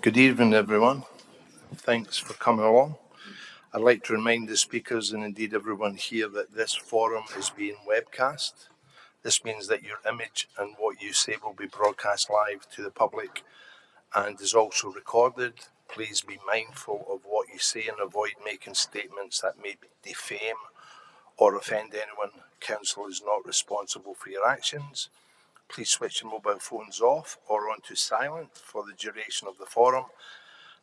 Good evening, everyone. Thanks for coming along. I'd like to remind the speakers and indeed everyone here that this forum is being webcast. This means that your image and what you say will be broadcast live to the public and is also recorded. Please be mindful of what you say and avoid making statements that may defame or offend anyone. Council is not responsible for your actions. Please switch your mobile phones off or onto silent for the duration of the forum.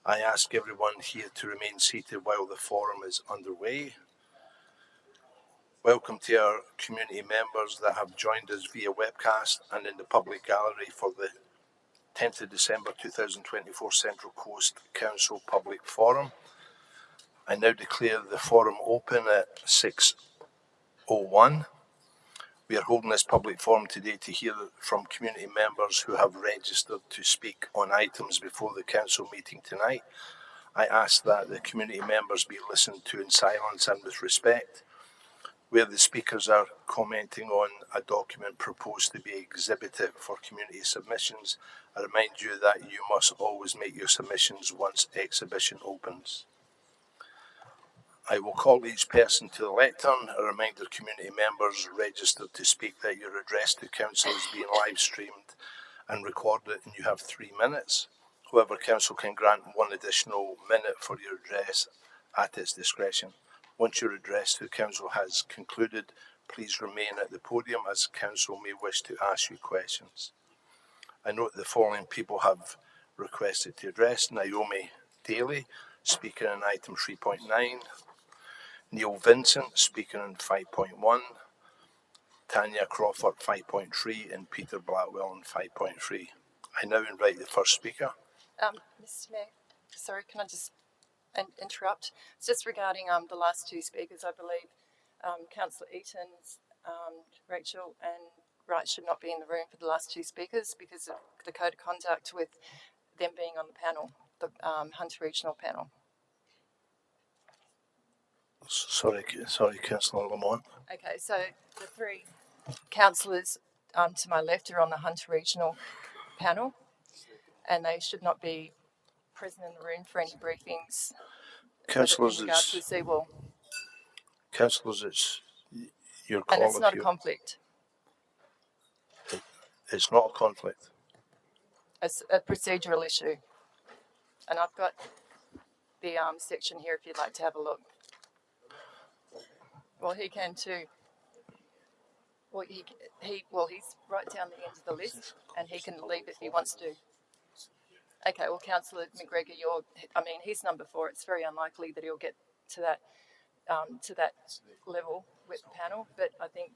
I ask everyone here to remain seated while the forum is underway. Welcome to our community members that have joined us via webcast and in the public gallery for the 10th of December 2024 Central Coast Council Public Forum. I now declare the forum open at 6:01. We are holding this public forum today to hear from community members who have registered to speak on items before the council meeting tonight. I ask that the community members be listened to in silence and with respect. Where the speakers are commenting on a document proposed to be exhibited for community submissions, I remind you that you must always make your submissions once exhibition opens. I will call each person to the lectern. A reminder, community members registered to speak, that your address to council is being live streamed and recorded, and you have 3 minutes. However, council can grant 1 additional minute for your address at its discretion. Once your address to council has concluded, please remain at the podium as council may wish to ask you questions. I note the following people have requested to address: Naomi Daly, speaker on item 3.9. Neil Vincent, speaker on 5.1, Tanya Crawford 5.3, and Peter Blackwell on 5.3. I now invite the first speaker. Mr. Mayor, sorry, can I just interrupt? It's just regarding the last 2 speakers. I believe Councillor Eaton's, Rachel and Wright should not be in the room for the last 2 speakers because of the code of conduct with them being on the panel, the Hunter Regional panel. Sorry, Councillor Lamont. Okay, so the 3 councillors to my left are on the Hunter Regional panel, and they should not be present in the room for any briefings. Councillors, it's your call. And it's not a conflict. It's not a conflict. It's a procedural issue. And I've got the section here if you'd like to have a look. Well, he can too. Well, he's right down the end of the list, and he can leave if he wants to. Okay, well, Councillor McGregor, he's number 4. It's very unlikely that he'll get to that level with the panel, but I think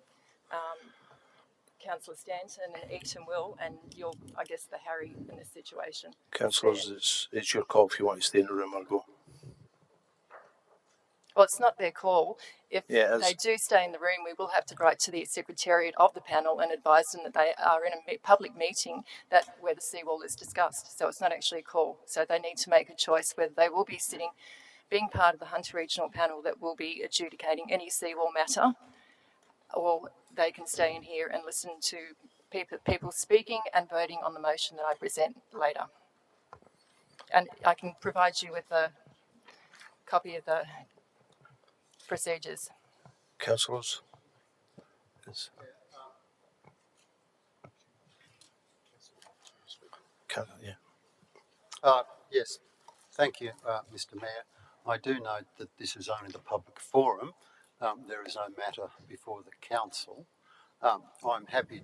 Councillor Stanton and Eaton will, and you're, I guess, the Harry in this situation. Councillors, it's your call if you want to stay in the room or go. Well, it's not their call. If they do stay in the room, we will have to write to the Secretariat of the panel and advise them that they are in a public meeting where the seawall is discussed. So it's not actually a call. So they need to make a choice whether they will be being part of the Hunter Regional panel that will be adjudicating any seawall matter, or they can stay in here and listen to people speaking and voting on the motion that I present later. And I can provide you with a copy of the procedures. Councillors? Yes. Yes, thank you, Mr. Mayor. I do note that this is only the public forum. There is no matter before the council. I'm happy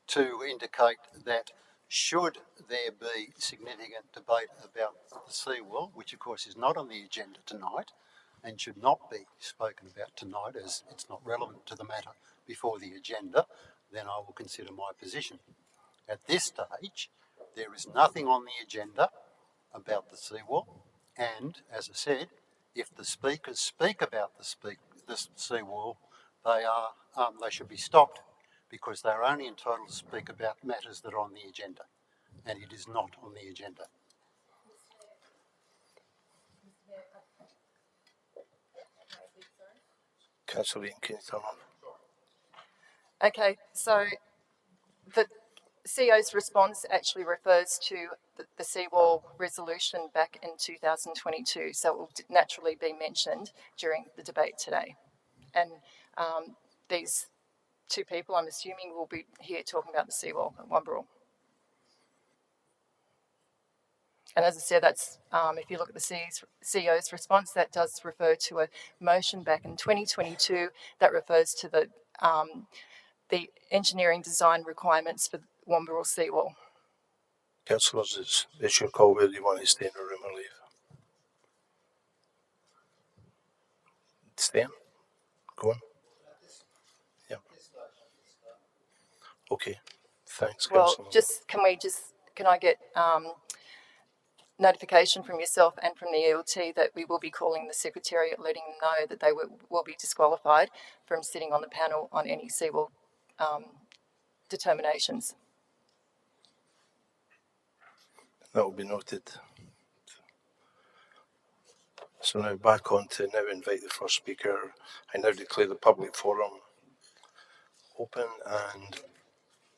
to indicate that should there be significant debate about the seawall, which of course is not on the agenda tonight and should not be spoken about tonight as it's not relevant to the matter before the agenda, then I will consider my position. At this stage, there is nothing on the agenda about the seawall, and as I said, if the speakers speak about the seawall, they should be stopped because they are only entitled to speak about matters that are on the agenda, and it is not on the agenda. Councillor Eaton, can you turn on? Okay, so CEO's response actually refers to the seawall resolution back in 2022, so it will naturally be mentioned during the debate today. And these two people, I'm assuming, will be here talking about the seawall at Wamburrel. And as I said, that's if you look at the CEO's response, that does refer to a motion back in 2022 that refers to the engineering design requirements for the Wamburrel seawall. Councillors, it's your call whether you want to stay in the room or leave. Stay in. Go on. Yeah. Okay. Thanks, Well, Councillor. can I get notification from yourself and from the ELT that we will be calling the Secretariat, letting them know that they will be disqualified from sitting on the panel on any seawall determinations. That will be noted. So now back on to now invite the first speaker. I now declare the public forum open, and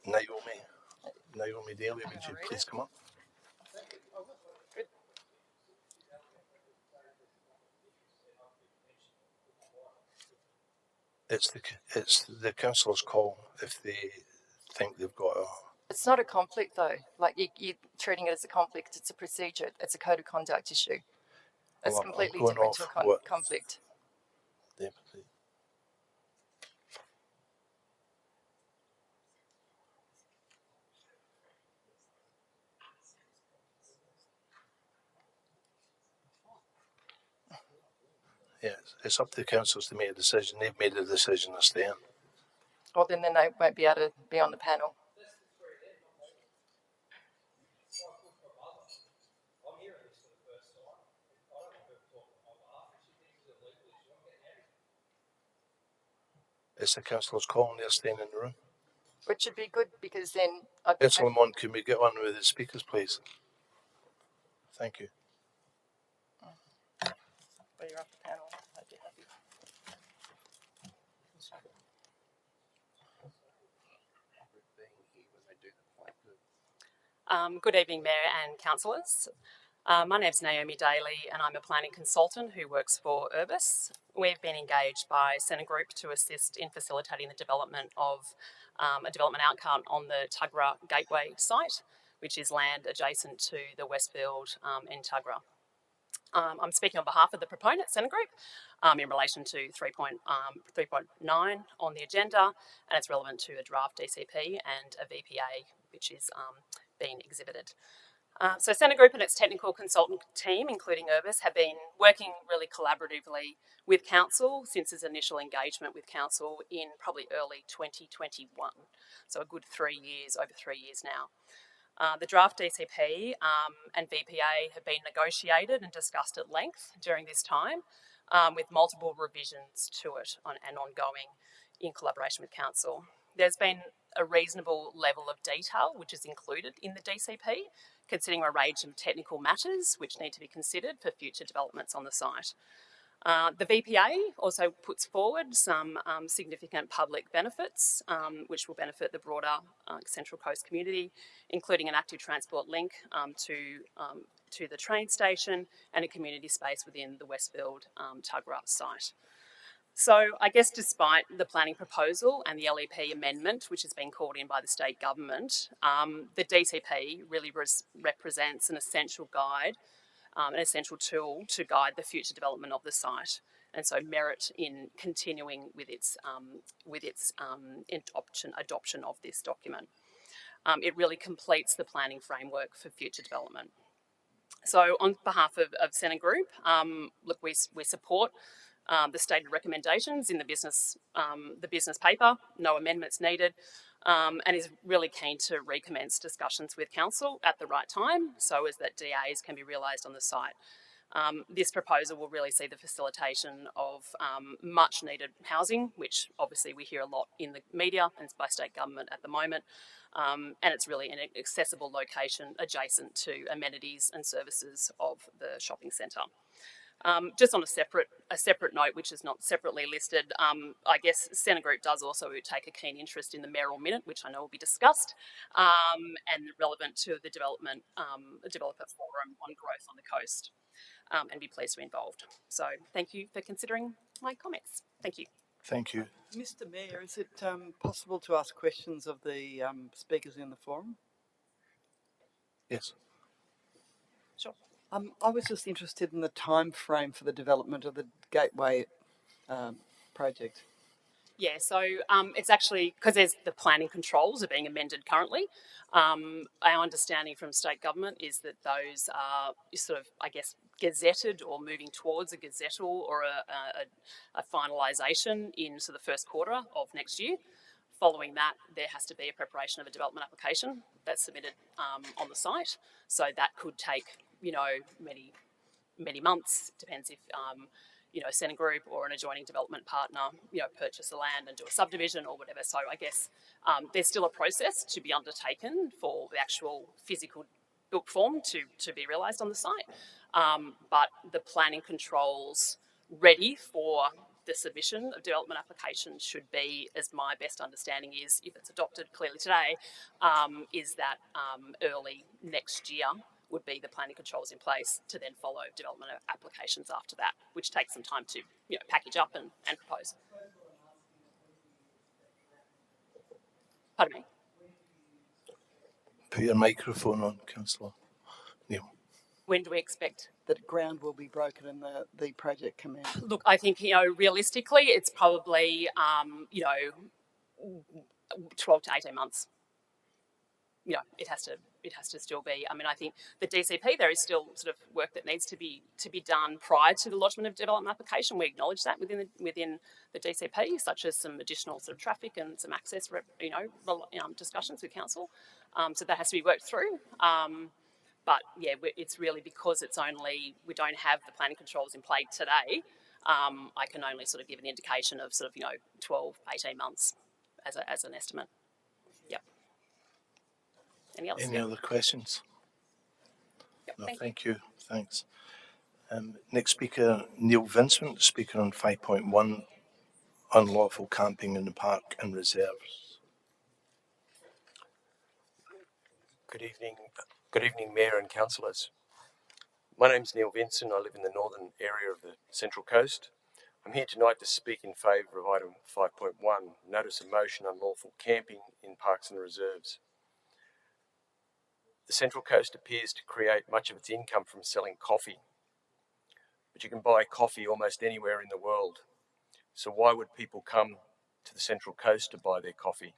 Naomi Daly, would you please come up? It's the councillor's call if they think they've got a... It's not a conflict though, like you're treating it as a conflict, it's a procedure, it's a code of conduct issue. It's completely different to a conflict. Yeah, it's up to the councils to make a decision. They've made a decision to stay in. Well, then they won't be able to be on the panel. It's the councillor's call and they're staying in the room. Which should be good because then... Councillor Lamont, can we get on with the speakers, please? Thank you. Well, you're off the panel. I'd be happy. Good evening, Mayor and councillors. My name's Naomi Daly and I'm a planning consultant who works for Urbis. We've been engaged by Centre Group to assist in facilitating the development of a development outcome on the Tuggerah Gateway site, which is land adjacent to the Westfield and Tuggerah. I'm speaking on behalf of the proponent, Centre Group, in relation to 3.9 on the agenda, and it's relevant to a draft DCP and a VPA, which is being exhibited. So Centre Group and its technical consultant team, including Urbis, have been working really collaboratively with Council since its initial engagement with Council in probably early 2021. So a good 3 years, over 3 years now. The draft DCP and VPA have been negotiated and discussed at length during this time, with multiple revisions to it and ongoing in collaboration with Council. There's been a reasonable level of detail which is included in the DCP, considering a range of technical matters which need to be considered for future developments on the site. The VPA also puts forward some significant public benefits which will benefit the broader Central Coast community, including an active transport link to the train station and a community space within the Westfield Tuggerah site. So I guess despite the planning proposal and the LEP amendment, which has been called in by the state government, the DCP really represents an essential guide, an essential tool to guide the future development of the site, and so merit in continuing with its adoption of this document. It really completes the planning framework for future development. So on behalf of Centre Group, look, we support the stated recommendations in the business paper, no amendments needed, and is really keen to recommence discussions with Council at the right time so as that DAs can be realised on the site. This proposal will really see the facilitation of much needed housing, which obviously we hear a lot in the media and by state government at the moment, and it's really in an accessible location adjacent to amenities and services of the shopping centre. Just on a separate note, which is not separately listed, I guess Centre Group does also take a keen interest in the mayoral minute, which I know will be discussed, and relevant to the developer forum on growth on the coast, and be pleased to be involved. So thank you for considering my comments. Thank you. Thank you. Mr. Mayor, is it possible to ask questions of the speakers in the forum? Yes. Sure. I was just interested in the time frame for the development of the Gateway project. Yeah, so it's actually because there's the planning controls are being amended currently. Our understanding from state government is that those are sort of, I guess, gazetted or moving towards a gazettal or a finalisation in sort of the first quarter of next year. Following that, there has to be a preparation of a development application that's submitted on the site. So that could take, many months. Depends if Centre Group or an adjoining development partner, purchase the land and do a subdivision or whatever. So I guess there's still a process to be undertaken for the actual physical built form to be realised on the site. But the planning controls ready for the submission of development applications should be, as my best understanding is, if it's adopted clearly today, is that early next year would be the planning controls in place to then follow development applications after that, which takes some time to package up and propose. Pardon me? Put your microphone on, Councillor Neil. When do we expect that ground will be broken and the project commence? Look, I think, realistically, it's probably, 12 to 18 months. It has to still be. I mean, I think the DCP, there is still sort of work that needs to be done prior to the lodgement of development application. We acknowledge that within the DCP, such as some additional sort of traffic and some access, discussions with council. So that has to be worked through. But yeah, it's really because we don't have the planning controls in play today. I can only sort of give an indication of sort of 12, 18 months as an estimate. Yep. Any other questions? Yep, No, thank you. Thanks. Next speaker, Neil Vincent, speaker on 5.1, unlawful camping in the park and reserves. Good evening, Mayor and Councillors. My name's Neil Vincent. I live in the northern area of the Central Coast. I'm here tonight to speak in favour of item 5.1, notice of motion unlawful camping in parks and reserves. The Central Coast appears to create much of its income from selling coffee, but you can buy coffee almost anywhere in the world. So why would people come to the Central Coast to buy their coffee?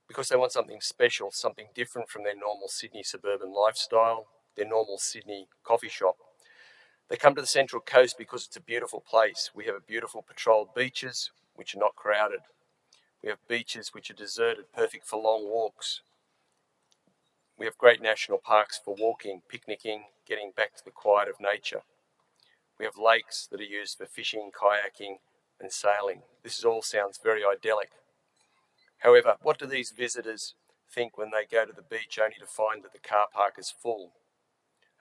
Because they want something special, something different from their normal Sydney suburban lifestyle, their normal Sydney coffee shop. They come to the Central Coast because it's a beautiful place. We have beautiful patrolled beaches, which are not crowded. We have beaches which are deserted, perfect for long walks. We have great national parks for walking, picnicking, getting back to the quiet of nature. We have lakes that are used for fishing, kayaking and sailing. This all sounds very idyllic. However, what do these visitors think when they go to the beach only to find that the car park is full?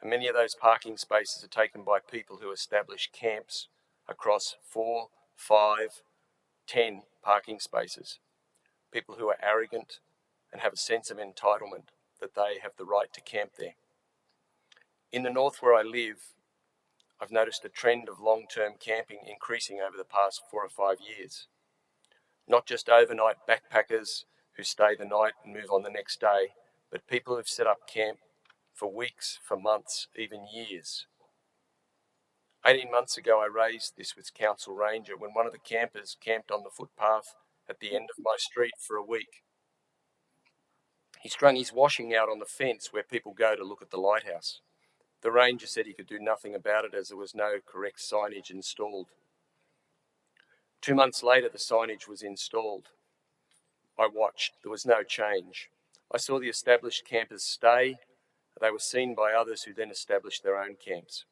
And many of those parking spaces are taken by people who establish camps across 4, 5, 10 parking spaces. People who are arrogant and have a sense of entitlement that they have the right to camp there. In the north where I live, I've noticed a trend of long-term camping increasing over the past 4 or 5 years. Not just overnight backpackers who stay the night and move on the next day, but people who've set up camp for weeks, for months, even years. 18 months ago, I raised this with Council Ranger when one of the campers camped on the footpath at the end of my street for a week. He strung his washing out on the fence where people go to look at the lighthouse. The ranger said he could do nothing about it as there was no correct signage installed. 2 months later, the signage was installed. I watched. There was no change. I saw the established campers stay. They were seen by others who then established their own camps.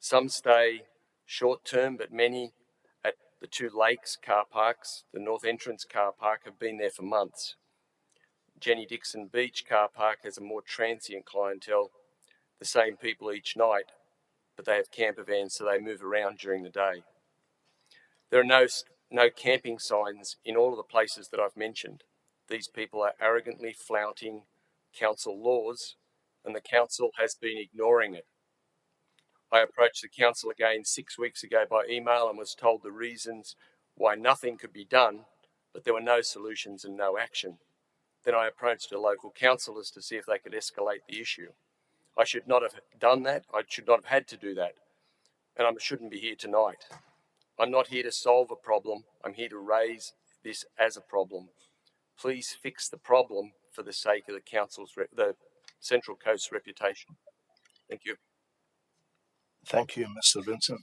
Some stay short-term, but many at the 2 lakes car parks, the North Entrance car park, have been there for months. Jenny Dixon Beach car park has a more transient clientele, the same people each night, but they have camper vans, so they move around during the day. There are no camping signs in all of the places that I've mentioned. These people are arrogantly flouting council laws, and the council has been ignoring it. I approached the council again 6 weeks ago by email and was told the reasons why nothing could be done, but there were no solutions and no action. Then I approached the local councillors to see if they could escalate the issue. I should not have done that. I should not have had to do that. And I shouldn't be here tonight. I'm not here to solve a problem. I'm here to raise this as a problem. Please fix the problem for the sake of the Central Coast's reputation. Thank you. Thank you, Mr. Vincent.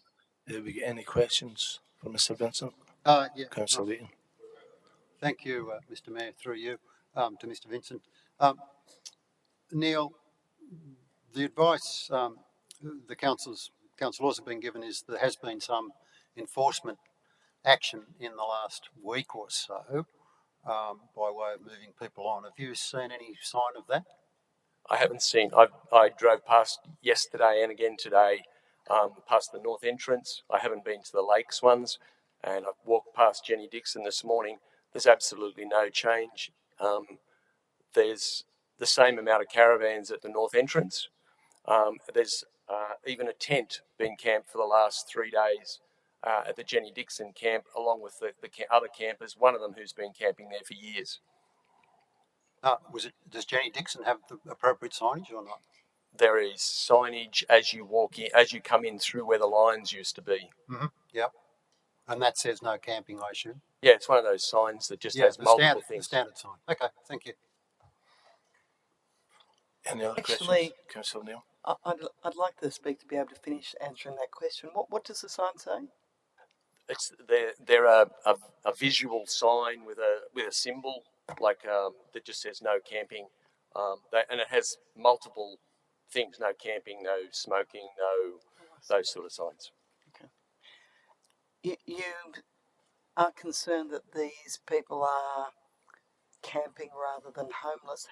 Do we get any questions for Mr. Vincent? Yeah. Councillor Leighton. Thank you, Mr. Mayor, through you to Mr. Vincent. Neil, the advice the councillors have been given is there has been some enforcement action in the last week or so by way of moving people on. Have you seen any sign of that? I haven't seen. I drove past yesterday and again today, past the north entrance. I haven't been to the lakes ones, and I've walked past Jenny Dixon this morning. There's absolutely no change. There's the same amount of caravans at the north entrance. There's even a tent being camped for the last 3 days at the Jenny Dixon camp, along with the other campers, one of them who's been camping there for years. Does Jenny Dixon have the appropriate signage or not? There is signage as you walk in, as you come in through where the lines used to be. Mm-hmm. Yep. And that says no camping, I assume? Yeah, it's one of those signs that just has multiple things. The standard sign. Okay, thank you. Any other questions, Councillor Neil? I'd like the speaker to be able to finish answering that question. What does the sign say? They're a visual sign with a symbol like that just says no camping, and it has multiple things: no camping, no smoking, no those sort of signs. Okay. You are concerned that these people are camping rather than homeless.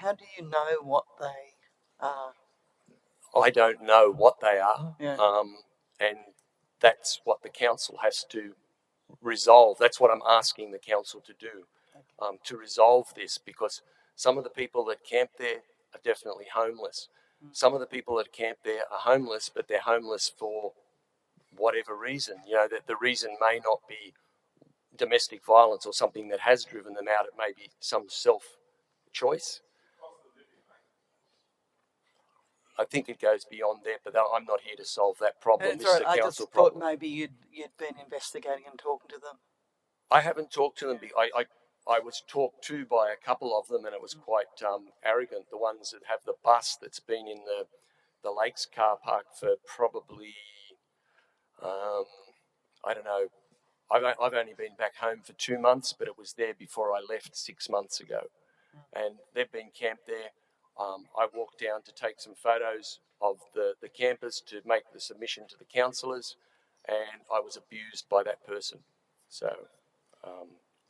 How do you know what they are? I don't know what they are, yeah. And that's what the council has to resolve. That's what I'm asking the council to do, to resolve this, because some of the people that camp there are definitely homeless. Some of the people that camp there are homeless, but they're homeless for whatever reason. You know, that the reason may not be domestic violence or something that has driven them out. It may be some self-choice. I think it goes beyond that, but I'm not here to solve that problem. This is a council problem. I just thought maybe you'd been investigating and talking to them. I haven't talked to them. I was talked to by a couple of them, and it was quite arrogant. The ones that have the bus that's been in the Lakes car park for probably, I don't know. I've only been back home for 2 months, but it was there before I left 6 months ago, and they've been camped there. I walked down to take some photos of the campers to make the submission to the councillors, and I was abused by that person. So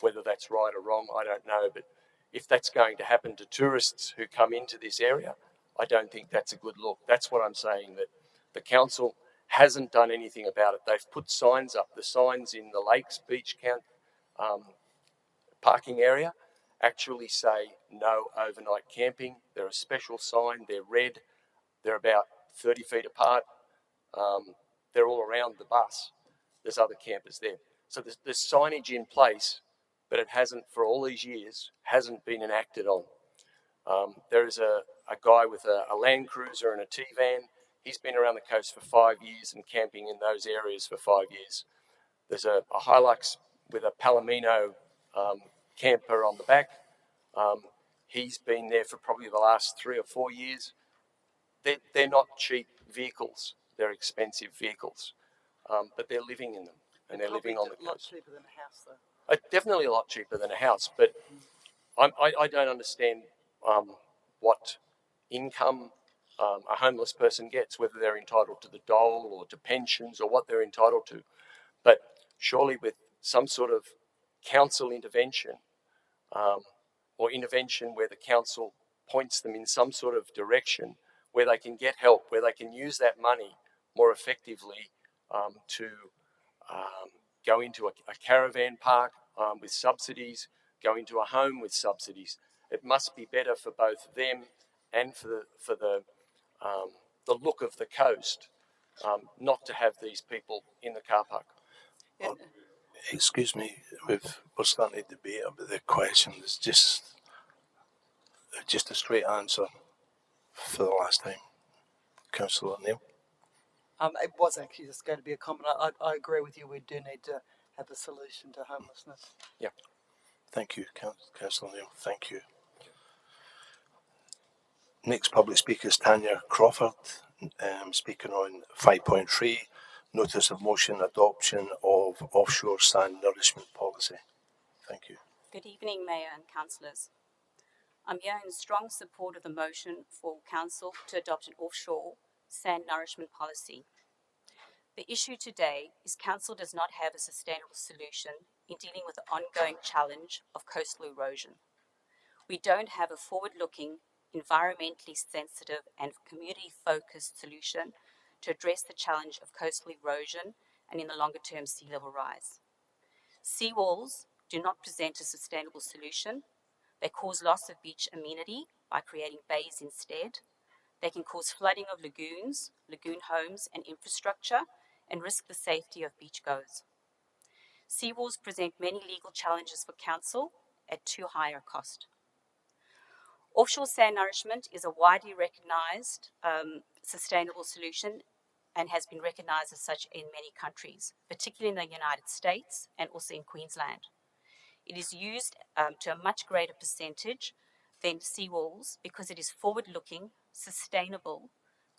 whether that's right or wrong, I don't know. But if that's going to happen to tourists who come into this area, I don't think that's a good look. That's what I'm saying, that the council hasn't done anything about it. They've put signs up. The signs in the Lakes Beach parking area actually say no overnight camping. They're a special sign. They're red. They're about 30 feet apart. They're all around the bus. There's other campers there. So there's signage in place, but it hasn't, for all these years, hasn't been enacted on. There is a guy with a Land Cruiser and a T-van. He's been around the coast for 5 years and camping in those areas for 5 years. There's a Hilux with a Palomino camper on the back. He's been there for probably the last 3 or 4 years. They're not cheap vehicles. They're expensive vehicles, but they're living in them, and they're living on the coast. A lot cheaper than a house, though. Definitely a lot cheaper than a house, but I don't understand what income a homeless person gets, whether they're entitled to the dole or to pensions or what they're entitled to. But surely with some sort of council intervention or intervention where the council points them in some sort of direction where they can get help, where they can use that money more effectively to go into a caravan park with subsidies, go into a home with subsidies. It must be better for both them and for the look of the coast not to have these people in the car park. Well, excuse me, we're starting to debate about the question. It's just a straight answer for the last time. Councillor Neil. It was actually just going to be a comment. I agree with you. We do need to have a solution to homelessness. Yeah. Thank you, Councillor Neil. Thank you. Next public speaker is Tanya Crawford, speaking on 5.3, Notice of Motion Adoption of Offshore Sand Nourishment Policy. Thank you. Good evening, Mayor and Councillors. I'm here in strong support of the motion for Council to adopt an offshore sand nourishment policy. The issue today is Council does not have a sustainable solution in dealing with the ongoing challenge of coastal erosion. We don't have a forward-looking, environmentally sensitive and community-focused solution to address the challenge of coastal erosion and in the longer term sea level rise. Seawalls do not present a sustainable solution. They cause loss of beach amenity by creating bays instead. They can cause flooding of lagoons, lagoon homes and infrastructure and risk the safety of beachgoers. Seawalls present many legal challenges for Council at too high a cost. Offshore sand nourishment is a widely recognised sustainable solution and has been recognised as such in many countries, particularly in the United States and also in Queensland. It is used to a much greater percentage than seawalls because it is forward-looking, sustainable,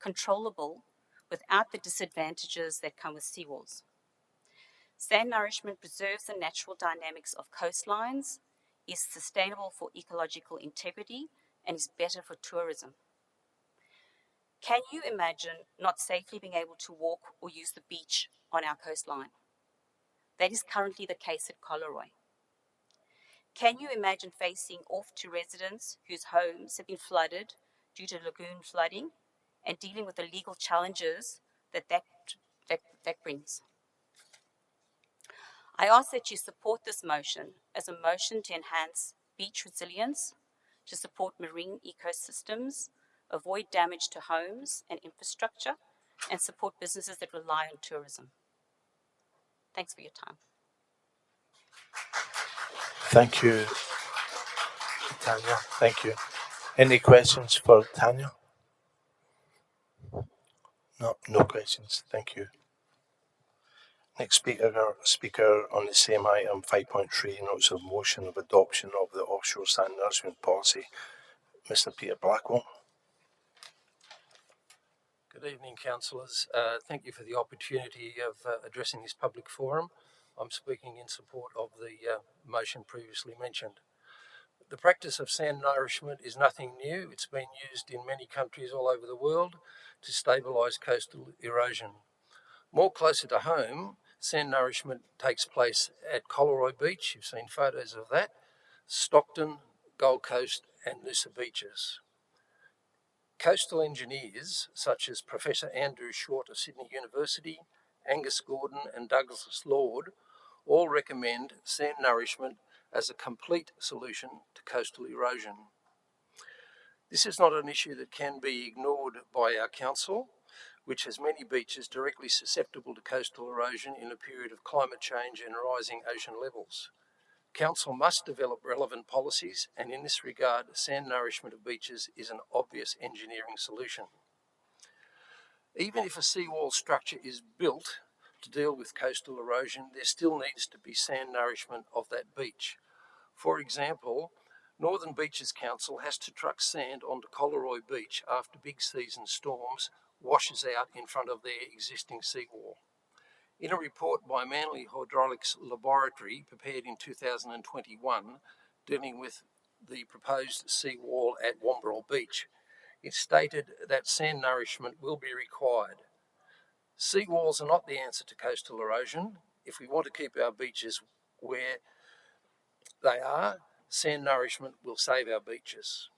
controllable, without the disadvantages that come with seawalls. Sand nourishment preserves the natural dynamics of coastlines, is sustainable for ecological integrity, and is better for tourism. Can you imagine not safely being able to walk or use the beach on our coastline? That is currently the case at Coleroy. Can you imagine facing off to residents whose homes have been flooded due to lagoon flooding and dealing with the legal challenges that brings? I ask that you support this motion as a motion to enhance beach resilience, to support marine ecosystems, avoid damage to homes and infrastructure, and support businesses that rely on tourism. Thanks for your time. Thank you, Tanya. Thank you. Any questions for Tanya? No questions. Thank you. Next speaker on the same item, 5.3, Notice of Motion of Adoption of the Offshore Sand Nourishment Policy, Mr. Peter Blackwell. Good evening, councillors. Thank you for the opportunity of addressing this public forum. I'm speaking in support of the motion previously mentioned. The practice of sand nourishment is nothing new. It's been used in many countries all over the world to stabilise coastal erosion. More closer to home, sand nourishment takes place at Coleroy Beach. You've seen photos of that. Stockton, Gold Coast and Noosa beaches. Coastal engineers such as Professor Andrew Short of Sydney University, Angus Gordon and Douglas Lord all recommend sand nourishment as a complete solution to coastal erosion. This is not an issue that can be ignored by our council, which has many beaches directly susceptible to coastal erosion in a period of climate change and rising ocean levels. Council must develop relevant policies, and in this regard, sand nourishment of beaches is an obvious engineering solution. Even if a seawall structure is built to deal with coastal erosion, there still needs to be sand nourishment of that beach. For example, Northern Beaches Council has to truck sand onto Coleroy Beach after big season storms washes out in front of their existing seawall. In a report by Manly Hydraulics Laboratory prepared in 2021 dealing with the proposed seawall at Wamberal Beach, it stated that sand nourishment will be required. Seawalls are not the answer to coastal erosion. If we want to keep our beaches where they are, sand nourishment will save our beaches.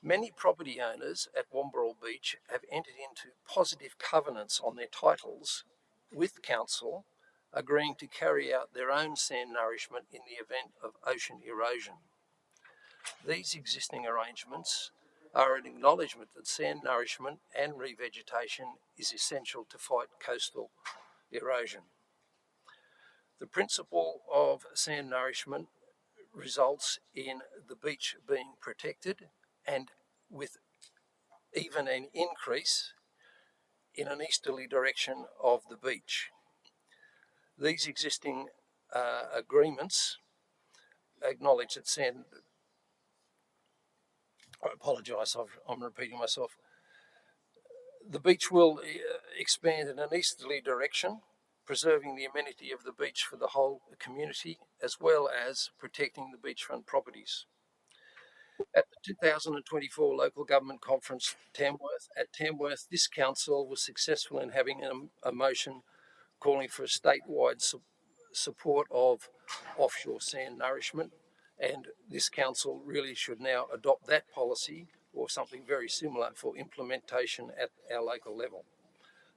Many property owners at Womberall Beach have entered into positive covenants on their titles with council, agreeing to carry out their own sand nourishment in the event of ocean erosion. These existing arrangements are an acknowledgement that sand nourishment and revegetation is essential to fight coastal erosion. The principle of sand nourishment results in the beach being protected and with even an increase in an easterly direction of the beach. These existing agreements acknowledge that sand, I apologise, I'm repeating myself. The beach will expand in an easterly direction, preserving the amenity of the beach for the whole community, as well as protecting the beachfront properties. At the 2024 Local Government Conference at Tamworth, this council was successful in having a motion calling for a statewide support of offshore sand nourishment, and this council really should now adopt that policy or something very similar for implementation at our local level.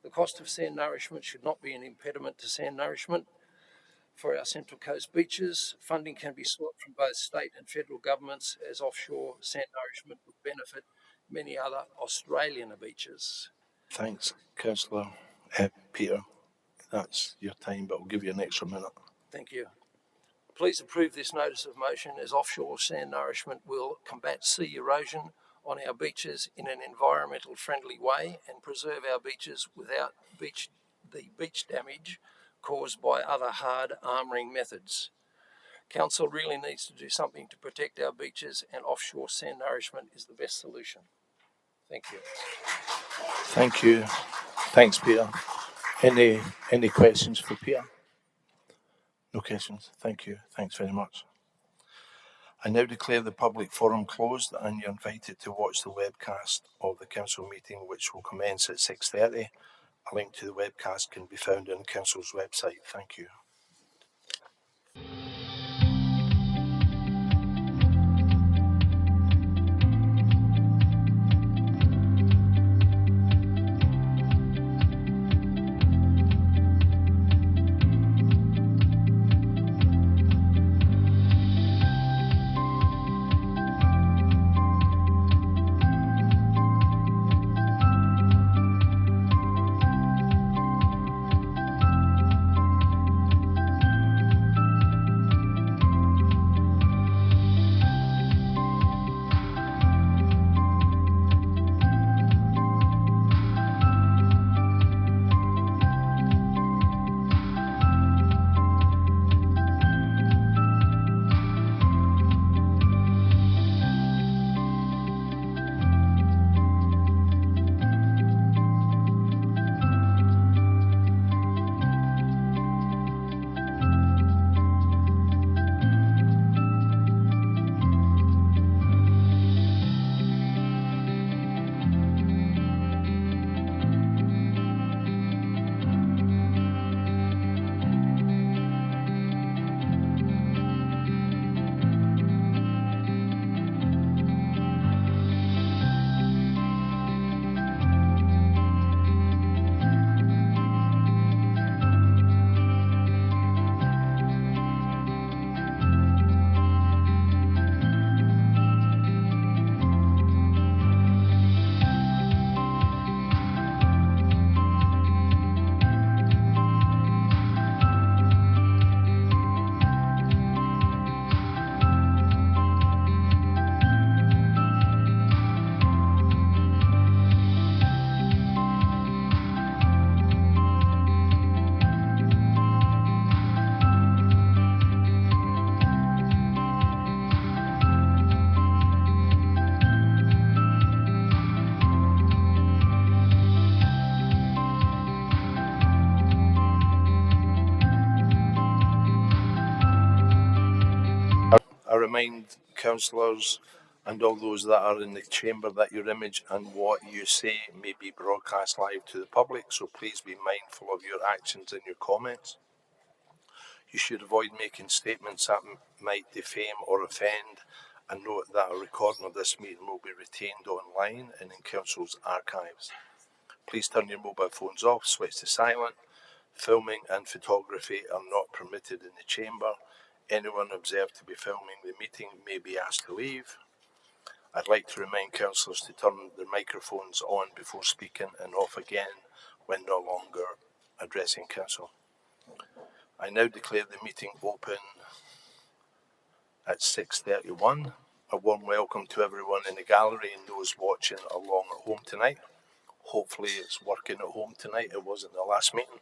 The cost of sand nourishment should not be an impediment to sand nourishment. For our Central Coast beaches, funding can be sought from both state and federal governments, as offshore sand nourishment would benefit many other Australian beaches. Thanks, Councillor Peter. That's your time, but I'll give you an extra minute. Thank you. Please approve this notice of motion, as offshore sand nourishment will combat sea erosion on our beaches in an environmental friendly way and preserve our beaches without the beach damage caused by other hard armouring methods. Council really needs to do something to protect our beaches, and offshore sand nourishment is the best solution. Thank you. Thank you. Thanks, Peter. Any questions for Peter? No questions. Thank you. Thanks very much. I now declare the public forum closed, and you're invited to watch the webcast of the council meeting, which will commence at 6:30. A link to the webcast can be found on council's website. Thank you. I remind councillors and all those that are in the chamber that your image and what you say may be broadcast live to the public, so please be mindful of your actions and your comments. You should avoid making statements that might defame or offend, and note that a recording of this meeting will be retained online and in Council's archives. Please turn your mobile phones off, switch to silent. Filming and photography are not permitted in the chamber. Anyone observed to be filming the meeting may be asked to leave. I'd like to remind councillors to turn their microphones on before speaking and off again when no longer addressing council. I now declare the meeting open at 6:31. A warm welcome to everyone in the gallery and those watching along at home tonight. Hopefully it's working at home tonight. It wasn't the last meeting.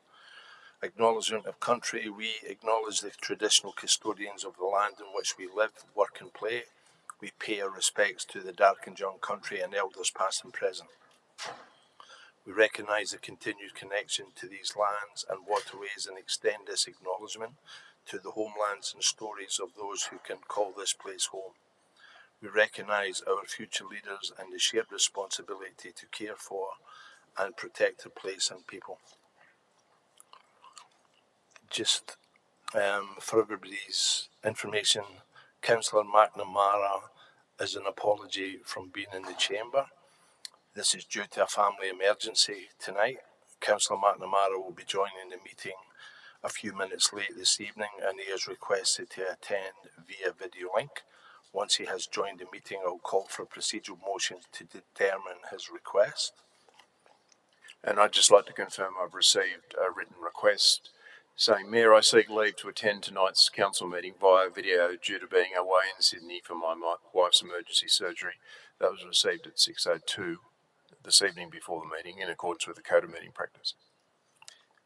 Acknowledgement of country. We acknowledge the traditional custodians of the land in which we live, work and play. We pay our respects to the Dark and Young country and elders past and present. We recognise the continued connection to these lands and waterways and extend this acknowledgement to the homelands and stories of those who can call this place home. We recognise our future leaders and the shared responsibility to care for and protect the place and people. Just for everybody's information, Councillor McNamara is an apology from being in the chamber. This is due to a family emergency tonight. Councillor McNamara will be joining the meeting a few minutes late this evening, and he has requested to attend via video link. Once he has joined the meeting, I'll call for a procedural motion to determine his request. And I'd just like to confirm I've received a written request saying, Mayor, I seek leave to attend tonight's council meeting via video due to being away in Sydney for my wife's emergency surgery. That was received at 6:02 this evening before the meeting in accordance with the Code of Meeting Practice.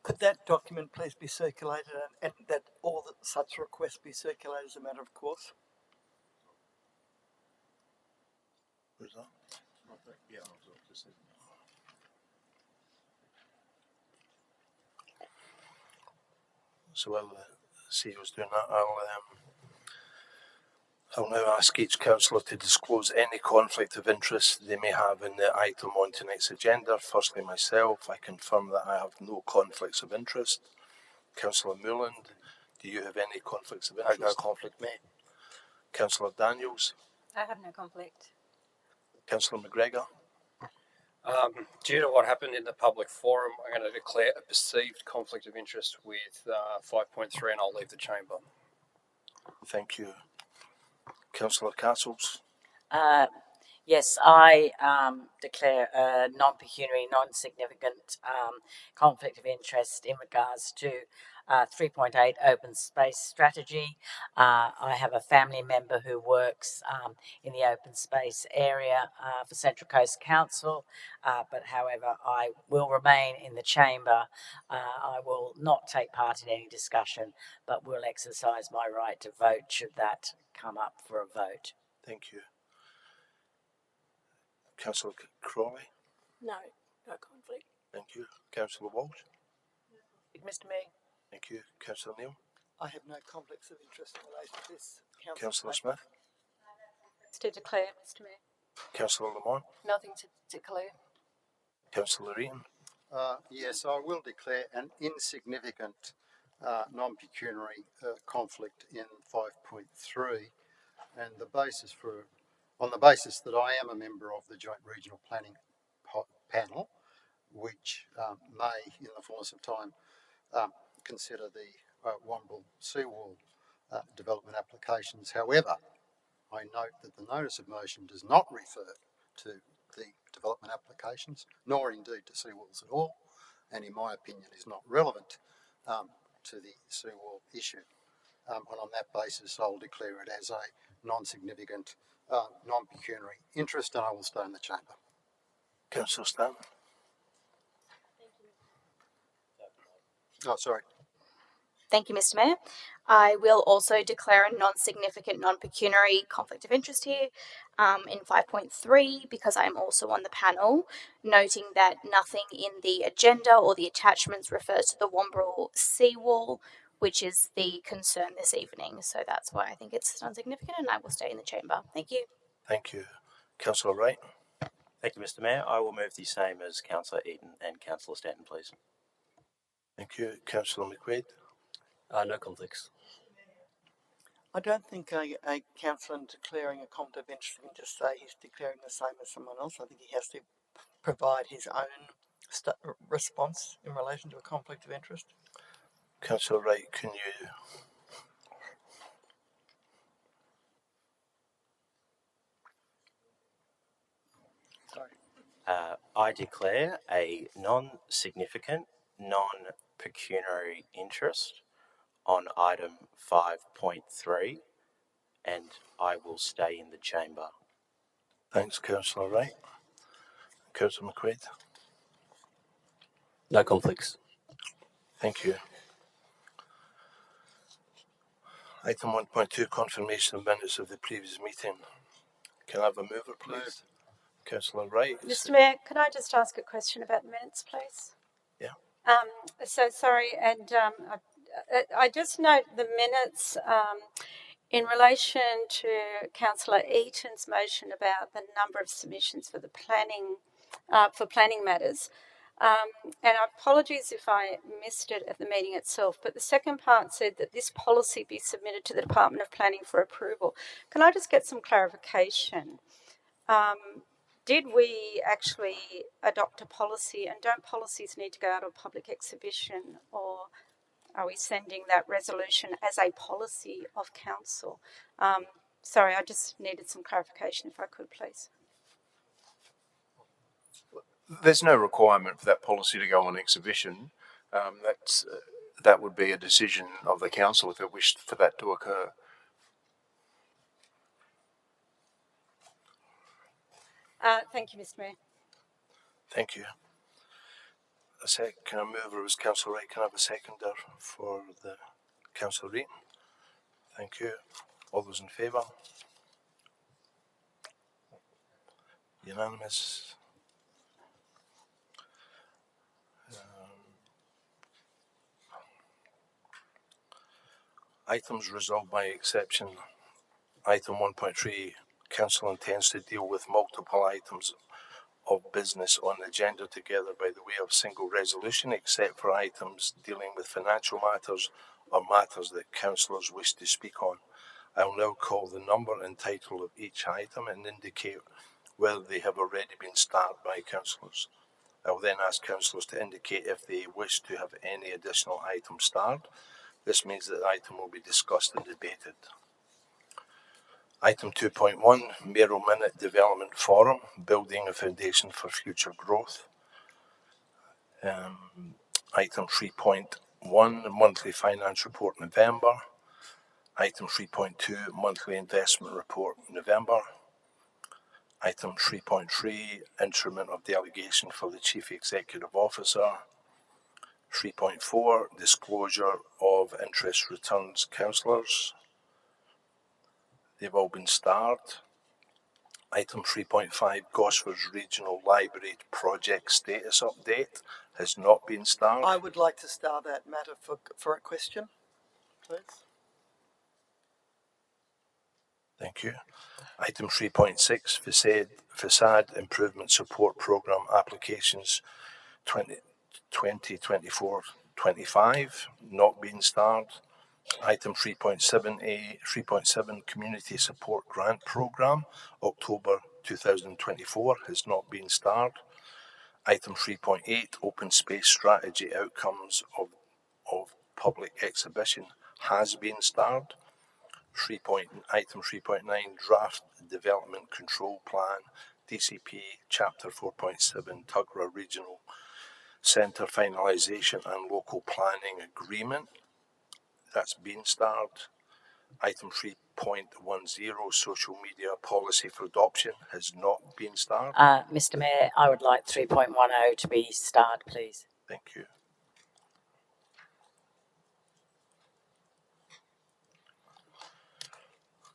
Could that document please be circulated and that all such requests be circulated as a matter of course? Who's that? Yeah, So while the CEO's doing that, I'll now ask each councillor to disclose any conflict of interest they may have in the item on tonight's agenda. Firstly, myself, I confirm that I have no conflicts of interest. Councillor Moreland, do you have any conflicts of interest? I have no conflict, Mayor. Councillor Daniels? I have no conflict. Councillor McGregor? Due to what happened in the public forum, I'm going to declare a perceived conflict of interest with 5.3 and I'll leave the chamber. Thank you. Councillor Castles? Yes, I declare a non-pecuniary, non-significant conflict of interest in regards to 3.8 open space strategy. I have a family member who works in the open space area for Central Coast Council, but however, I will remain in the chamber. I will not take part in any discussion, but will exercise my right to vote should that come up for a vote. Thank you. Councillor Crawley? No conflict. Thank you. Councillor Walsh? Mr. Mayor. Thank you. Councillor Neal? I have no conflicts of interest in relation to this. Councillor Smith? It's to declare, Mr. Mayor. Councillor Lamont? Nothing to declare. Councillor Eaton? Yes, I will declare an insignificant non-pecuniary conflict in 5.3, and on the basis that I am a member of the Joint Regional Planning Panel, which may, in the fullness of time, consider the Womble seawall development applications. However, I note that the notice of motion does not refer to the development applications, nor indeed to seawalls at all, and in my opinion is not relevant to the seawall issue. And on that basis, I'll declare it as a non-significant, non-pecuniary interest, and I will stay in the chamber. Councillor Stanton? Oh, sorry. Thank you, Mr. Mayor. I will also declare a non-significant, non-pecuniary conflict of interest here in 5.3 because I am also on the panel, noting that nothing in the agenda or the attachments refers to the Womble seawall, which is the concern this evening. So that's why I think it's non-significant and I will stay in the chamber. Thank you. Thank you. Councillor Wright? Thank you, Mr. Mayor. I will move the same as Councillor Eaton and Councillor Stanton, please. Thank you. Councillor McQuaid? No conflicts. I don't think a councillor declaring a conflict of interest can just say he's declaring the same as someone else. I think he has to provide his own response in relation to a conflict of interest. Councillor Wright, can you? Sorry. I declare a non-significant, non-pecuniary interest on item 5.3, and I will stay in the chamber. Thanks, Councillor Wright. Councillor McQuaid. No conflicts. Thank you. Item 1.2, confirmation of minutes of the previous meeting. Can I have a mover, please? Councillor Wright. Mr. Mayor, could I just ask a question about the minutes, please? Yeah. So sorry, and I just note the minutes in relation to Councillor Eaton's motion about the number of submissions for the planning matters. And apologies if I missed it at the meeting itself, but the second part said that this policy be submitted to the Department of Planning for approval. Can I just get some clarification? Did we actually adopt a policy, and don't policies need to go out of public exhibition, or are we sending that resolution as a policy of council? Sorry, I just needed some clarification if I could, please. There's no requirement for that policy to go on exhibition. That would be a decision of the council if it wished for that to occur. Thank you, Mr. Mayor. Thank you. Can I move, or was Councillor Wright? Can I have a seconder for the Councillor Wright? Thank you. All those in favour? Unanimous. Items resolved by exception. Item 1.3, Council intends to deal with multiple items of business on the agenda together by the way of single resolution, except for items dealing with financial matters or matters that councillors wish to speak on. I will now call the number and title of each item and indicate whether they have already been starred by councillors. I will then ask councillors to indicate if they wish to have any additional items starred. This means that the item will be discussed and debated. Item 2.1, Mayoral Minute Development Forum, Building a Foundation for Future Growth. Item 3.1, Monthly Finance Report November. Item 3.2, Monthly Investment Report November. Item 3.3, Instrument of Delegation for the Chief Executive Officer. 3.4, Disclosure of Interest Returns Councillors. They've all been starred. Item 3.5, Gosford's Regional Library Project Status Update has not been starred. I would like to star that matter for a question, please. Thank you. Item 3.6, Facade Improvement Support Programme Applications 2024-25, not being starred. Item 3.7A, 3.7 Community Support Grant Programme, October 2024, has not been starred. Item 3.8, Open Space Strategy Outcomes of Public Exhibition, has been starred. Item 3.9, Draft Development Control Plan, DCP Chapter 4.7, Tuggerah Regional Centre Finalisation and Local Planning Agreement, that's been starred. Item 3.10, Social Media Policy for Adoption, has not been starred. Mr. Mayor, I would like 3.10 to be starred, please. Thank you.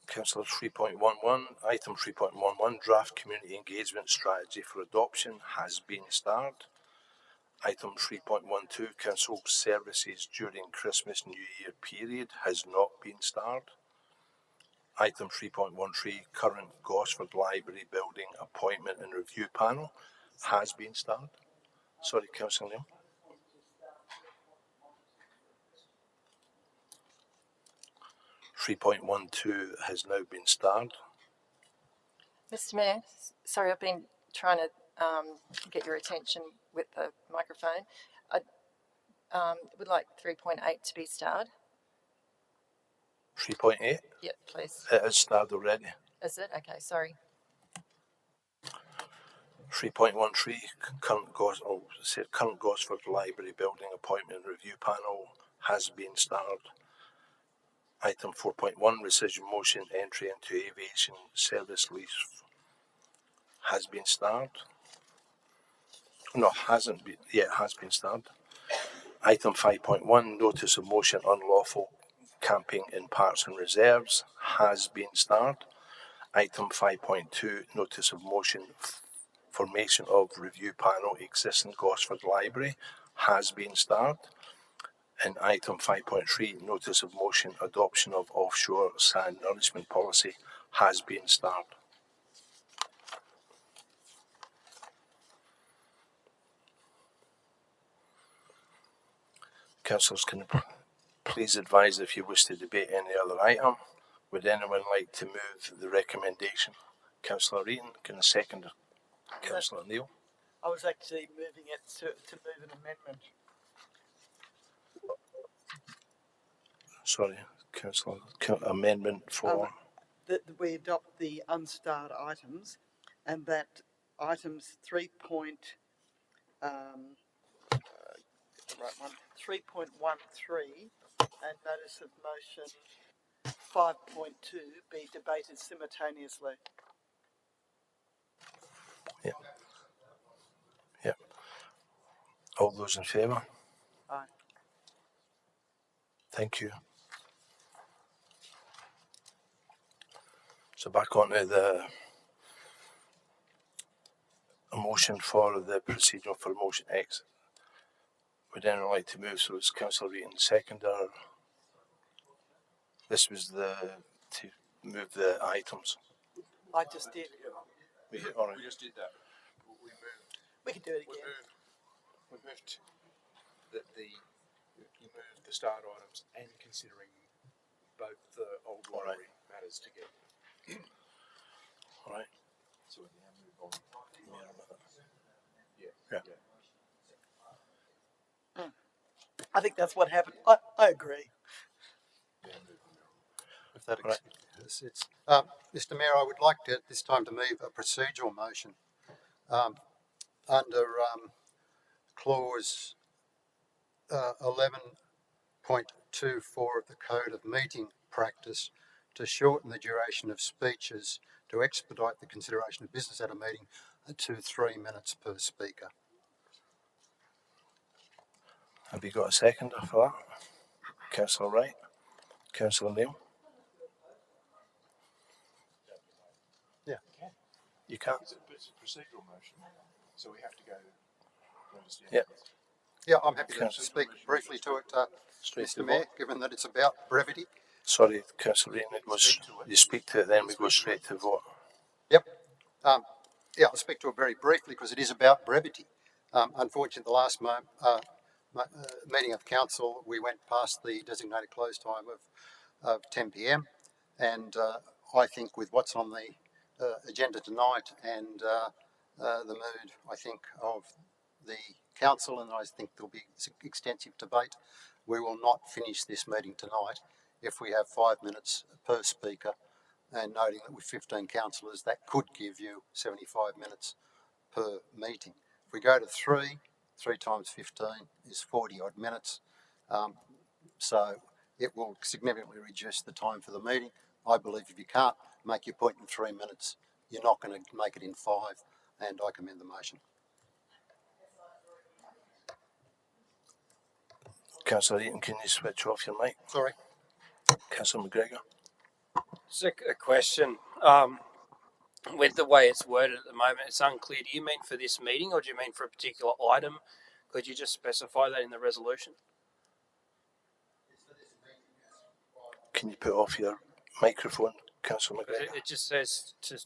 Councillor 3.11, item 3.11, Draft Community Engagement Strategy for Adoption, has been starred. Item 3.12, Council Services during Christmas New Year period, has not been starred. Item 3.13, Current Gosford Library Building Appointment and Review Panel, has been starred. Sorry, Councillor Neil. 3.12 has now been starred. Mr. Mayor, sorry, I've been trying to get your attention with the microphone. I would like 3.8 to be starred. 3.8? Yep, please. It is starred already. Is it? Okay, sorry. 3.13, current Gosford Library Building Appointment Review Panel has been starred. Item 4.1, rescission motion entry into aviation service lease has been starred. No, hasn't been. Yeah, it has been starred. Item 5.1, notice of motion unlawful camping in parks and reserves has been starred. Item 5.2, notice of motion formation of review panel existing Gosford Library has been starred. And item 5.3, notice of motion adoption of offshore sand nourishment policy has been starred. Councillors, can please advise if you wish to debate any other item. Would anyone like to move the recommendation? Councillor Eaton, can I second it? Councillor Neal? I was actually moving it to move an amendment. Sorry, Councillor, amendment for... That we adopt the unstarred items, and that items 3.13 and notice of motion 5.2 be debated simultaneously. Yeah. Yeah. All those in favour? Aye. Thank you. So back on to the motion for the procedural for motion X. Would anyone like to move? So it's Councillor Eaton second, or this was to move the items. I just did. We just did that. We can do it again. We moved you moved the start items and considering both the old library matters together. All right. So we now move on. Yeah. I think that's what happened. I agree. If that Mr. Mayor, I would like to, at this time to move a procedural motion under clause 11.24 of the Code of Meeting Practice to shorten the duration of speeches to expedite the consideration of business at a meeting to 3 minutes per speaker. Have you got a seconder for that? Councillor Wright? Councillor Neal? Yeah. You can't? It's a procedural motion, so we have to go. Yeah. Yeah, I'm happy to speak briefly to it, Mr. Mayor, given that it's about brevity. Sorry, Councillor Eaton, you speak to it, then we go straight to vote. Yep. Yeah, I'll speak to it very briefly because it is about brevity. Unfortunately, the last meeting of council, we went past the designated close time of 10 p.m. And I think with what's on the agenda tonight and the mood, I think, of the council, and I think there'll be extensive debate, we will not finish this meeting tonight if we have 5 minutes per speaker, and noting that with 15 councillors that could give you 75 minutes per meeting. If we go to 3 times 15 is 40 odd minutes, so it will significantly reduce the time for the meeting. I believe if you can't make your point in 3 minutes, you're not going to make it in 5, and I commend the motion. Councillor Eaton, can you switch off your mic? Sorry. Councillor McGregor? It's a question. With the way it's worded at the moment, it's unclear. Do you mean for this meeting or do you mean for a particular item? Could you just specify that in the resolution? Can you put off your microphone, Councillor McGregor? It just says to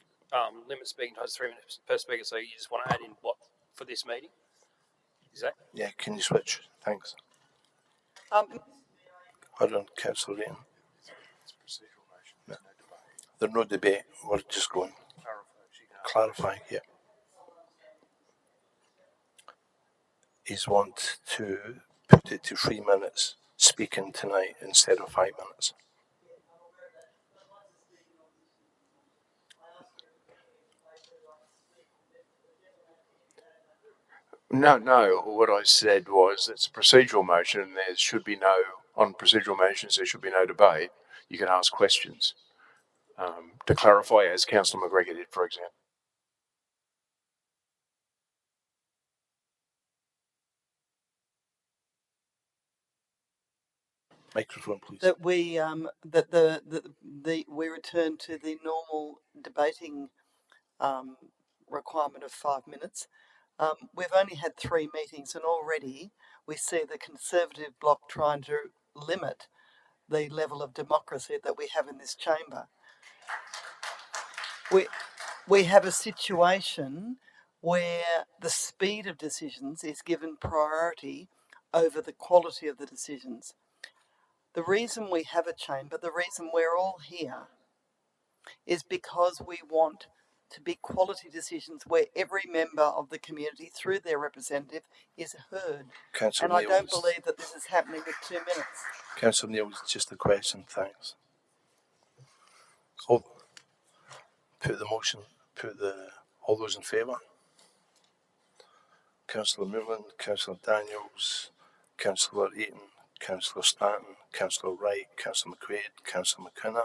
limit speaking time to 3 minutes per speaker, so you just want to add in what for this meeting? Is that? Yeah, can you switch? Thanks. Hold on, Councillor Eaton. There's no debate. We're just going. Clarifying, yeah. He's want to put it to 3 minutes speaking tonight instead of 5 minutes. No. What I said was it's a procedural motion, and there should be no on procedural motions. There should be no debate. You can ask questions to clarify, as Councillor McGregor did, for example. Microphone, please. That we we return to the normal debating requirement of 5 minutes. We've only had 3 meetings, and already we see the Conservative bloc trying to limit the level of democracy that we have in this chamber. We have a situation where the speed of decisions is given priority over the quality of the decisions. The reason we have a chamber, the reason we're all here, is because we want to be quality decisions where every member of the community, through their representative, is heard. Councillor And I don't Neils. believe that this is happening with 2 minutes. Councillor Neils, just a question, thanks. Put the motion, all those in favour? Councillor Moreland, Councillor Daniels, Councillor Eaton, Councillor Stanton, Councillor Wright, Councillor McQuaid, Councillor McKenna.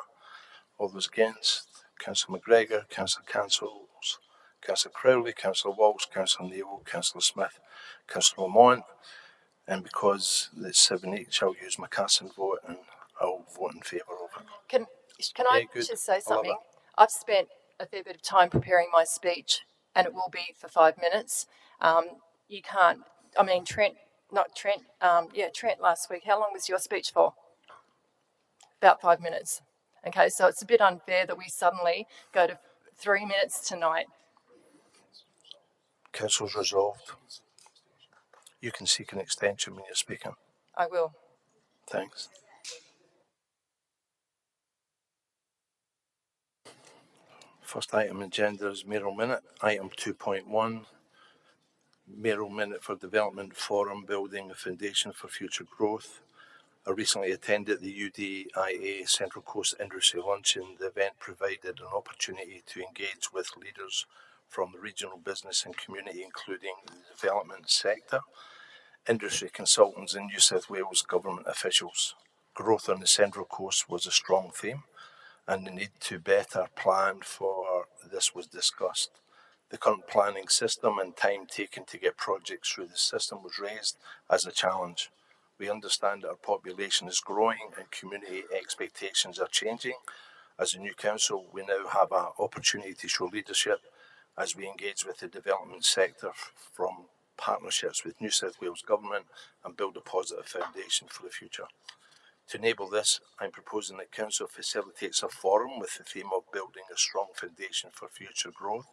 All those against? Councillor McGregor, Councillor Cancels, Councillor Crowley, Councillor Walsh, Councillor Neal, Councillor Smith, Councillor Lamont. And because it's 7 each, I'll use my casting vote and I'll vote in favour of it. Can I just say something? I've spent a fair bit of time preparing my speech, and it will be for 5 minutes. You can't. I mean, Trent last week. How long was your speech for? About 5 minutes. Okay, so it's a bit unfair that we suddenly go to 3 minutes tonight. Council's resolved. You can seek an extension when you're speaking. I will. Thanks. First item on the agenda is mayoral minute. Item 2.1, mayoral minute for Development Forum, building a foundation for future growth. I recently attended the UDIA Central Coast Industry Luncheon. The event provided an opportunity to engage with leaders from the regional business and community, including the development sector, industry consultants and New South Wales government officials. Growth on the Central Coast was a strong theme, and the need to better plan for this was discussed. The current planning system and time taken to get projects through the system was raised as a challenge. We understand that our population is growing and community expectations are changing. As a new council, we now have an opportunity to show leadership as we engage with the development sector from partnerships with New South Wales Government and build a positive foundation for the future. To enable this, I'm proposing that Council facilitates a forum with the theme of building a strong foundation for future growth.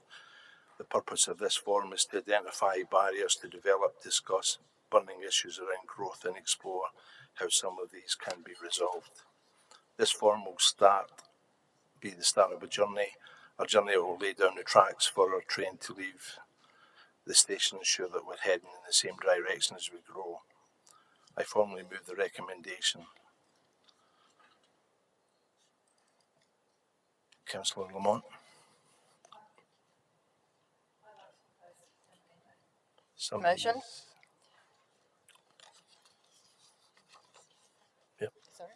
The purpose of this forum is to identify barriers to develop, discuss burning issues around growth and explore how some of these can be resolved. This forum will be the start of a journey will lay down the tracks for our train to leave the station, ensure that we're heading in the same direction as we grow. I formally move the recommendation. Councillor Lamont. Motion. Yep. Sorry.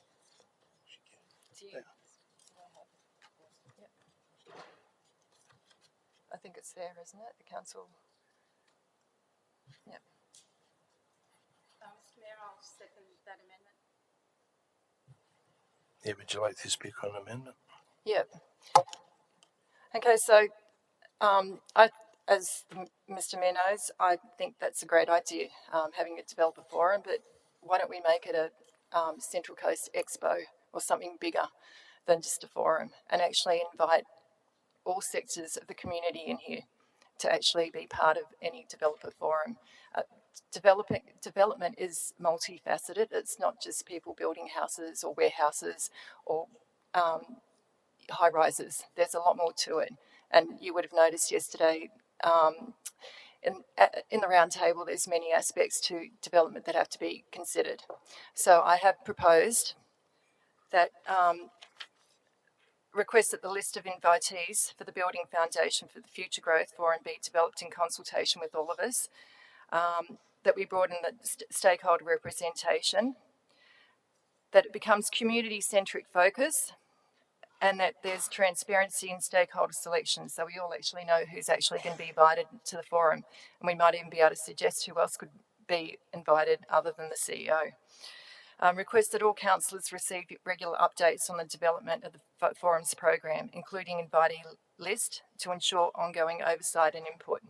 Yeah. I think it's there, isn't it? The council. Yep. Mr. Mayor, I'll second that amendment. Yeah, would you like to speak on the amendment? Yep. Okay, so as Mr. Mayor knows, I think that's a great idea, having a developer forum, but why don't we make it a Central Coast Expo or something bigger than just a forum, and actually invite all sectors of the community in here to actually be part of any developer forum. Development is multifaceted. It's not just people building houses or warehouses or high rises. There's a lot more to it. And you would have noticed yesterday in the round table, there's many aspects to development that have to be considered. So I have proposed that request that the list of invitees for the Building Foundation for the Future Growth Forum be developed in consultation with all of us, that we broaden the stakeholder representation, that it becomes community-centric focus, and that there's transparency in stakeholder selection, so we all actually know who's actually going to be invited to the forum, and we might even be able to suggest who else could be invited other than the CEO. Request that all councillors receive regular updates on the development of the forum's program, including invitee list, to ensure ongoing oversight and input.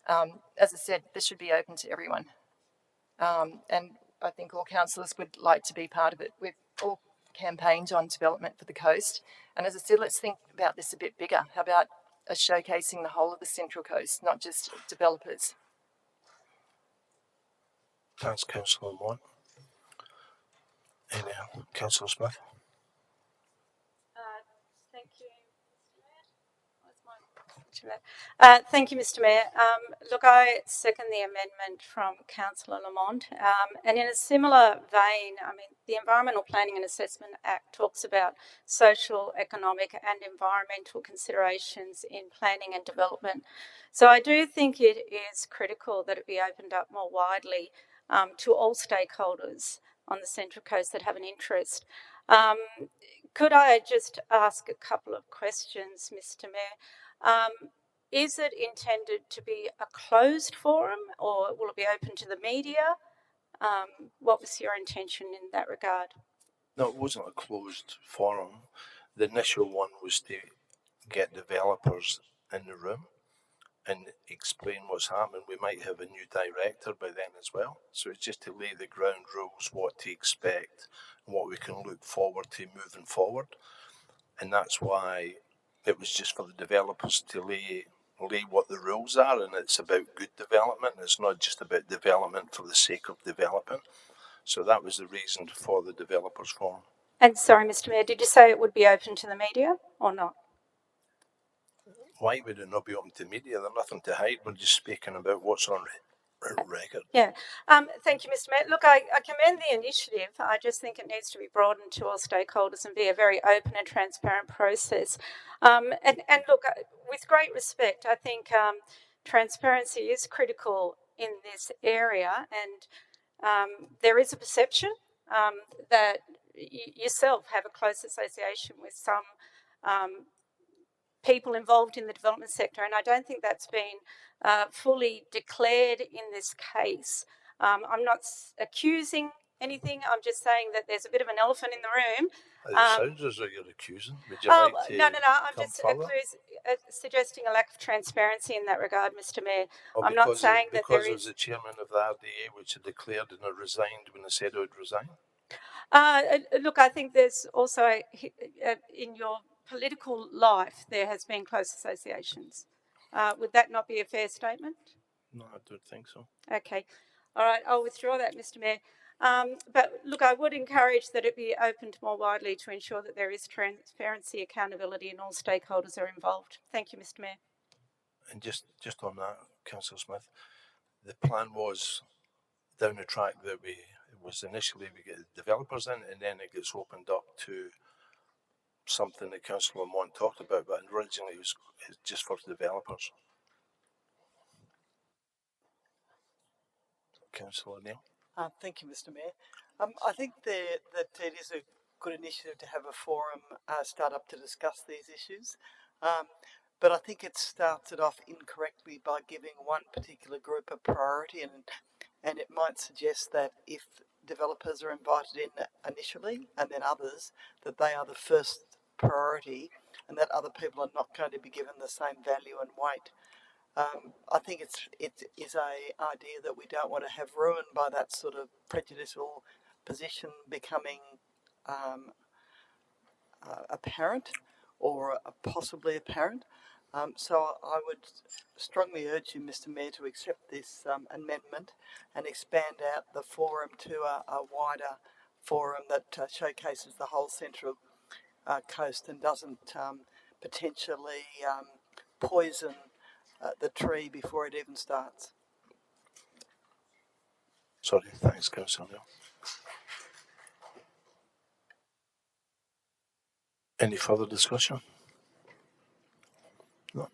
As I said, this should be open to everyone, and I think all councillors would like to be part of it. We've all campaigned on development for the coast, and as I said, let's think about this a bit bigger. How about us showcasing the whole of the Central Coast, not just developers? Thanks, Councillor Mott. And Councillor Smith. Thank you, Mr. Mayor. Thank you, Mr. Mayor. Look, I second the amendment from Councillor Lamont. And in a similar vein, I mean, the Environmental Planning and Assessment Act talks about social, economic and environmental considerations in planning and development. So I do think it is critical that it be opened up more widely to all stakeholders on the Central Coast that have an interest. Could I just ask a couple of questions, Mr. Mayor? Is it intended to be a closed forum, or will it be open to the media? What was your intention in that regard? No, it wasn't a closed forum. The initial one was to get developers in the room and explain what's happening. We might have a new director by then as well. So it's just to lay the ground rules, what to expect, and what we can look forward to moving forward. And that's why it was just for the developers to lay what the rules are, and it's about good development. It's not just about development for the sake of developing. So that was the reason for the developers forum. And sorry, Mr. Mayor, did you say it would be open to the media or not? Why would it not be open to media? There's nothing to hide. We're just speaking about what's on record. Yeah. Thank you, Mr. Mayor. Look, I commend the initiative. I just think it needs to be broadened to all stakeholders and be a very open and transparent process. And look, with great respect, I think transparency is critical in this area, and there is a perception that yourself have a close association with some people involved in the development sector, and I don't think that's been fully declared in this case. I'm not accusing anything, I'm just saying that there's a bit of an elephant in the room. It sounds as though you're accusing. Would you like to No, I'm just suggesting a lack of transparency in that regard, Mr. Mayor. I'm not saying that there is... Because I was the chairman of the RDA, which had declared and I resigned when I said I would resign? Look, I think there's also, in your political life, there has been close associations. Would that not be a fair statement? No, I don't think so. Okay. All right, I'll withdraw that, Mr. Mayor. But look, I would encourage that it be opened more widely to ensure that there is transparency, accountability, and all stakeholders are involved. Thank you, Mr. Mayor. And just on that, Councillor Smith, the plan was down the track that it was initially we get the developers in, and then it gets opened up to something that Councillor Mont talked about, but originally it was just for developers. Councillor Neil. Thank you, Mr. Mayor. I think that it is a good initiative to have a forum start up to discuss these issues, but I think it starts it off incorrectly by giving one particular group a priority, and it might suggest that if developers are invited in initially and then others, that they are the first priority and that other people are not going to be given the same value and weight. I think it is a idea that we don't want to have ruined by that sort of prejudicial position becoming apparent or possibly apparent. So I would strongly urge you, Mr. Mayor, to accept this amendment and expand out the forum to a wider forum that showcases the whole Central coast and doesn't potentially poison the tree before it even starts. Sorry, thanks, Councillor Neil. Any further discussion? No.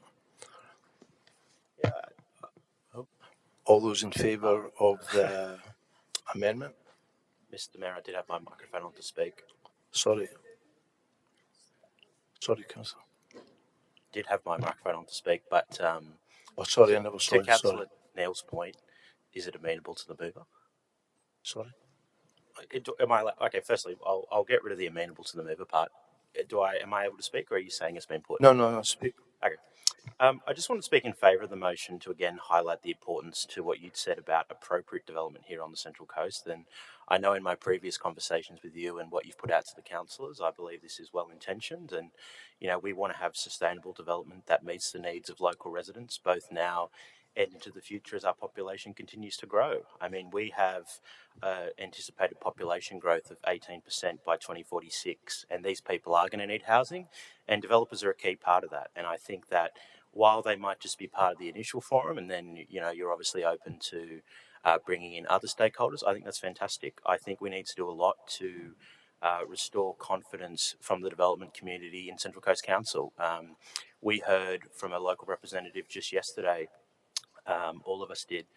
All those in favour of the amendment? Mr. Mayor, I did have my microphone on to speak. Sorry, Councillor. Did have my microphone on to speak, but sorry, I never saw to it. Councillor Neil's point, is it amenable to the mover? Sorry. Am I okay? Firstly, I'll get rid of the amenable to the mover part. Am I able to speak, or are you saying it's been put? No, speak. Okay. I just want to speak in favour of the motion to again highlight the importance to what you'd said about appropriate development here on the Central Coast. And I know in my previous conversations with you and what you've put out to the councillors, I believe this is well intentioned. And, you know, we want to have sustainable development that meets the needs of local residents, both now and into the future as our population continues to grow. I mean, we have anticipated population growth of 18% by 2046, and these people are going to need housing, and developers are a key part of that. And I think that while they might just be part of the initial forum, and then, you know, you're obviously open to bringing in other stakeholders, I think that's fantastic. I think we need to do a lot to restore confidence from the development community in Central Coast Council. We heard from a local representative just yesterday, all of us did,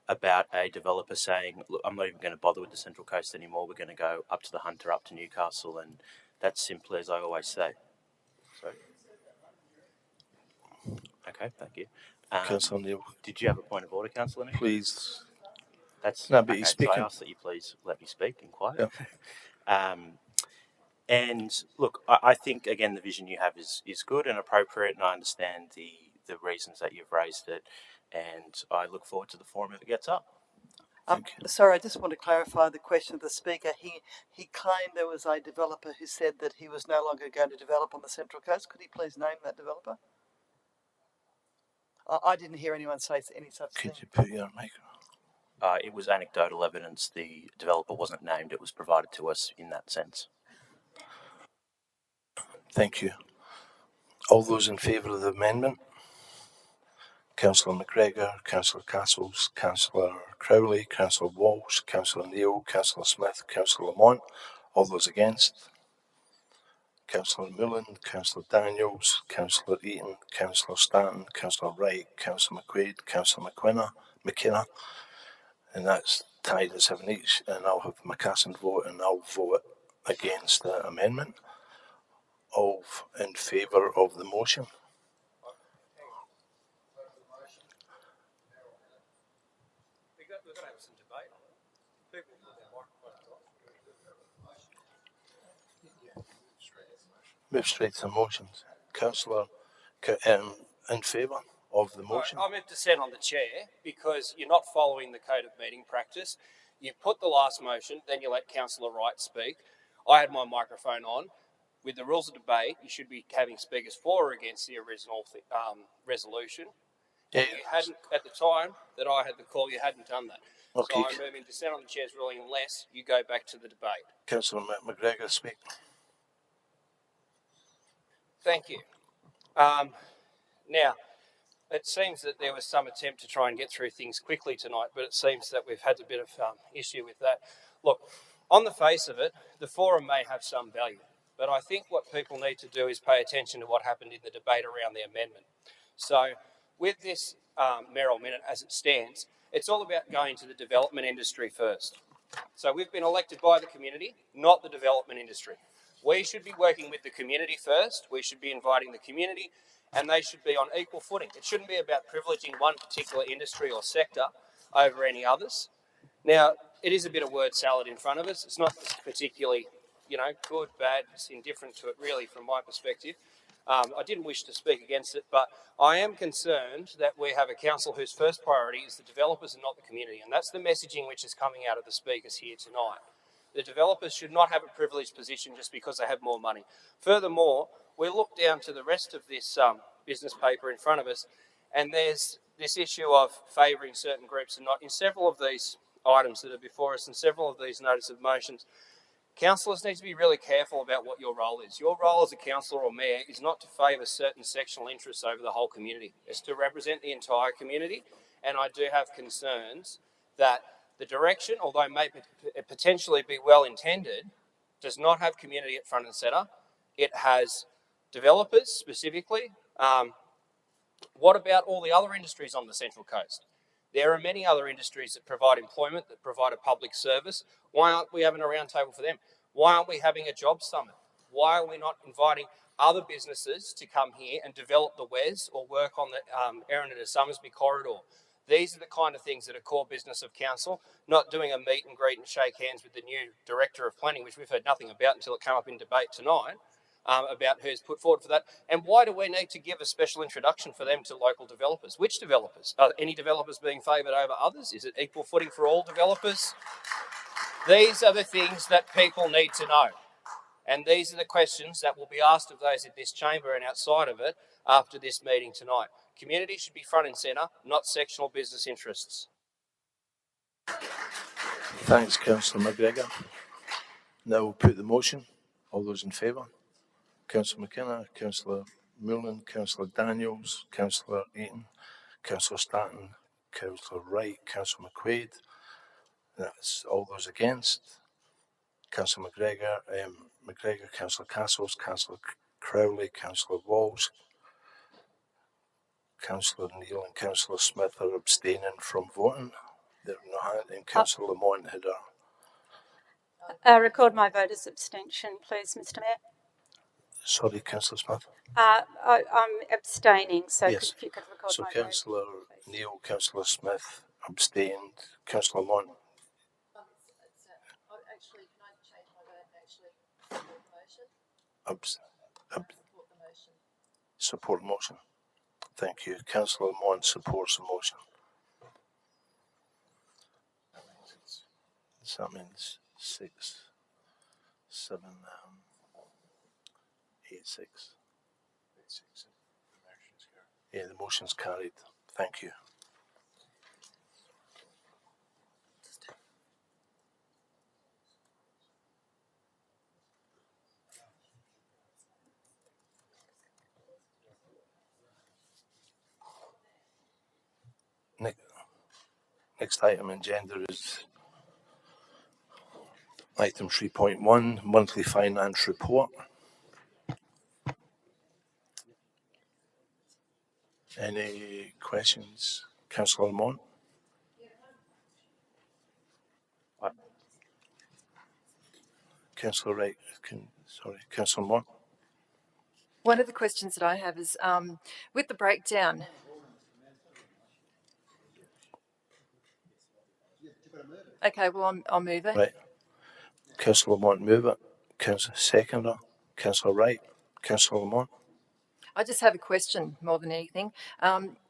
about a developer saying, look, I'm not even going to bother with the Central Coast anymore. We're going to go up to the Hunter, up to Newcastle, and that's simply as I always say. So, okay, thank you. Councillor Neil. Did you have a point of order, Councillor Neil? Please. That's no, but okay, he's speaking. So I ask that you please let me speak in quiet. Yeah. And look, I think again the vision you have is good and appropriate, and I understand the reasons that you've raised it, and I look forward to the forum if it gets up. Sorry, I just want to clarify the question of the speaker. He claimed there was a developer who said that he was no longer going to develop on the Central Coast. Could he please name that developer? I didn't hear anyone say any such thing. Could you put your microphone? It was anecdotal evidence. The developer wasn't named. It was provided to us in that sense. Thank you. All those in favour of the amendment? Councillor McGregor, Councillor Castles, Councillor Crowley, Councillor Walsh, Councillor Neil, Councillor Smith, Councillor Lamont. All those against? Councillor Mullen, Councillor Daniels, Councillor Eaton, Councillor Stanton, Councillor Wright, Councillor McQuaid, Councillor McKenna, and that's tied at 7 each, and I'll have my casting vote, and I'll vote against the amendment. All in favour of the motion? We've got to have some debate on it. People put their microphones on. Move straight to the motions. Councillor, in favour of the motion? I'm in dissent on the chair because you're not following the code of meeting practice. You put the last motion, then you let Councillor Wright speak. I had my microphone on. With the rules of debate, you should be having speakers for or against the original resolution. Yeah. You hadn't, at the time that I had the call, you hadn't done that. Okay. So I'm moving dissent on the chair's ruling unless you go back to the debate. Councillor McGregor, speak. Thank you. Now, it seems that there was some attempt to try and get through things quickly tonight, but it seems that we've had a bit of issue with that. Look, on the face of it, the forum may have some value, but I think what people need to do is pay attention to what happened in the debate around the amendment. So, with this Merrill Minute as it stands, it's all about going to the development industry first. So we've been elected by the community, not the development industry. We should be working with the community first. We should be inviting the community, and they should be on equal footing. It shouldn't be about privileging one particular industry or sector over any others. Now, it is a bit of word salad in front of us. It's not particularly, good, bad. It's indifferent to it, really, from my perspective. I didn't wish to speak against it, but I am concerned that we have a council whose first priority is the developers and not the community, and that's the messaging which is coming out of the speakers here tonight. The developers should not have a privileged position just because they have more money. Furthermore, we look down to the rest of this business paper in front of us, and there's this issue of favouring certain groups and not. In several of these items that are before us and several of these notice of motions, Councillors need to be really careful about what your role is. Your role as a councillor or mayor is not to favour certain sectional interests over the whole community. It's to represent the entire community, and I do have concerns that the direction, although it may potentially be well intended, does not have community at front and centre. It has developers specifically. What about all the other industries on the Central Coast? There are many other industries that provide employment, that provide a public service. Why aren't we having a roundtable for them? Why aren't we having a job summit? Why are we not inviting other businesses to come here and develop the WES or work on the Erina to Summersby corridor? These are the kind of things that are core business of council, not doing a meet and greet and shake hands with the new Director of Planning, which we've heard nothing about until it came up in debate tonight. About who's put forward for that, and why do we need to give a special introduction for them to local developers? Which developers? Are any developers being favoured over others? Is it equal footing for all developers? These are the things that people need to know, and these are the questions that will be asked of those in this chamber and outside of it after this meeting tonight. Community should be front and centre, not sectional business interests. Thanks, Councillor McGregor. Now we'll put the motion. All those in favour? Councillor McKenna, Councillor Mullen, Councillor Daniels, Councillor Eaton, Councillor Stanton, Councillor Wright, Councillor McQuaid. That's all those against. Councillor McGregor, Councillor Castles, Councillor Crowley, Councillor Walls, Councillor Neal and Councillor Smith are abstaining from voting. They're not, and Councillor Lamont had Record my vote as abstention, please, Mr. Mayor. Sorry, Councillor Smith. I'm abstaining, so yes. If you could record so my Councillor vote. So Councillor Neal, Councillor Smith abstained. Councillor Lamont. Actually, can I change my vote and actually support the motion? Support the motion. Thank you. Councillor Lamont supports the motion. So that means 6, 7, 8, 6. Yeah, the motion's carried. Thank you. Next item on agenda is item 3.1, monthly finance report. Any questions? Councillor Lamont? Councillor Wright, Councillor Lamont? One of the questions that I have is with the breakdown. Okay, well, I'll move it. Right. Councillor Lamont, move it. Councillor Seconder. Councillor Wright. Councillor Lamont. I just have a question more than anything.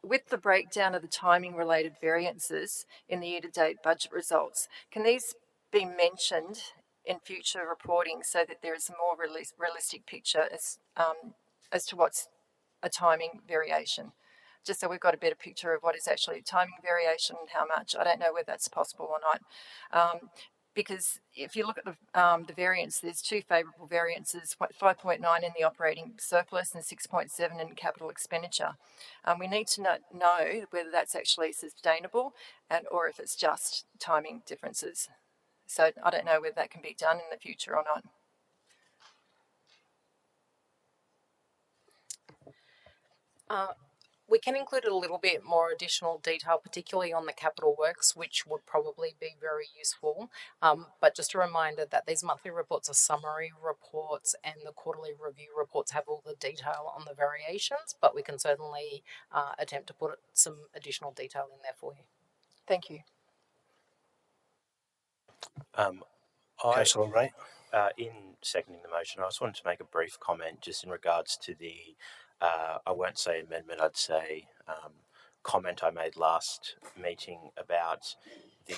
With the breakdown of the timing-related variances in the year-to-date budget results, can these be mentioned in future reporting so that there is a more realistic picture as to what's a timing variation? Just so we've got a better picture of what is actually a timing variation and how much. I don't know whether that's possible or not. Because if you look at the variance, there's two favourable variances, 5.9 in the operating surplus and 6.7 in capital expenditure. We need to know whether that's actually sustainable or if it's just timing differences. So I don't know whether that can be done in the future or not. We can include a little bit more additional detail, particularly on the capital works, which would probably be very useful. But just a reminder that these monthly reports are summary reports and the quarterly review reports have all the detail on the variations, but we can certainly attempt to put some additional detail in there for you. Thank you. Councillor Wright. In seconding the motion, I just wanted to make a brief comment just in regards to the I won't say amendment, I'd say comment I made last meeting about the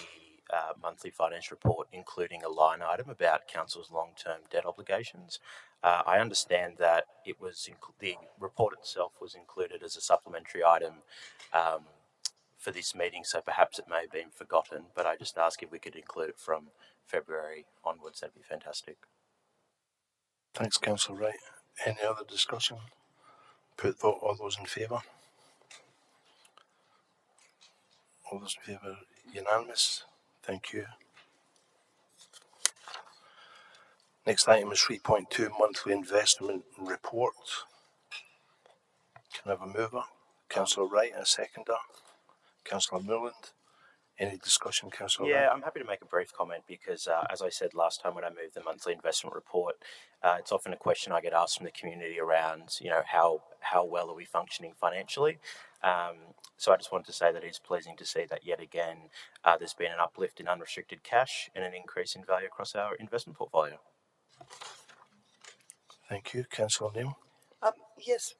monthly finance report, including a line item about council's long-term debt obligations. I understand that it was the report itself was included as a supplementary item for this meeting, so perhaps it may have been forgotten, but I just ask if we could include it from February onwards, that'd be fantastic. Thanks, Councillor Wright. Any other discussion? Put vote. All those in favour? All those in favour? Unanimous. Thank you. Next item is 3.2 monthly investment report. Can I have a mover? Councillor Wright, and a seconder. Councillor Moreland. Any discussion, Councillor Wright? Yeah, I'm happy to make a brief comment because, as I said last time when I moved the monthly investment report, it's often a question I get asked from the community around, how well are we functioning financially? So I just wanted to say that it's pleasing to see that yet again there's been an uplift in unrestricted cash and an increase in value across our investment portfolio. Thank you, Councillor Neal. Yes,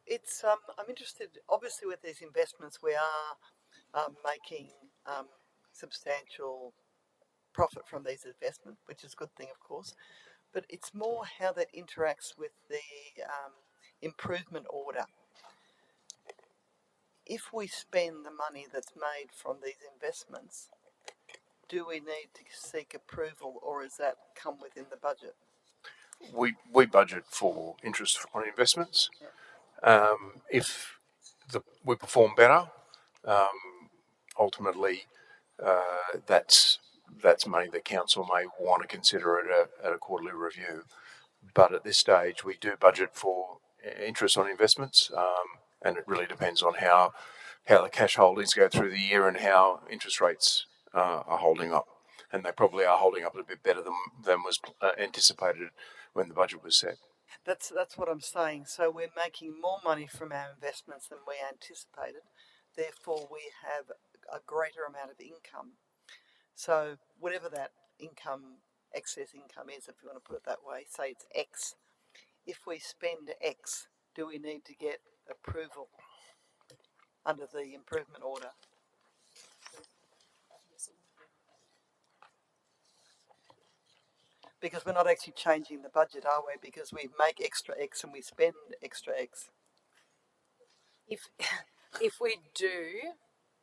it's. I'm interested. Obviously, with these investments, we are making substantial profit from these investments, which is a good thing, of course. But it's more how that interacts with the improvement order. If we spend the money that's made from these investments, do we need to seek approval, or does that come within the budget? We budget for interest on investments. Yeah. If we perform better, ultimately that's money that council may want to consider at a quarterly review. But at this stage, we do budget for interest on investments, and it really depends on how the cash holdings go through the year and how interest rates are holding up. And they probably are holding up a bit better than was anticipated when the budget was set. That's what I'm saying. So we're making more money from our investments than we anticipated. Therefore, we have a greater amount of income. So whatever that income, excess income is, if you want to put it that way, say it's X. If we spend X, do we need to get approval under the improvement order? Because we're not actually changing the budget, are we? Because we make extra X and we spend extra X. If we do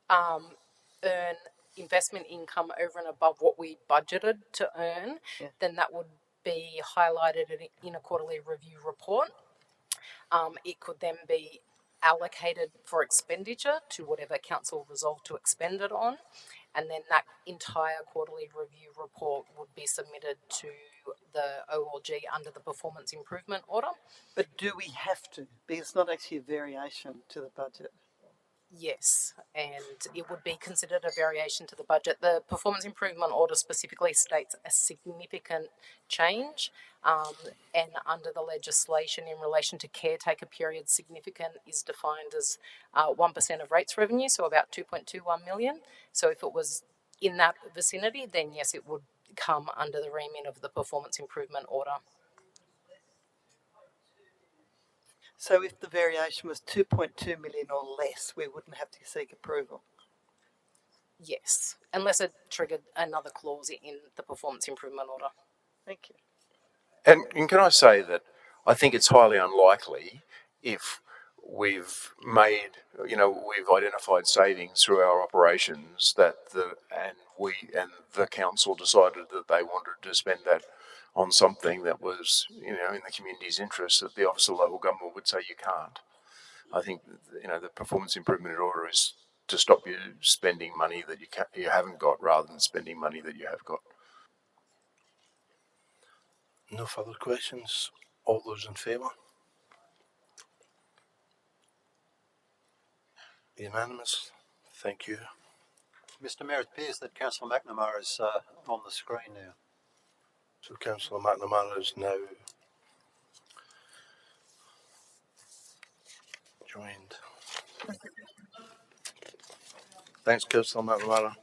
earn investment income over and above what we budgeted to earn, then that would be highlighted in a quarterly review report. It could then be allocated for expenditure to whatever council resolved to expend it on, and then that entire quarterly review report would be submitted to the OLG under the performance improvement order. But do we have to? Because it's not actually a variation to the budget. Yes, and it would be considered a variation to the budget. The performance improvement order specifically states a significant change, and under the legislation in relation to caretaker period, significant is defined as 1% of rates revenue, so about 2.21 million. So if it was in that vicinity, then yes, it would come under the remit of the performance improvement order. So if the variation was 2.2 million or less, we wouldn't have to seek approval? Yes, unless it triggered another clause in the performance improvement order. Thank you. And can I say that I think it's highly unlikely if we've identified savings through our operations that the council decided that they wanted to spend that on something that was, in the community's interest, that the Office of Local Government would say you can't. I think, the performance improvement order is to stop you spending money that you haven't got rather than spending money that you have got. No further questions. All those in favour? Unanimous. Thank you. Mr. Mayor, it appears that Councillor McNamara is on the screen now. So Councillor McNamara is now joined. Thanks, Councillor McNamara.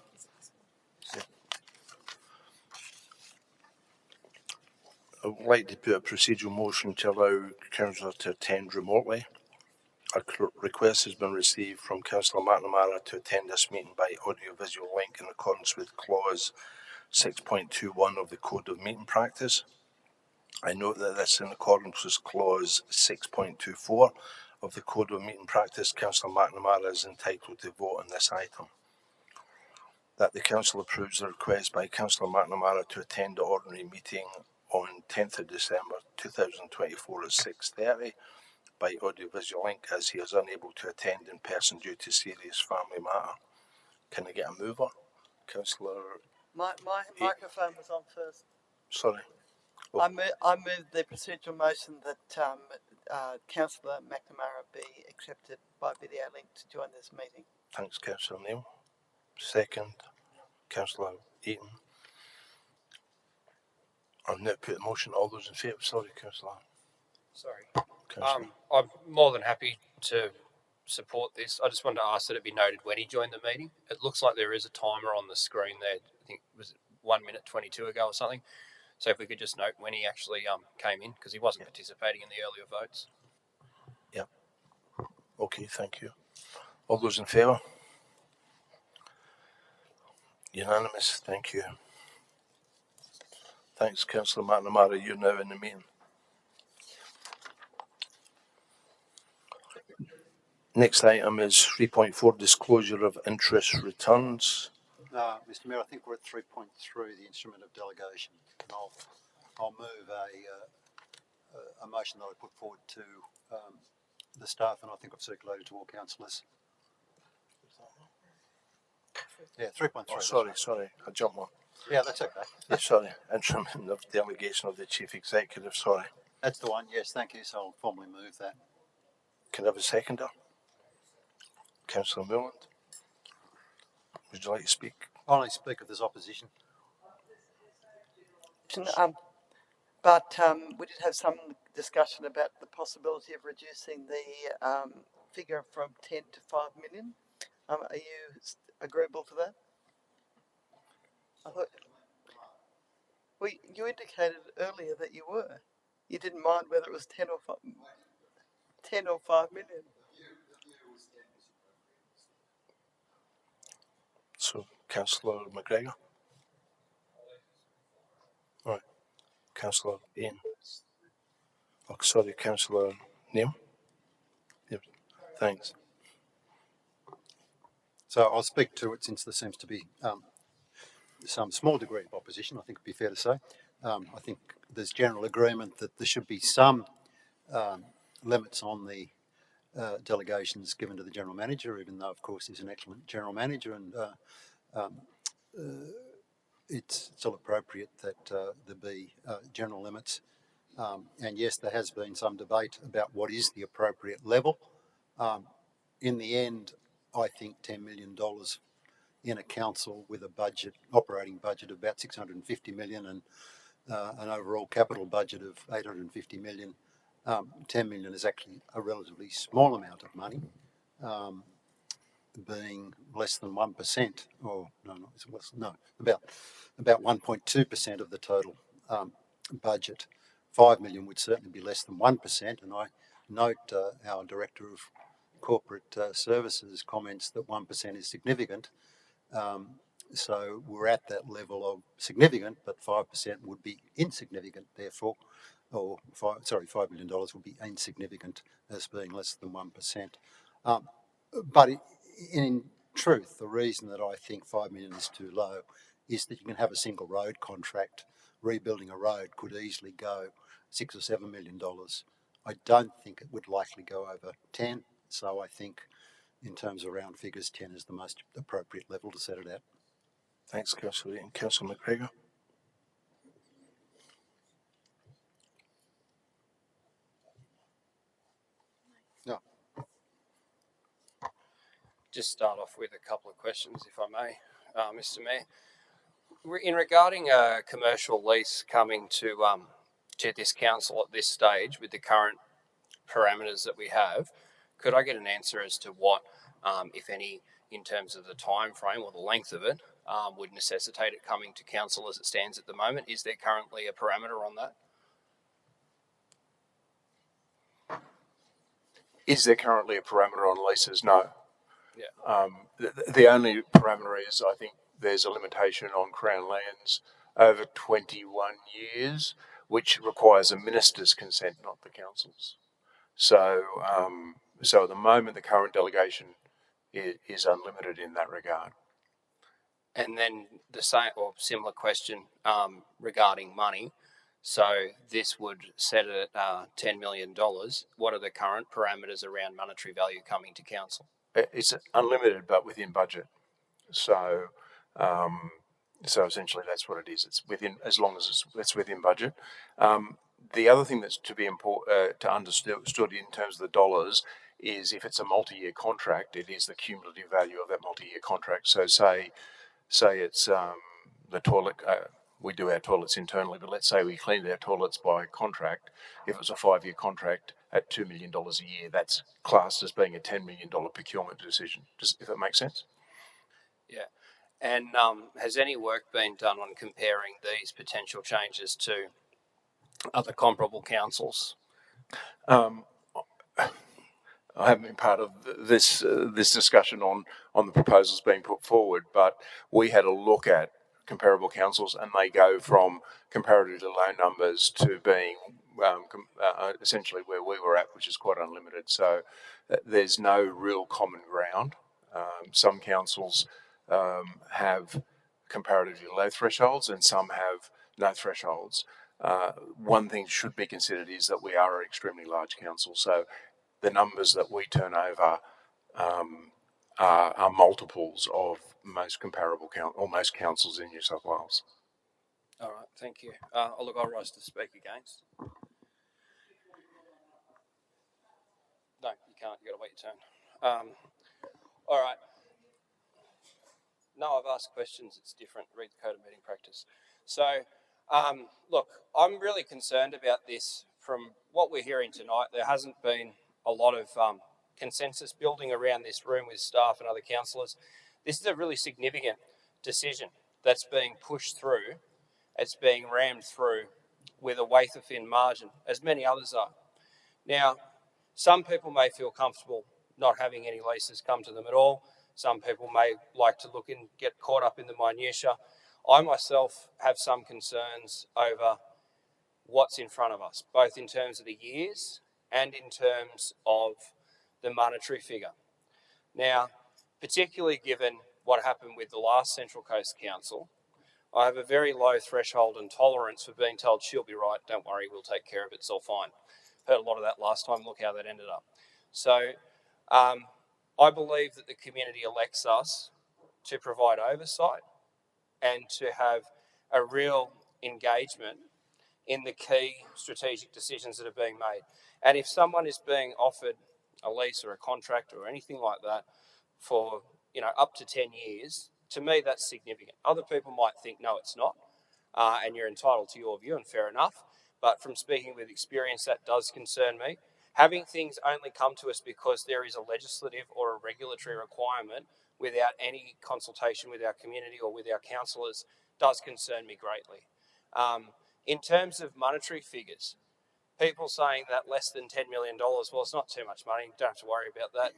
I would like to put a procedural motion to allow Councillor to attend remotely. A request has been received from Councillor McNamara to attend this meeting by audio-visual link in accordance with Clause 6.21 of the Code of Meeting Practice. I note that this in accordance with Clause 6.24 of the Code of Meeting Practice. Councillor McNamara is entitled to vote on this item. that the Council approves the request by Councillor McNamara to attend the ordinary meeting on 10th of December 2024 at 6:30 by audiovisual link, as he is unable to attend in person due to serious family matter. Can I get a mover? Councillor... My microphone was on first. Sorry. Oh. I move the procedural motion that Councillor McNamara be accepted by video link to join this meeting. Thanks, Councillor Neil. Second, Councillor Eaton. I'll now put the motion. All those in favour? Sorry, Councillor. Sorry. Councillor. I'm more than happy to support this. I just wanted to ask that it be noted when he joined the meeting. It looks like there is a timer on the screen there. I think it was 1 minute 22 ago or something. So if we could just note when he actually came in, because he wasn't participating in the earlier votes. Yeah. Okay, thank you. All those in favour? Unanimous, thank you. Thanks, Councillor McNamara. You're now in the meeting. Next item is 3.4, disclosure of interest returns. Mr Mayor, I think we're at 3.3, the instrument of delegation. And I'll move a motion that I put forward to the staff, and I think I've circulated to all councillors. Yeah, 3.3. Oh, sorry, I jumped one. Yeah, that's okay. Yeah, sorry, instrument of delegation of the Chief Executive, sorry. That's the one, yes, thank you. So I'll formally move that. Can I have a seconder? Councillor Moreland, would you like to speak? I'll only speak if there's opposition. But we did have some discussion about the possibility of reducing the figure from 10 to 5 million. Are you agreeable to that? I thought, well, you indicated earlier that you were. You didn't mind whether it was 10 or 5 million. So, Councillor McGregor? All right. Councillor Ian? Oh, sorry, Councillor Neil? Yep. Thanks. So I'll speak to it since there seems to be some small degree of opposition, I think it'd be fair to say. I think there's general agreement that there should be some limits on the delegations given to the General Manager, even though, of course, he's an excellent General Manager, and it's still appropriate that there be general limits. And yes, there has been some debate about what is the appropriate level. In the end, I think $10 million in a council with a budget, operating budget of about 650 million and an overall capital budget of 850 million, 10 million is actually a relatively small amount of money, being less than 1%, or about 1.2% of the total budget. 5 million would certainly be less than 1%, and I note our Director of Corporate Services comments that 1% is significant. So we're at that level of significant, but 5% would be insignificant, therefore, or $5 million would be insignificant as being less than 1%. But in truth, the reason that I think 5 million is too low is that you can have a single road contract. Rebuilding a road could easily go $6 or $7 million. I don't think it would likely go over 10. So I think, in terms of round figures, 10 is the most appropriate level to set it at. Thanks, Councillor Eaton. Councillor McGregor? No. Just start off with a couple of questions, if I may, Mr. Mayor. In regarding a commercial lease coming to this council at this stage with the current parameters that we have, could I get an answer as to what, if any, in terms of the time frame or the length of it, would necessitate it coming to council as it stands at the moment? Is there currently a parameter on that? Is there currently a parameter on leases? No. Yeah. The only parameter is, I think, there's a limitation on Crown lands over 21 years, which requires a minister's consent, not the council's. So, so at the moment, the current delegation is unlimited in that regard. And then the same or similar question regarding money. So this would set it at $10 million. What are the current parameters around monetary value coming to council? It's unlimited, but within budget. So, so essentially, that's what it is. It's within, as long as it's within budget. The other thing that's to be to understood in terms of the dollars is if it's a multi-year contract, it is the cumulative value of that multi-year contract. So, say it's the toilet. We do our toilets internally, but let's say we cleaned our toilets by contract. If it was a 5-year contract at $2 million a year, that's classed as being a $10 million procurement decision. If that makes sense? Yeah. And has any work been done on comparing these potential changes to other comparable councils? I haven't been part of this discussion on the proposals being put forward, but we had a look at comparable councils, and they go from comparatively low numbers to being essentially where we were at, which is quite unlimited. So there's no real common ground. Some councils have comparatively low thresholds, and some have no thresholds. One thing should be considered is that we are an extremely large council, so the numbers that we turn over are multiples of most comparable most councils in New South Wales. All right, thank you. I'll rise to speak against. No, you can't. You've got to wait your turn. All right. No, I've asked questions. It's different. Read the Code of Meeting Practice. So, look, I'm really concerned about this. From what we're hearing tonight, there hasn't been a lot of consensus building around this room with staff and other councillors. This is a really significant decision that's being pushed through. It's being rammed through with a wafer-thin margin, as many others are. Now, some people may feel comfortable not having any leases come to them at all. Some people may like to look and get caught up in the minutiae. I myself have some concerns over what's in front of us, both in terms of the years and in terms of the monetary figure. Now, particularly given what happened with the last Central Coast Council, I have a very low threshold and tolerance for being told she'll be right, don't worry, we'll take care of it, it's all fine. Heard a lot of that last time, look how that ended up. So I believe that the community elects us to provide oversight and to have a real engagement in the key strategic decisions that are being made. And if someone is being offered a lease or a contract or anything like that for up to 10 years, to me that's significant. Other people might think, no, it's not, and you're entitled to your view, and fair enough. But from speaking with experience, that does concern me. Having things only come to us because there is a legislative or a regulatory requirement without any consultation with our community or with our councillors does concern me greatly. In terms of monetary figures, people saying that less than $10 million, well, it's not too much money, don't have to worry about that.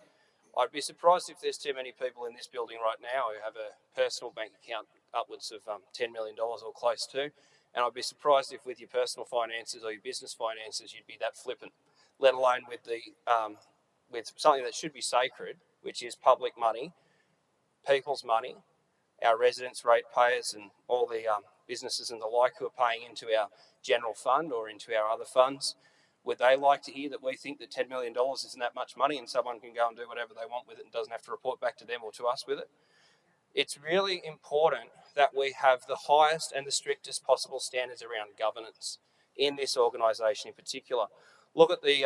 I'd be surprised if there's too many people in this building right now who have a personal bank account upwards of $10 million or close to, and I'd be surprised if with your personal finances or your business finances you'd be that flippant, let alone with with something that should be sacred, which is public money, people's money, our residents, ratepayers, and all the businesses and the like who are paying into our general fund or into our other funds. Would they like to hear that we think that $10 million isn't that much money and someone can go and do whatever they want with it and doesn't have to report back to them or to us with it? It's really important that we have the highest and the strictest possible standards around governance in this organisation in particular. Look at the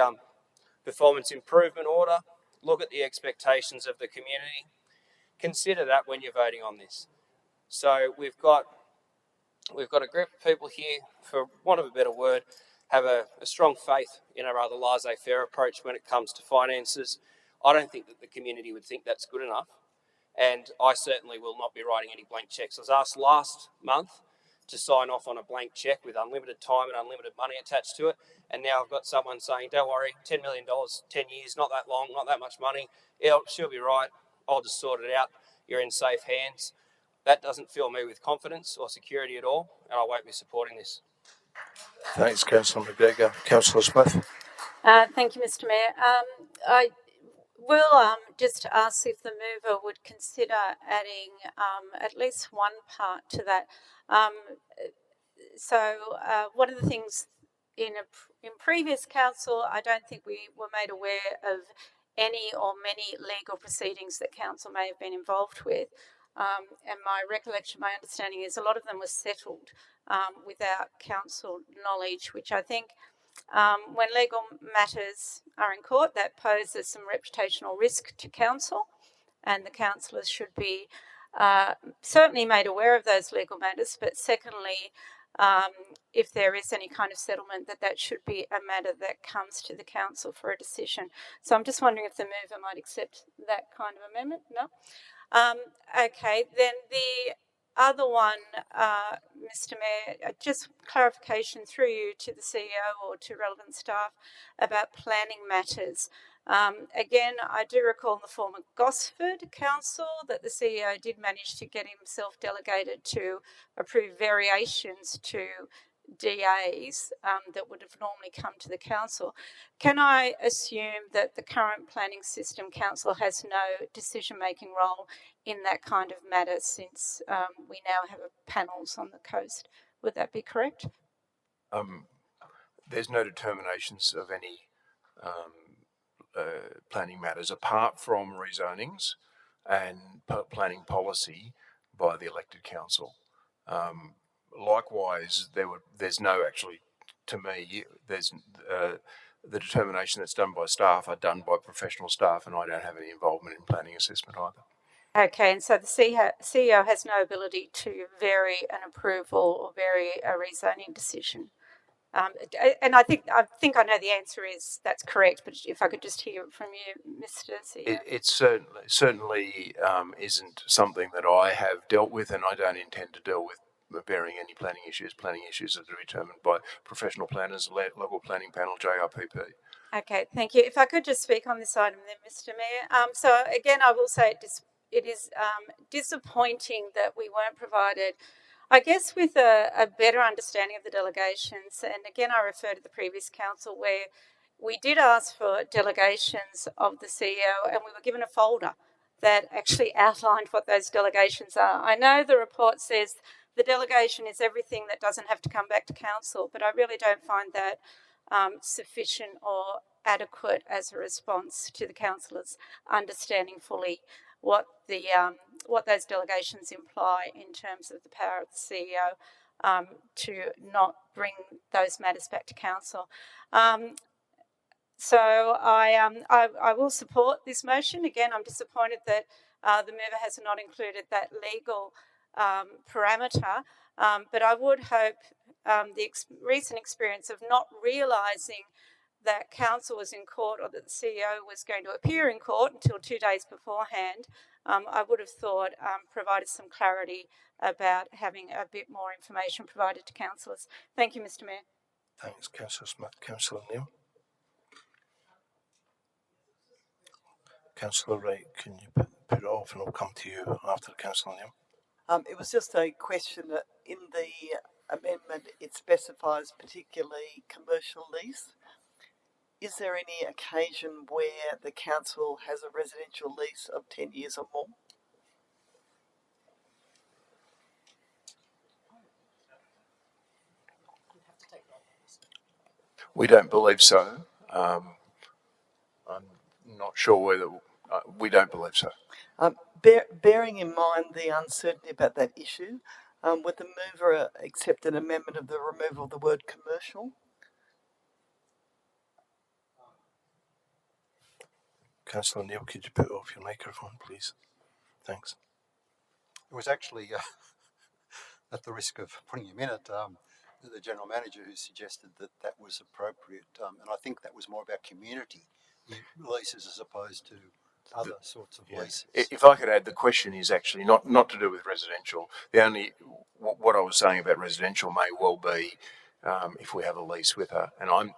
performance improvement order. Look at the expectations of the community. Consider that when you're voting on this. So we've got a group of people here, for want of a better word, have a strong faith in a rather laissez-faire approach when it comes to finances. I don't think that the community would think that's good enough, and I certainly will not be writing any blank cheques. I was asked last month to sign off on a blank cheque with unlimited time and unlimited money attached to it, and now I've got someone saying, don't worry, $10 million, 10 years, not that long, not that much money, she'll be right, I'll just sort it out, you're in safe hands. That doesn't fill me with confidence or security at all, and I won't be supporting this. Thanks, Councillor McGregor. Councillor Smith. Thank you, Mr. Mayor. we'll just ask if the mover would consider adding at least one part to that. One of the things in previous council, I don't think we were made aware of any or many legal proceedings that council may have been involved with. And my recollection, my understanding is a lot of them were settled without council knowledge, which I think when legal matters are in court, that poses some reputational risk to council, and the councillors should be certainly made aware of those legal matters, but secondly, if there is any kind of settlement, that should be a matter that comes to the council for a decision. So I'm just wondering if the mover might accept that kind of amendment. No? Okay, then the other one, Mr. Mayor, just clarification through you to the CEO or to relevant staff about planning matters. Again, I do recall in the former Gosford Council that the CEO did manage to get himself delegated to approve variations to DAs that would have normally come to the council. Can I assume that the current planning system council has no decision-making role in that kind of matter, since we now have panels on the coast? Would that be correct? There's no determinations of any planning matters apart from rezonings and planning policy by the elected council. Likewise, there's no actually, to me, there's the determination that's done by staff are done by professional staff, and I don't have any involvement in planning assessment either. Okay, and so the CEO has no ability to vary an approval or vary a rezoning decision. And I think I know the answer is that's correct, but if I could just hear it from you, Mr. CEO. It certainly isn't something that I have dealt with, and I don't intend to deal with varying any planning issues. Planning issues are determined by professional planners, local planning panel, JRPP. Okay, thank you. If I could just speak on this item then, Mr. Mayor. So again, I will say it is disappointing that we weren't provided, I guess, with a better understanding of the delegations. And again, I refer to the previous council where we did ask for delegations of the CEO, and we were given a folder that actually outlined what those delegations are. I know the report says the delegation is everything that doesn't have to come back to council, but I really don't find that sufficient or adequate as a response to the councillors understanding fully what those delegations imply in terms of the power of the CEO to not bring those matters back to council. So I will support this motion. Again, I'm disappointed that the mover has not included that legal parameter, but I would hope the recent experience of not realising that council was in court or that the CEO was going to appear in court until 2 days beforehand, I would have thought provided some clarity about having a bit more information provided to councillors. Thank you, Mr. Mayor. Thanks, Councillor Smith. Councillor Neal. Councillor Wright, can you put it off and I'll come to you after Councillor Neal? It was just a question that in the amendment it specifies particularly commercial lease. Is there any occasion where the council has a residential lease of 10 years or more? We don't believe so. I'm not sure whether we don't believe so. Bearing in mind the uncertainty about that issue, would the mover accept an amendment of the removal of the word commercial? Councillor Neal, could you put off your microphone, please? Thanks. It was actually, at the risk of putting him in it, the General Manager who suggested that was appropriate, and I think that was more about community leases as opposed to other sorts of leases. If I could add, the question is actually not to do with residential. What I was saying about residential may well be if we have a lease with her, and I'm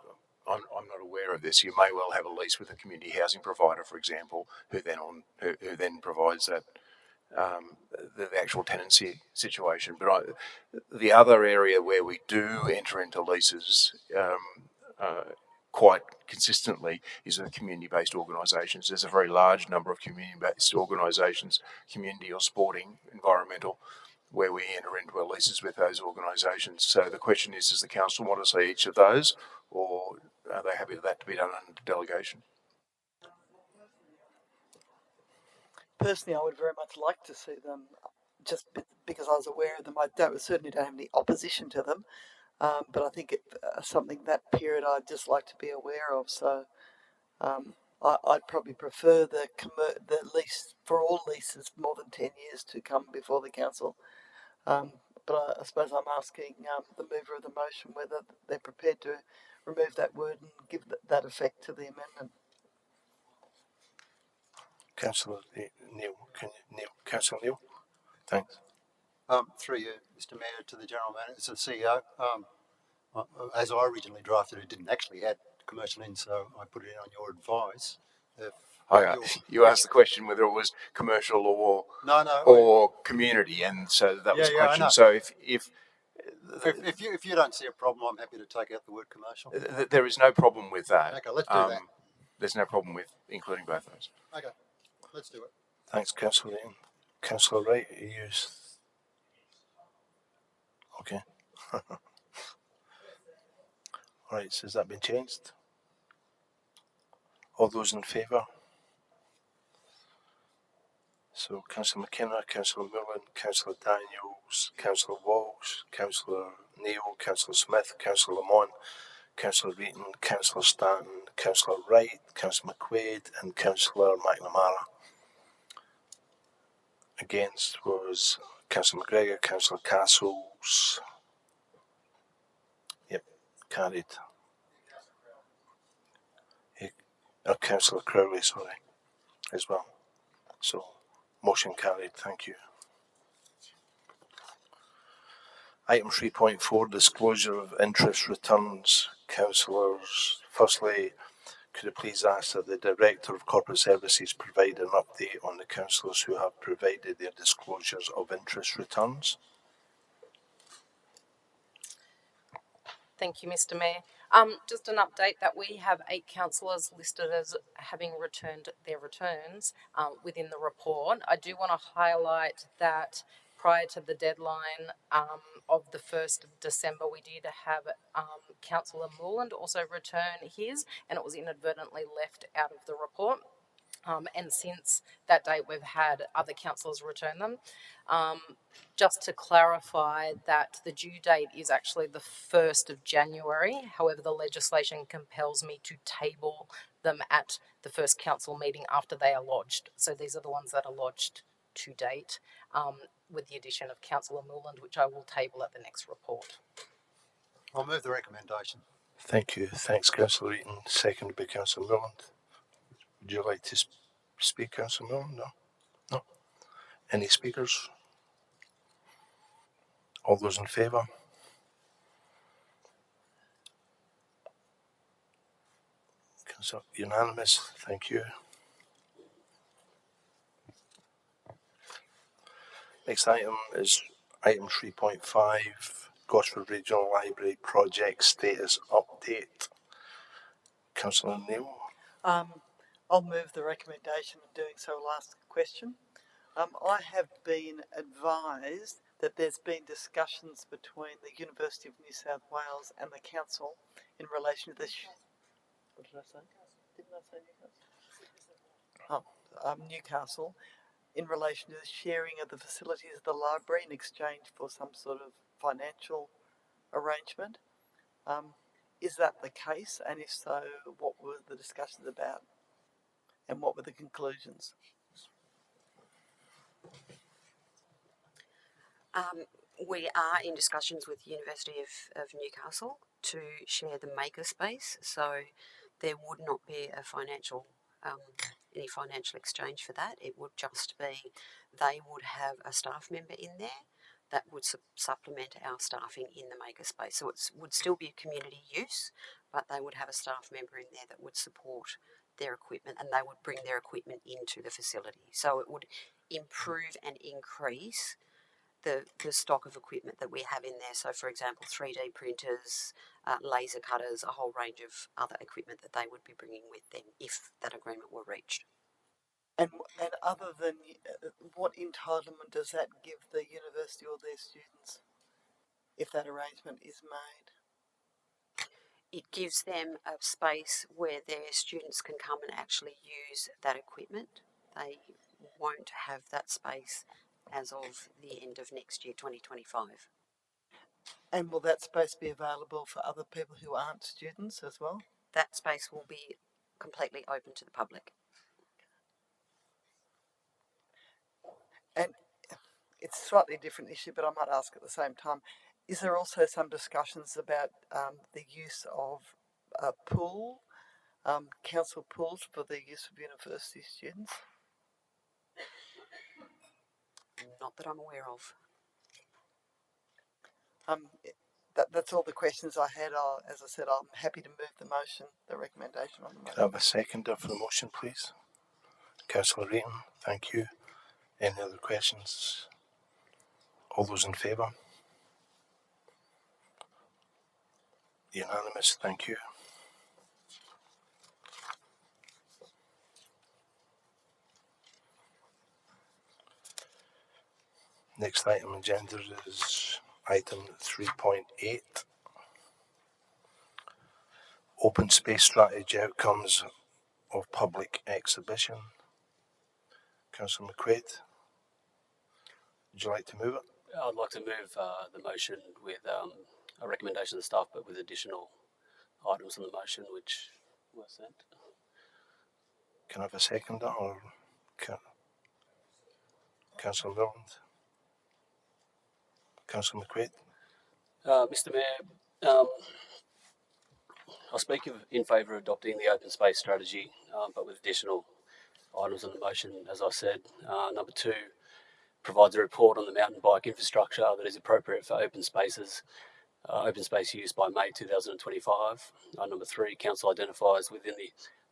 not aware of this. You may well have a lease with a community housing provider, for example, who then provides that the actual tenancy situation. But the other area where we do enter into leases quite consistently is with community-based organisations. There's a very large number of community-based organisations, community or sporting, environmental, where we enter into leases with those organisations. So the question is, does the council want to see each of those, or are they happy for that to be done under delegation? Personally, I would very much like to see them, just because I was aware of them. I certainly don't have any opposition to them, but I think something that period I'd just like to be aware of. So I'd probably prefer the lease for all leases more than 10 years to come before the council. But I suppose I'm asking the mover of the motion whether they're prepared to remove that word and give that effect to the amendment. Councillor Neil, Councillor Neil, thanks. Through you, Mr. Mayor, to the General Manager, CEO. As I originally drafted it, didn't actually add commercial in, so I put it in on your advice. You asked the question whether it was commercial or community, and so that was the question. So if you don't see a problem, I'm happy to take out the word commercial. There is no problem with that. Okay, let's do that. There's no problem with including both of those. Okay, let's do it. Thanks, Councillor. Councillor Wright, okay. All right, so has that been changed? All those in favour? So Councillor McKenna, Councillor Mullen, Councillor Daniels, Councillor Walsh, Councillor Neil, Councillor Smith, Councillor Lamont, Councillor Reaton, Councillor Stanton, Councillor Wright, Councillor McQuaid and Councillor McNamara. Against was Councillor McGregor, Councillor Castles. Yep, carried. Councillor Crowley, sorry, as well. So, motion carried, thank you. Item 3.4, disclosure of interest returns. Councillors, firstly, could I please ask that the Director of Corporate Services provide an update on the councillors who have provided their disclosures of interest returns? Thank you, Mr. Mayor. Just an update that we have 8 councillors listed as having returned their returns within the report. I do want to highlight that prior to the deadline of the 1st of December, we did have Councillor Moreland also return his, and it was inadvertently left out of the report. And since that date, we've had other councillors return them. Just to clarify that the due date is actually the 1st of January. However, the legislation compels me to table them at the first council meeting after they are lodged. So these are the ones that are lodged to date, with the addition of Councillor Moreland, which I will table at the next report. I'll move the recommendation. Thank you. Thanks, Councillor Eaton. Seconded by Councillor Moreland. Would you like to speak, Councillor Moreland? No? No? Any speakers? All those in favour? Unanimous. Thank you. Next item is item 3.5, Gosford Regional Library Project Status Update. Councillor Neil. I'll move the recommendation. In doing so, I'll ask a question. I have been advised that there's been discussions between the University of New South Wales and the council in relation to this. What did I say? Didn't I say Newcastle? Newcastle, in relation to the sharing of the facilities of the library in exchange for some sort of financial arrangement. Is that the case? And if so, what were the discussions about? And what were the conclusions? We are in discussions with the University of Newcastle to share the makerspace, so there would not be a financial any financial exchange for that. It would just be they would have a staff member in there that would supplement our staffing in the makerspace. So it would still be a community use, but they would have a staff member in there that would support their equipment, and they would bring their equipment into the facility. So it would improve and increase the stock of equipment that we have in there. So, for example, 3D printers, laser cutters, a whole range of other equipment that they would be bringing with them if that agreement were reached. And other than what entitlement does that give the university or their students if that arrangement is made? It gives them a space where their students can come and actually use that equipment. They won't have that space as of the end of next year, 2025. And will that space be available for other people who aren't students as well? That space will be completely open to the public. And it's a slightly different issue, but I might ask at the same time. Is there also some discussions about the use of a pool, council pools for the use of university students? Not that I'm aware of. That's all the questions I had. As I said, I'm happy to move the motion, the recommendation on the motion. Can I have a seconder for the motion, please? Councillor Rayton, thank you. Any other questions? All those in favour? Unanimous, thank you. Next item on agenda is item 3.8. Open space strategy outcomes of public exhibition. Councillor McQuaid, would you like to move it? I'd like to move the motion with a recommendation of the staff, but with additional items on the motion which were sent. Can I have a seconder or Councillor Milland? Councillor McQuaid? Mr Mayor, I'll speak in favour of adopting the open space strategy, but with additional items on the motion, as I said. Number 2, provides a report on the mountain bike infrastructure that is appropriate for open spaces, open space use by May 2025. Number 3, council identifies within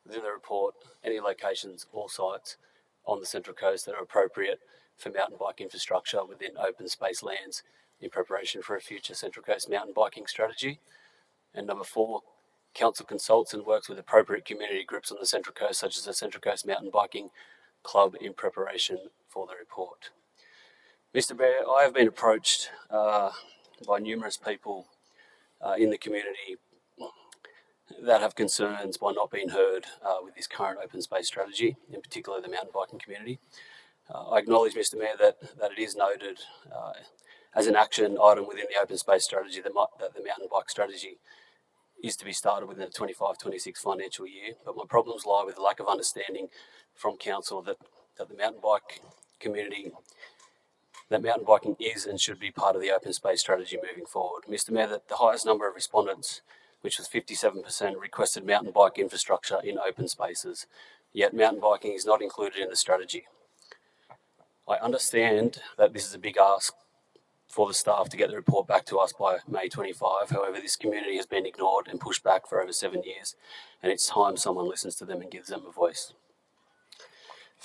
the report any locations or sites on the Central Coast that are appropriate for mountain bike infrastructure within open space lands in preparation for a future Central Coast mountain biking strategy. And number 4, council consults and works with appropriate community groups on the Central Coast, such as the Central Coast Mountain Biking Club, in preparation for the report. Mr Mayor, I have been approached by numerous people in the community that have concerns by not being heard with this current open space strategy, in particular the mountain biking community. I acknowledge, Mr Mayor, that it is noted as an action item within the open space strategy that the mountain bike strategy is to be started within the 25-26 financial year, but my problems lie with the lack of understanding from council that the mountain bike community, that mountain biking is and should be part of the open space strategy moving forward. Mr Mayor, that the highest number of respondents, which was 57%, requested mountain bike infrastructure in open spaces, yet mountain biking is not included in the strategy. I understand that this is a big ask for the staff to get the report back to us by May 25. However, this community has been ignored and pushed back for over 7 years, and it's time someone listens to them and gives them a voice.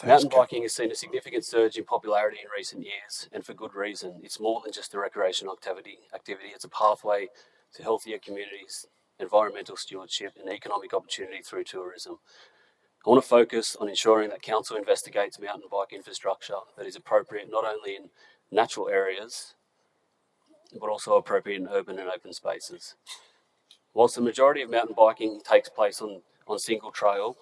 Mountain biking has seen a significant surge in popularity in recent years, and for good reason. It's more than just a recreational activity. It's a pathway to healthier communities, environmental stewardship, and economic opportunity through tourism. I want to focus on ensuring that council investigates mountain bike infrastructure that is appropriate not only in natural areas, but also appropriate in urban and open spaces. Whilst the majority of mountain biking takes place on single trail,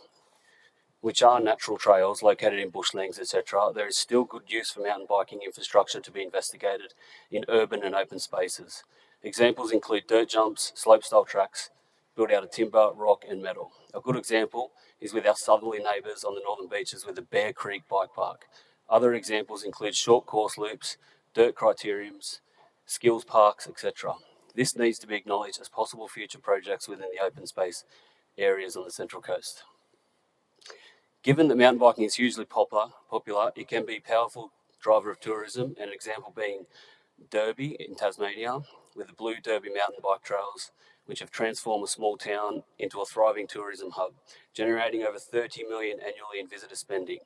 which are natural trails located in bushlands, etc., there is still good use for mountain biking infrastructure to be investigated in urban and open spaces. Examples include dirt jumps, slope-style tracks, built out of timber, rock and metal. A good example is with our southerly neighbours on the northern beaches with the Bear Creek Bike Park. Other examples include short course loops, dirt criteriums, skills parks, etc. This needs to be acknowledged as possible future projects within the open space areas on the Central Coast. Given that mountain biking is hugely popular, it can be a powerful driver of tourism, an example being Derby in Tasmania, with the Blue Derby mountain bike trails, which have transformed a small town into a thriving tourism hub, generating over 30 million annually in visitor spending.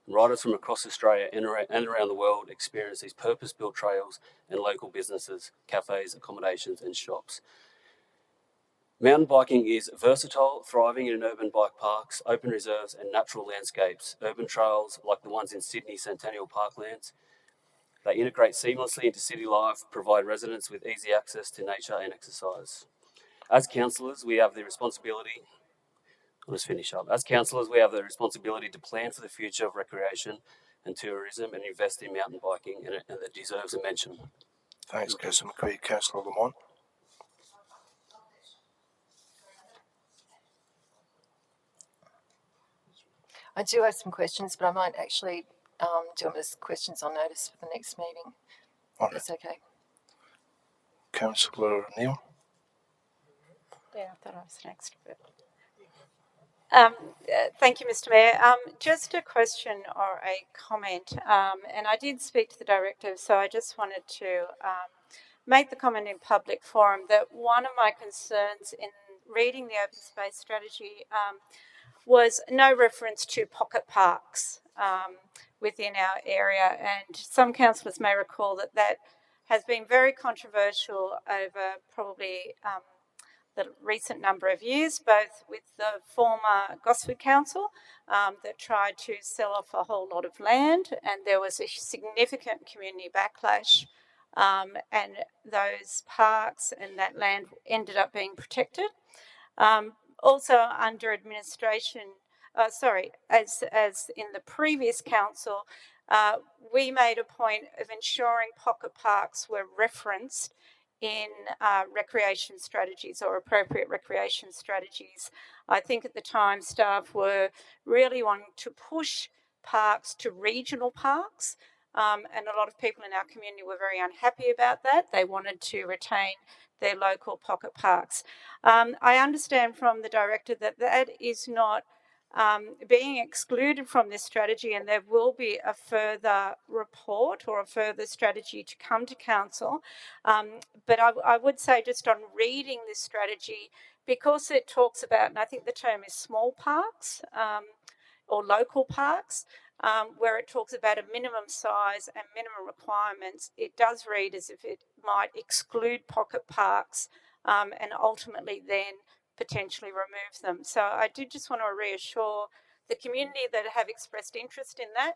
Riders from across Australia and around the world experience these purpose-built trails and local businesses, cafes, accommodations and shops. Mountain biking is versatile, thriving in urban bike parks, open reserves and natural landscapes. Urban trails like the ones in Sydney Centennial Parklands. They integrate seamlessly into city life, provide residents with easy access to nature and exercise. As councillors, we have the responsibility As councillors, we have the responsibility to plan for the future of recreation and tourism and invest in mountain biking, and that deserves a mention. Thanks, Councillor McQueen. Councillor Lamont. I do have some questions, but I might actually do them as questions on notice for the next meeting. All right. That's okay. Councillor Neal. Yeah, I thought I was next. Thank you, Mr. Mayor. Just a question or a comment, and I did speak to the director, so I just wanted to make the comment in public forum that one of my concerns in reading the open space strategy was no reference to pocket parks within our area, and some councillors may recall that that has been very controversial over probably the recent number of years, both with the former Gosford Council that tried to sell off a whole lot of land, and there was a significant community backlash, and those parks and that land ended up being protected. Also under administration, as in the previous council, we made a point of ensuring pocket parks were referenced in recreation strategies or appropriate recreation strategies. I think at the time staff were really wanting to push parks to regional parks, and a lot of people in our community were very unhappy about that. They wanted to retain their local pocket parks. I understand from the director that that is not being excluded from this strategy, and there will be a further report or a further strategy to come to council. But I would say, just on reading this strategy, because it talks about, and I think the term is small parks or local parks, where it talks about a minimum size and minimum requirements, it does read as if it might exclude pocket parks and ultimately then potentially remove them. So I do just want to reassure the community that have expressed interest in that,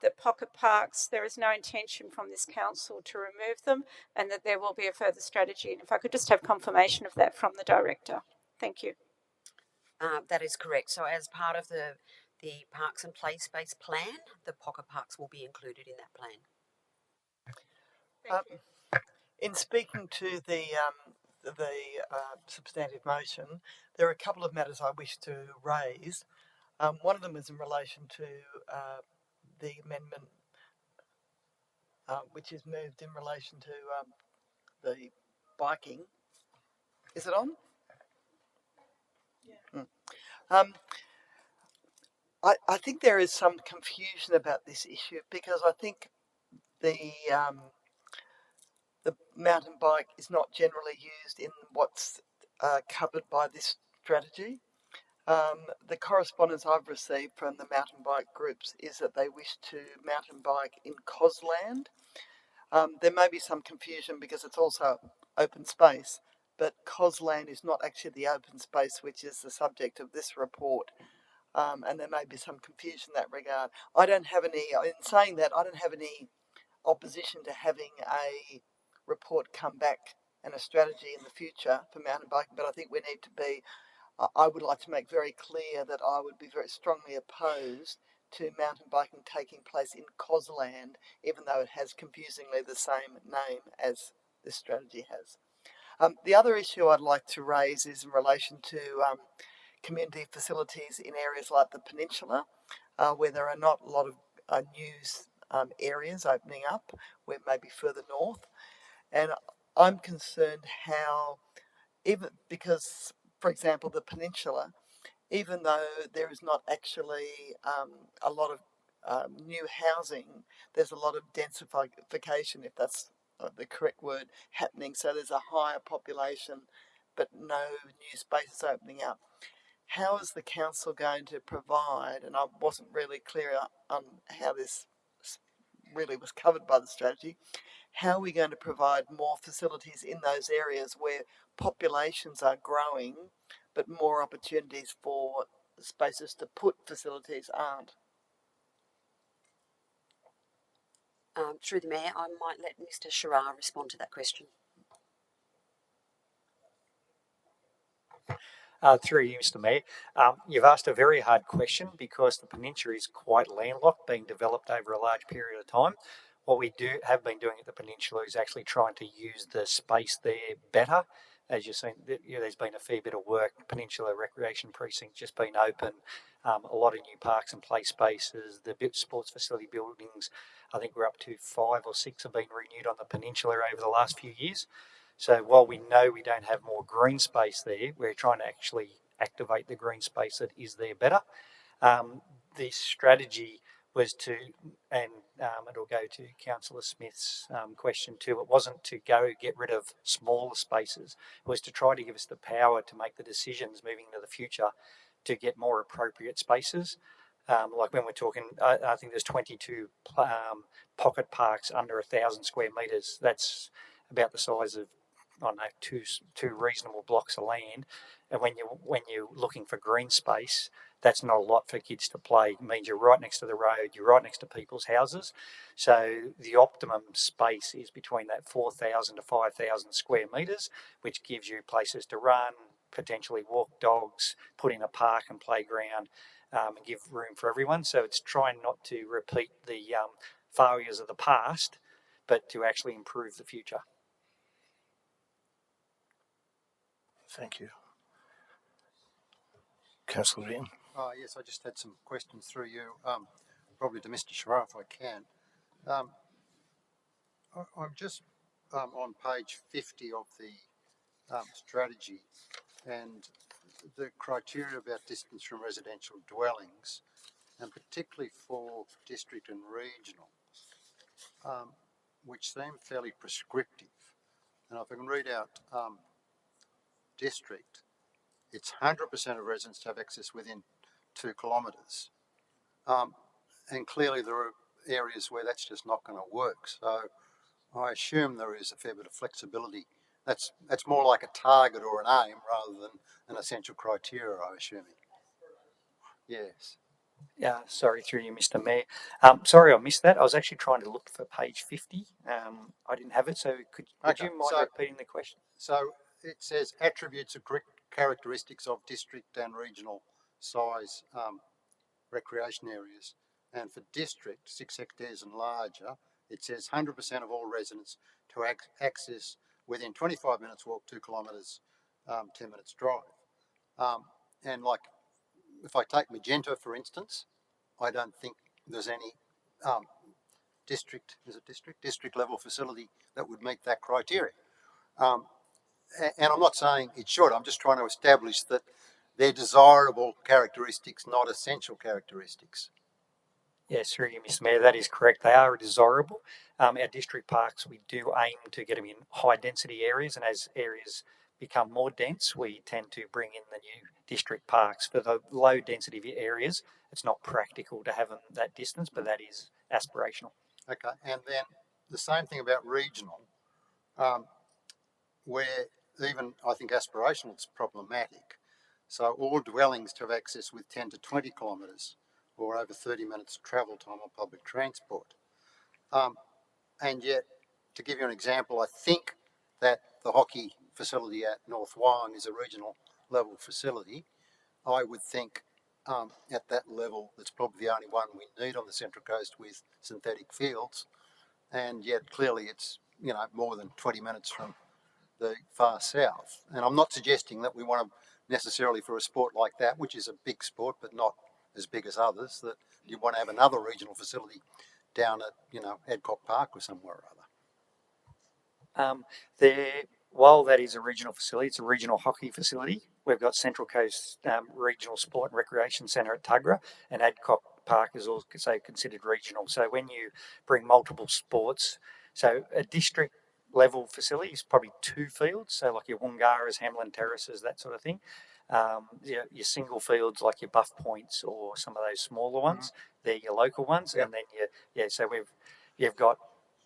that pocket parks, there is no intention from this council to remove them, and that there will be a further strategy. And if I could just have confirmation of that from the director. Thank you. That is correct. So as part of the Parks and Play Space plan, the pocket parks will be included in that plan. In speaking to the substantive motion, there are a couple of matters I wish to raise. One of them is in relation to the amendment which is moved in relation to the biking. Is it on? Yeah. I think there is some confusion about this issue, because I think the mountain bike is not generally used in what's covered by this strategy. The correspondence I've received from the mountain bike groups is that they wish to mountain bike in Cosland. There may be some confusion because it's also open space, but Cosland is not actually the open space which is the subject of this report. And there may be some confusion in that regard. In saying that, I don't have any opposition to having a report come back and a strategy in the future for mountain biking, but I think we need to be, I would like to make very clear that I would be very strongly opposed to mountain biking taking place in Cosland, even though it has confusingly the same name as this strategy has. The other issue I'd like to raise is in relation to community facilities in areas like the Peninsula, where there are not a lot of new areas opening up, where maybe further north. And I'm concerned how, even because, for example, the Peninsula, even though there is not actually a lot of new housing, there's a lot of densification, if that's the correct word, happening. So there's a higher population, but no new spaces opening up. how is the council going to provide, and I wasn't really clear on how this really was covered by the strategy, how are we going to provide more facilities in those areas where populations are growing but more opportunities for spaces to put facilities aren't? Through the Mayor, I might let Mr Sharrar respond to that question. Through you, Mr Mayor. You've asked a very hard question because the peninsula is quite landlocked, being developed over a large period of time. What we have been doing at the peninsula is actually trying to use the space there better. As you've seen, there's been a fair bit of work. Peninsula Recreation Precinct just been open. A lot of new parks and play spaces, the sports facility buildings. I think we're up to 5 or 6 have been renewed on the peninsula over the last few years. So while we know we don't have more green space there, we're trying to actually activate the green space that is there better. The strategy was to, and it'll go to Councillor Smith's question too, it wasn't to go get rid of smaller spaces, it was to try to give us the power to make the decisions moving into the future to get more appropriate spaces. Like when we're talking, I think there's 22 pocket parks under 1,000 square metres. That's about the size of, I don't know, two reasonable blocks of land. And when you're looking for green space, that's not a lot for kids to play. It means you're right next to the road, you're right next to people's houses. So the optimum space is between that 4,000 to 5,000 square metres, which gives you places to run, potentially walk dogs, put in a park and playground, and give room for everyone. So it's trying not to repeat the failures of the past, but to actually improve the future. Thank you. Councillor Ream. Yes, I just had some questions through you, probably to Mr Sharrar if I can. I'm just on page 50 of the strategy, and the criteria about distance from residential dwellings, and particularly for district and regional, which seem fairly prescriptive. And if I can read out district, it's 100% of residents to have access within 2 kilometres. And clearly there are areas where that's just not going to work. So I assume there is a fair bit of flexibility. That's more like a target or an aim rather than an essential criteria, I'm assuming. Yes. Yeah, sorry, through you, Mr Mayor. Sorry, I missed that. I was actually trying to look for page 50. I didn't have it, so could you mind repeating the question? So it says attributes of characteristics of district and regional size recreation areas. And for district, 6 hectares and larger, it says 100% of all residents to access within 25 minutes walk, 2 kilometres, 10 minutes drive. And like, if I take Magenta, for instance, I don't think there's any district level facility that would meet that criteria. And I'm not saying it should, I'm just trying to establish that they're desirable characteristics, not essential characteristics. Yes, through you, Mr Mayor, that is correct. They are desirable. Our district parks, we do aim to get them in high density areas, and as areas become more dense, we tend to bring in the new district parks. For the low density areas, it's not practical to have them that distance, but that is aspirational. Okay, and then the same thing about regional, where even I think aspirational is problematic. So all dwellings to have access with 10 to 20 kilometres or over 30 minutes travel time on public transport. And yet, to give you an example, I think that the hockey facility at North Wyong is a regional level facility. I would think at that level, it's probably the only one we need on the Central Coast with synthetic fields. And yet clearly it's, more than 20 minutes from the far south. And I'm not suggesting that we want to necessarily, for a sport like that, which is a big sport but not as big as others, that you want to have another regional facility down at, Adcock Park or somewhere or other. While that is a regional facility, it's a regional hockey facility. We've got Central Coast Regional Sport and Recreation Centre at Tuggerah, and Adcock Park is also considered regional. So when you bring multiple sports, so a district level facility is probably 2 fields, so like your Wungaras, Hamlin Terraces, that sort of thing. Your single fields like your Buff Points or some of those smaller ones, they're your local ones, and then so you've got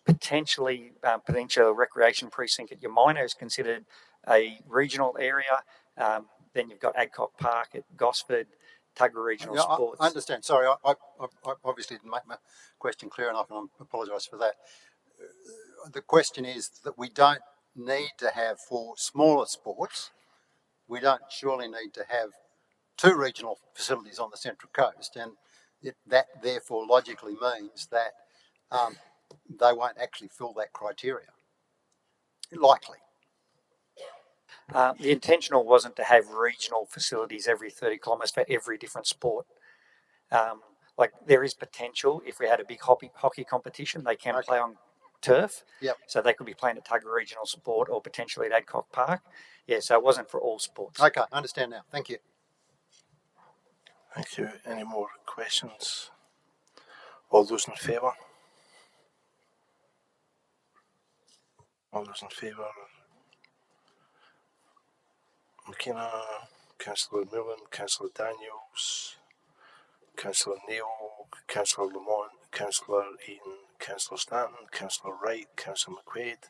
potentially Peninsula Recreation Precinct at your minor is considered a regional area. Then you've got Adcock Park at Gosford, Tuggerah Regional Sports. I understand. Sorry, I obviously didn't make my question clear enough, and I apologise for that. The question is that we don't need to have, for smaller sports, we don't surely need to have 2 regional facilities on the Central Coast, and that therefore logically means that they won't actually fill that criteria. Likely. The intentional wasn't to have regional facilities every 30 kilometres for every different sport. Like there is potential if we had a big hockey competition, they can play on turf. Yep. So they could be playing at Tuggerah Regional Sport or potentially at Adcock Park. Yeah, so it wasn't for all sports. Okay, I understand now. Thank you. Thank you. Any more questions? All those in favour? All those in favour? McKenna, Councillor Millen, Councillor Daniels, Councillor Neal, Councillor Lamont, Councillor Eaton, Councillor Stanton, Councillor Wright, Councillor McQuaid,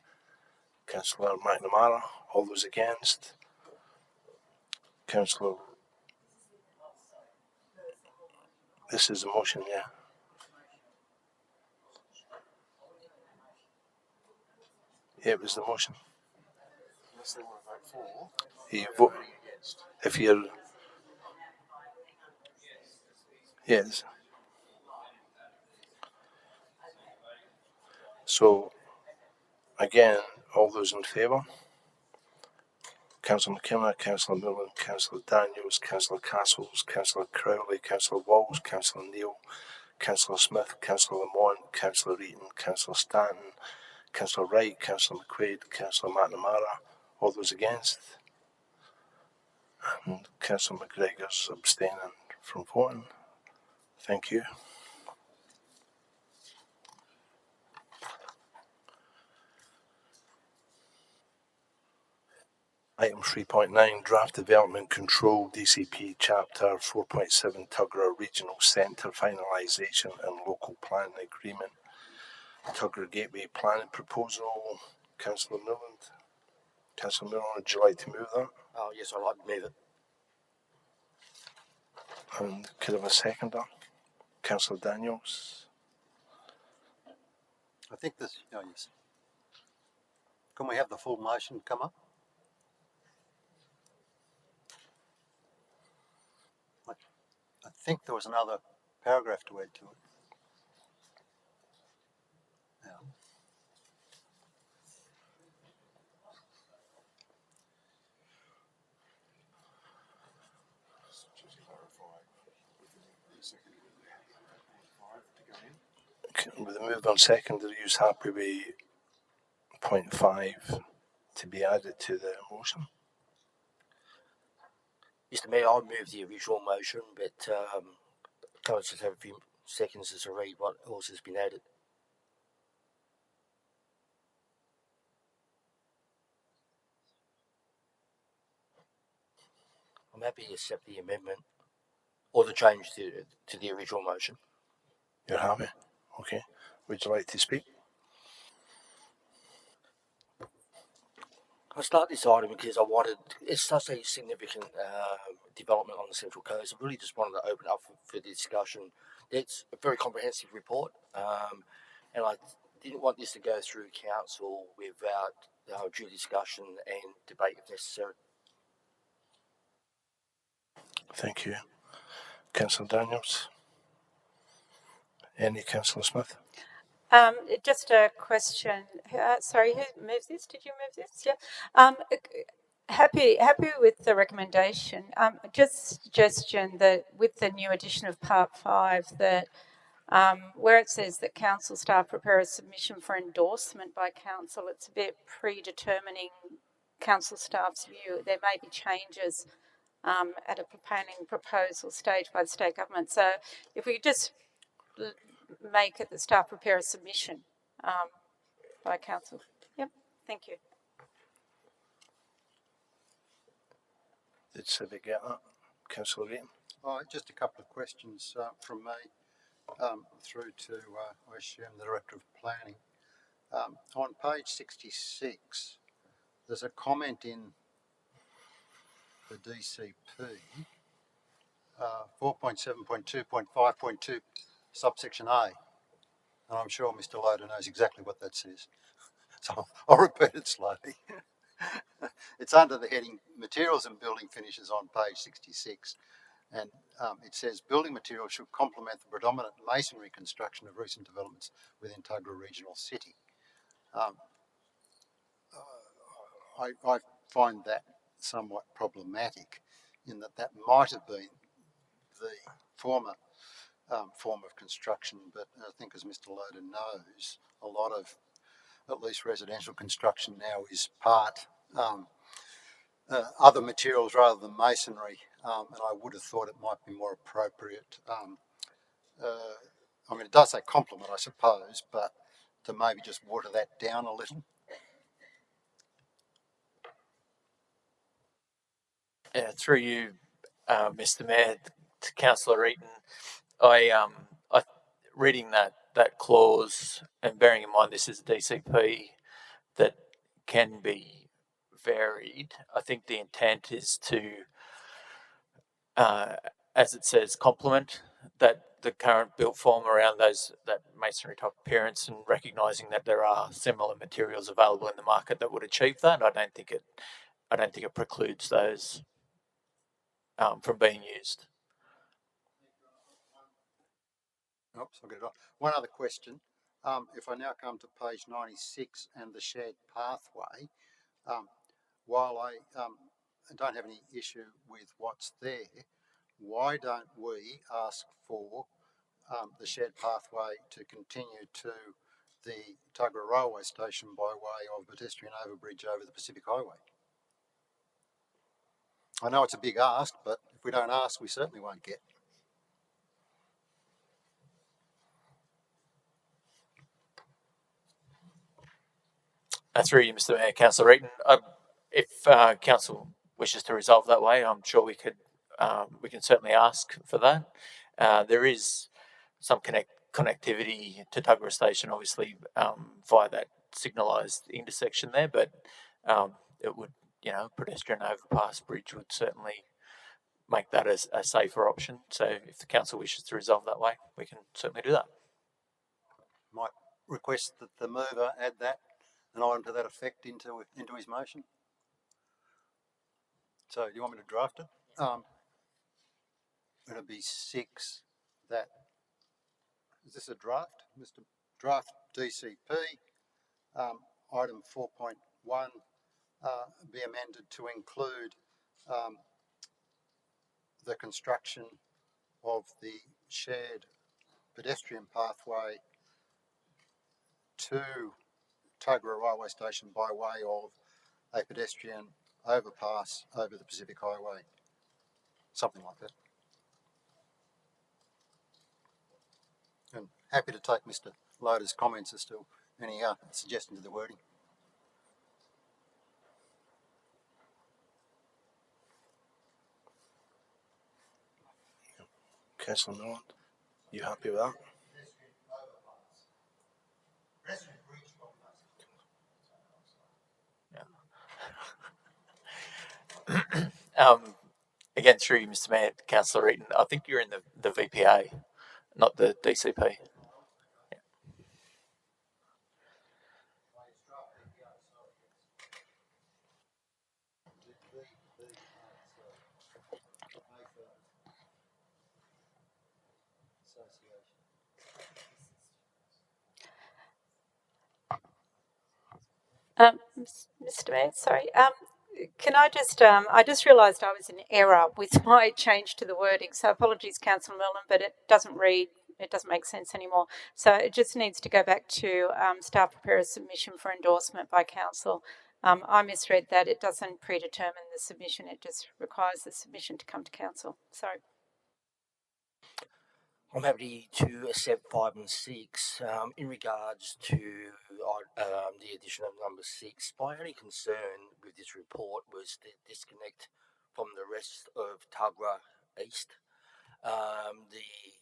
Councillor McNamara. All those against? Councillor. This is a motion, yeah. Yeah, it was the motion. Unless they want to vote for. You vote if you're. Yes. So, again, all those in favour? Councillor McKenna, Councillor Millen, Councillor Daniels, Councillor Castles, Councillor Crowley, Councillor Walls, Councillor Neal, Councillor Smith, Councillor Lamont, Councillor Eaton, Councillor Stanton, Councillor Wright, Councillor McQuaid, Councillor McNamara. All those against? And Councillor McGregor's abstaining from voting. Thank you. Item 3.9, Draft Development Control DCP Chapter 4.7 Tuggerah Regional Centre Finalisation and Local Planning Agreement. Tuggerah Gateway Planning Proposal. Councillor Milland. Councillor Milland, would you like to move that? Oh, yes, I'd like to move it. And could I have a seconder? Councillor Daniels. I think this, yes. Can we have the full motion come up? I think there was another paragraph to add to it. Yeah. With the move on second, are you happy with 0.5 to be added to the motion? Mr. Mayor, I'll move the original motion, but can I just have a few seconds to read what else has been added? I'm happy to accept the amendment or the change to the original motion. You're happy? Okay. Would you like to speak? I start this item because it's such a significant development on the Central Coast. I really just wanted to open up for the discussion. It's a very comprehensive report, and I didn't want this to go through council without due discussion and debate if necessary. Thank you. Councillor Daniels? Any Councillor Smith? Just a question. Sorry, who moved this? Did you move this? Yeah. Happy with the recommendation. Just suggestion that with the new addition of Part 5, that where it says that council staff prepare a submission for endorsement by council, it's a bit predetermining council staff's view. There may be changes at a planning proposal stage by the state government. So if we just make it the staff prepare a submission by council. Yep, thank you. Did Civic get that? Councillor Rayton? Just a couple of questions from me through to, I assume, the Director of Planning. On page 66, there's a comment in the DCP, 4.7.2.5.2, subsection A, and I'm sure Mr. Loader knows exactly what that says. So I'll repeat it slowly. It's under the heading Materials and Building Finishes on page 66. And it says building materials should complement the predominant masonry construction of recent developments within Tuggerah Regional City. I find that somewhat problematic in that might have been the former form of construction, but I think, as Mr. Loader knows, a lot of at least residential construction now is part other materials rather than masonry, and I would have thought it might be more appropriate. I mean, it does say complement, I suppose, but to maybe just water that down a little. Through you, Mr. Mayor, to Councillor Eaton, I reading that clause and bearing in mind this is a DCP that can be varied. I think the intent is to, as it says, complement the current built form around that masonry type appearance, and recognising that there are similar materials available in the market that would achieve that. I don't think it precludes those from being used. Oops, I'll get it off. One other question. If I now come to page 96 and the shared pathway, while I don't have any issue with what's there, why don't we ask for the shared pathway to continue to the Tuggerah Railway Station by way of pedestrian overbridge over the Pacific Highway? I know it's a big ask, but if we don't ask, we certainly won't get. Through you, Mr. Mayor, Councillor Eaton. If Council wishes to resolve that way, I'm sure we can certainly ask for that. There is some connectivity to Tuggerah Station, obviously, via that signalised intersection there, but it would, pedestrian overpass bridge would certainly make that a safer option. So if the council wishes to resolve that way, we can certainly do that. Might request that the mover add that, an item to that effect, into his motion. So do you want me to draft it? It'll be 6. That is this a draft, Mr. Draft DCP? Item 4.1 be amended to include the construction of the shared pedestrian pathway to Tuggerah Railway Station by way of a pedestrian overpass over the Pacific Highway. Something like that. And happy to take Mr. Loader's comments as to any suggestion to the wording. Councillor Milland, you happy with that? Again, through you, Mr. Mayor, Councillor Eaton, I think you're in the VPA, not the DCP. Mr. Mayor, sorry. Can I just realised I was in error with my change to the wording, so apologies, Councillor Millen, but it doesn't make sense anymore. So it just needs to go back to staff prepare a submission for endorsement by council. I misread that. It doesn't predetermine the submission, it just requires the submission to come to council. Sorry. I'm happy to accept 5 and 6. In regards to the addition of number 6, my only concern with this report was the disconnect from the rest of Tuggerah East. The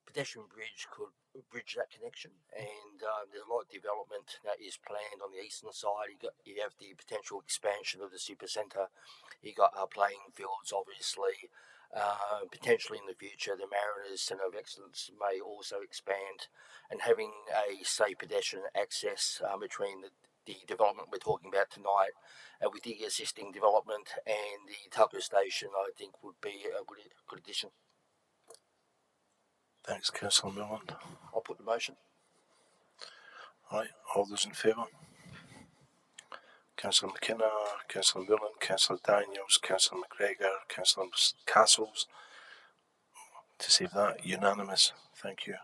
pedestrian bridge could bridge that connection, and there's a lot of development that is planned on the eastern side. You have the potential expansion of the supercentre. You got playing fields, obviously. Potentially in the future, the Mariners Centre of Excellence may also expand, and having a safe pedestrian access between the development we're talking about tonight with the existing development and the Tuggerah station, I think would be a good addition. Thanks, Councillor Milland. I'll put the motion. Right, all those in favour? Councillor McKenna, Councillor Milland, Councillor Daniels, Councillor McGregor, Councillor Castles. To save that, unanimous. Thank you.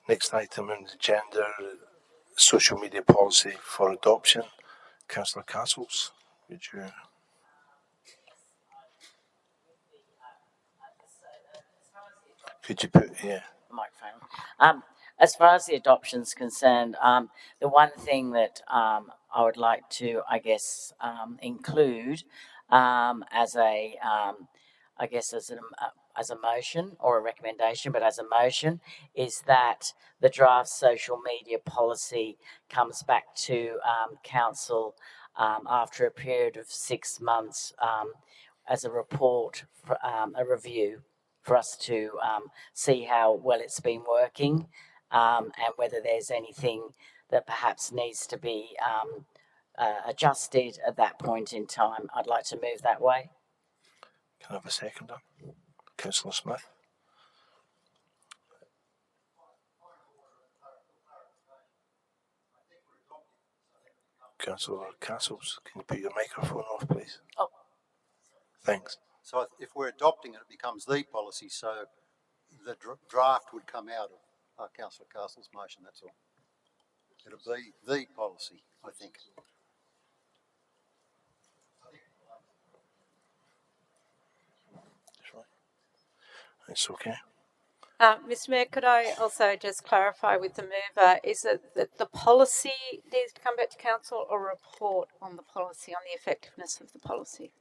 Next item on the agenda, social media policy for adoption. Councillor Castles, would you? Could you put, Microphone. As far as the adoption is concerned, the one thing that I would like to, I guess, include as a, I guess, as a motion or a recommendation, but as a motion, is that the draft social media policy comes back to council after a period of 6 months as a report, a review, for us to see how well it's been working and whether there's anything that perhaps needs to be adjusted at that point in time. I'd like to move that way. Can I have a seconder? Councillor Smith. Councillor Castles, can you put your microphone off, please? Oh. Thanks. So if we're adopting it, it becomes the policy, so the draft would come out of Councillor Castle's motion, that's all. It'll be the policy, I think. That's right. It's okay. Mr Mayor, could I also just clarify with the mover, is it that the policy needs to come back to council or a report on the policy, on the effectiveness of the policy?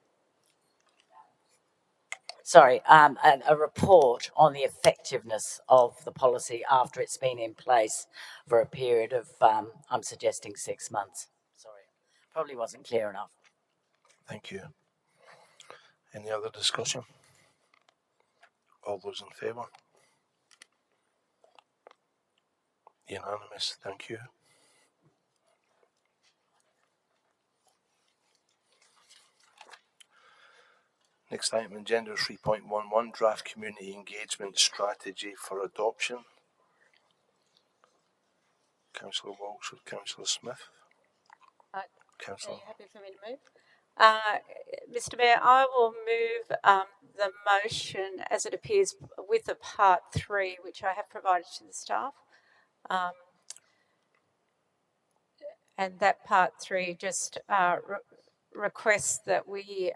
Sorry, a report on the effectiveness of the policy after it's been in place for a period of, I'm suggesting 6 months. Sorry, probably wasn't clear enough. Thank you. Any other discussion? All those in favour? Unanimous, thank you. Next item, agenda 3.11, draft community engagement strategy for adoption. Councillor Walsh or Councillor Smith? Councillor. Are you happy for me to move? Mr Mayor, I will move the motion as it appears with the part 3, which I have provided to the staff. And that part 3 just requests that we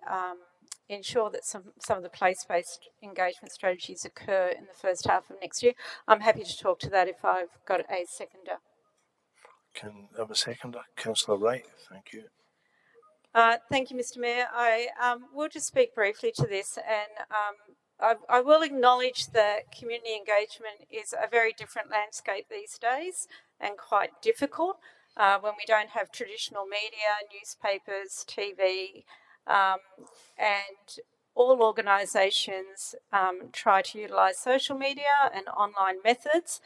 ensure that some of the place-based engagement strategies occur in the first half of next year. I'm happy to talk to that if I've got a seconder. Can I have a seconder? Councillor Wright, thank you. Thank you, Mr Mayor. I will just speak briefly to this, and I will acknowledge that community engagement is a very different landscape these days and quite difficult when we don't have traditional media, newspapers, TV, and all organisations try to utilise social media and online methods.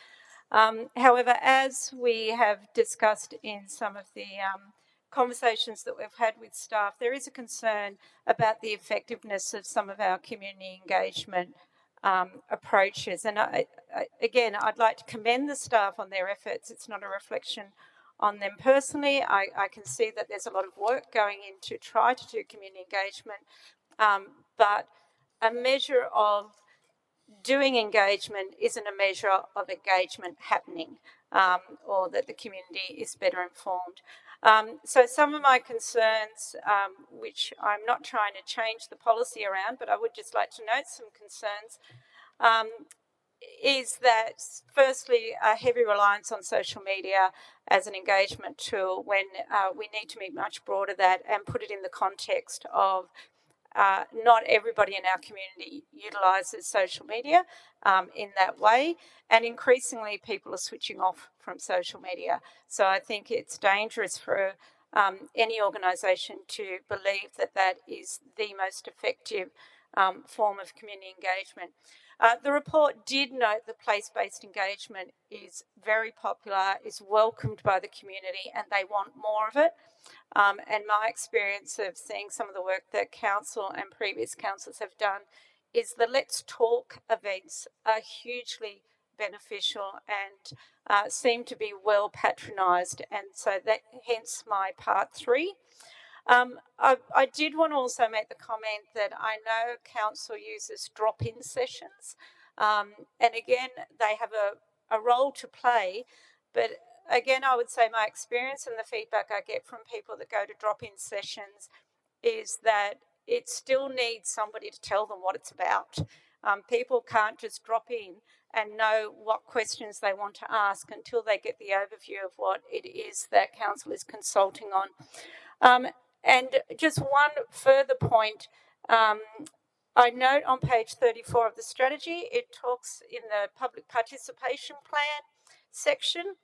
However, as we have discussed in some of the conversations that we've had with staff, there is a concern about the effectiveness of some of our community engagement approaches. And again, I'd like to commend the staff on their efforts. It's not a reflection on them personally. I can see that there's a lot of work going in to try to do community engagement, but a measure of doing engagement isn't a measure of engagement happening or that the community is better informed. So some of my concerns, which I'm not trying to change the policy around, but I would just like to note some concerns, is that, firstly, a heavy reliance on social media as an engagement tool when we need to be much broader that and put it in the context of not everybody in our community utilises social media in that way, and increasingly people are switching off from social media. So I think it's dangerous for any organisation to believe that that is the most effective form of community engagement. The report did note that place-based engagement is very popular, is welcomed by the community, and they want more of it. And my experience of seeing some of the work that council and previous councils have done is the Let's Talk events are hugely beneficial and seem to be well patronised, and so that hence my part 3. I did want to also make the comment that I know council uses drop-in sessions, and again, they have a role to play, but again, I would say my experience and the feedback I get from people that go to drop-in sessions is that it still needs somebody to tell them what it's about. People can't just drop in and know what questions they want to ask until they get the overview of what it is that council is consulting on. And just one further point, I note on page 34 of the strategy, it talks in the public participation plan section,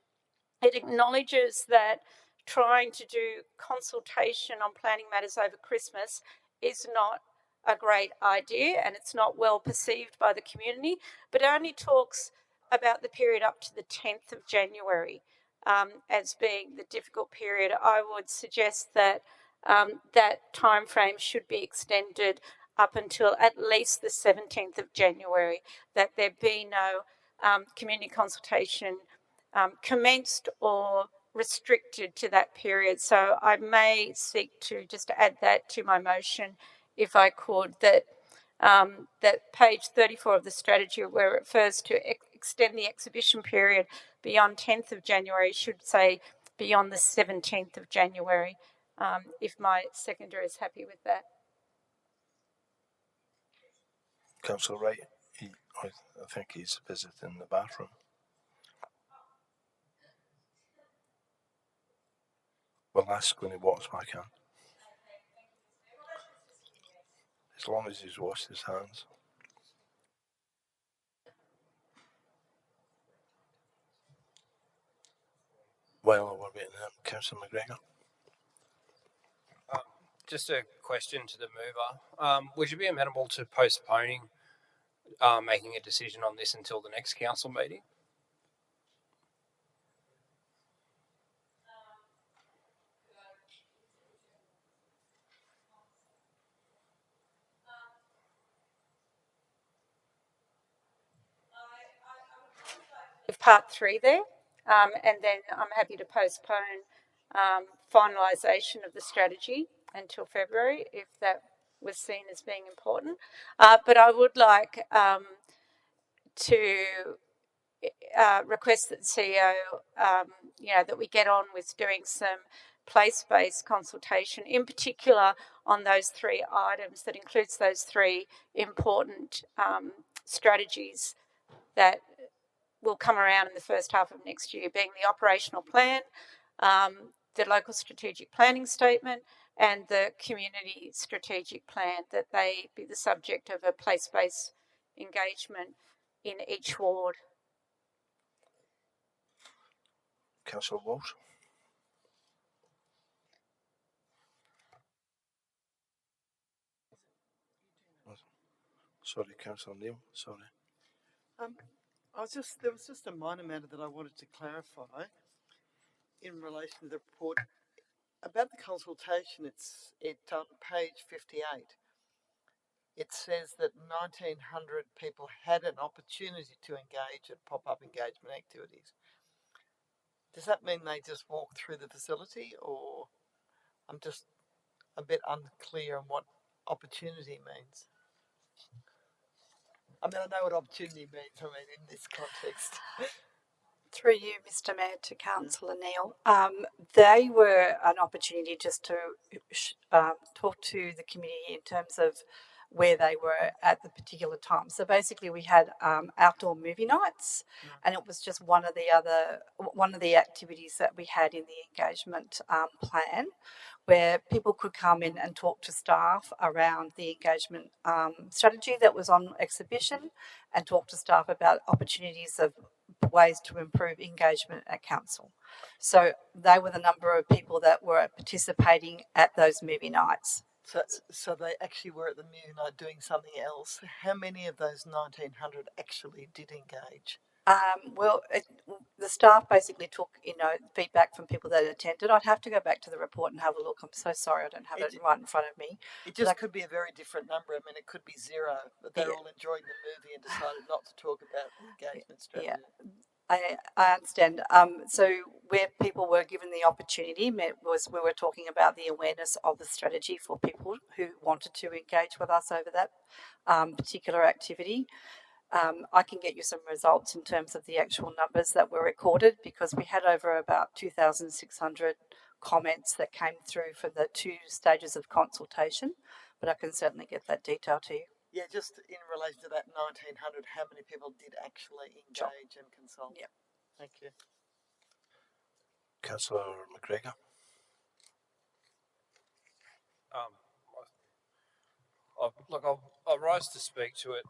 it acknowledges that trying to do consultation on planning matters over Christmas is not a great idea and it's not well perceived by the community, but only talks about the period up to the 10th of January as being the difficult period. I would suggest that that time frame should be extended up until at least the 17th of January, that there be no community consultation commenced or restricted to that period. So I may seek to just add that to my motion, if I could, that that page 34 of the strategy, where it refers to extend the exhibition period beyond 10th of January, should say beyond the 17th of January, if my seconder is happy with that. Councillor Wright, I think he's visiting the bathroom. We'll ask when he walks back in. As long as he's washed his hands. Well, we're waiting on Councillor McGregor. Just a question to the mover. Would you be amenable to postponing making a decision on this until the next council meeting? Part 3 there, and then I'm happy to postpone finalisation of the strategy until February if that was seen as being important. But I would like to request that the CEO, that we get on with doing some place-based consultation, in particular on those 3 items that includes those 3 important strategies that will come around in the first half of next year, being the operational plan, the local strategic planning statement, and the community strategic plan, that they be the subject of a place-based engagement in each ward. Councillor Walsh. Sorry, Councillor Neil. Sorry. There was just a minor matter that I wanted to clarify in relation to the report about the consultation. It's on page 58. It says that 1,900 people had an opportunity to engage at pop-up engagement activities. Does that mean they just walked through the facility, or I'm just a bit unclear on what opportunity means? I mean, I know what opportunity means, in this context. Through you, Mr. Mayor, to Councillor Neil. They were an opportunity just to talk to the community in terms of where they were at the particular time. So basically, we had outdoor movie nights, and it was just one of the activities that we had in the engagement plan, where people could come in and talk to staff around the engagement strategy that was on exhibition, and talk to staff about opportunities of ways to improve engagement at council. So they were the number of people that were participating at those movie nights. So they actually were at the movie night doing something else. How many of those 1,900 actually did engage? The staff basically took, feedback from people that attended. I'd have to go back to the report and have a look. I'm so sorry, I don't have it right in front of me. It just could be a very different number. I mean, it could be 0, but they're all enjoying the movie and decided not to talk about the engagement strategy. Yeah. I understand. So where people were given the opportunity was we were talking about the awareness of the strategy for people who wanted to engage with us over that particular activity. I can get you some results in terms of the actual numbers that were recorded, because we had over about 2,600 comments that came through for the 2 stages of consultation, but I can certainly get that detail to you. Yeah, just in relation to that 1,900, how many people did actually engage and consult? Yep. Thank you. Councillor McGregor. I'll rise to speak to it,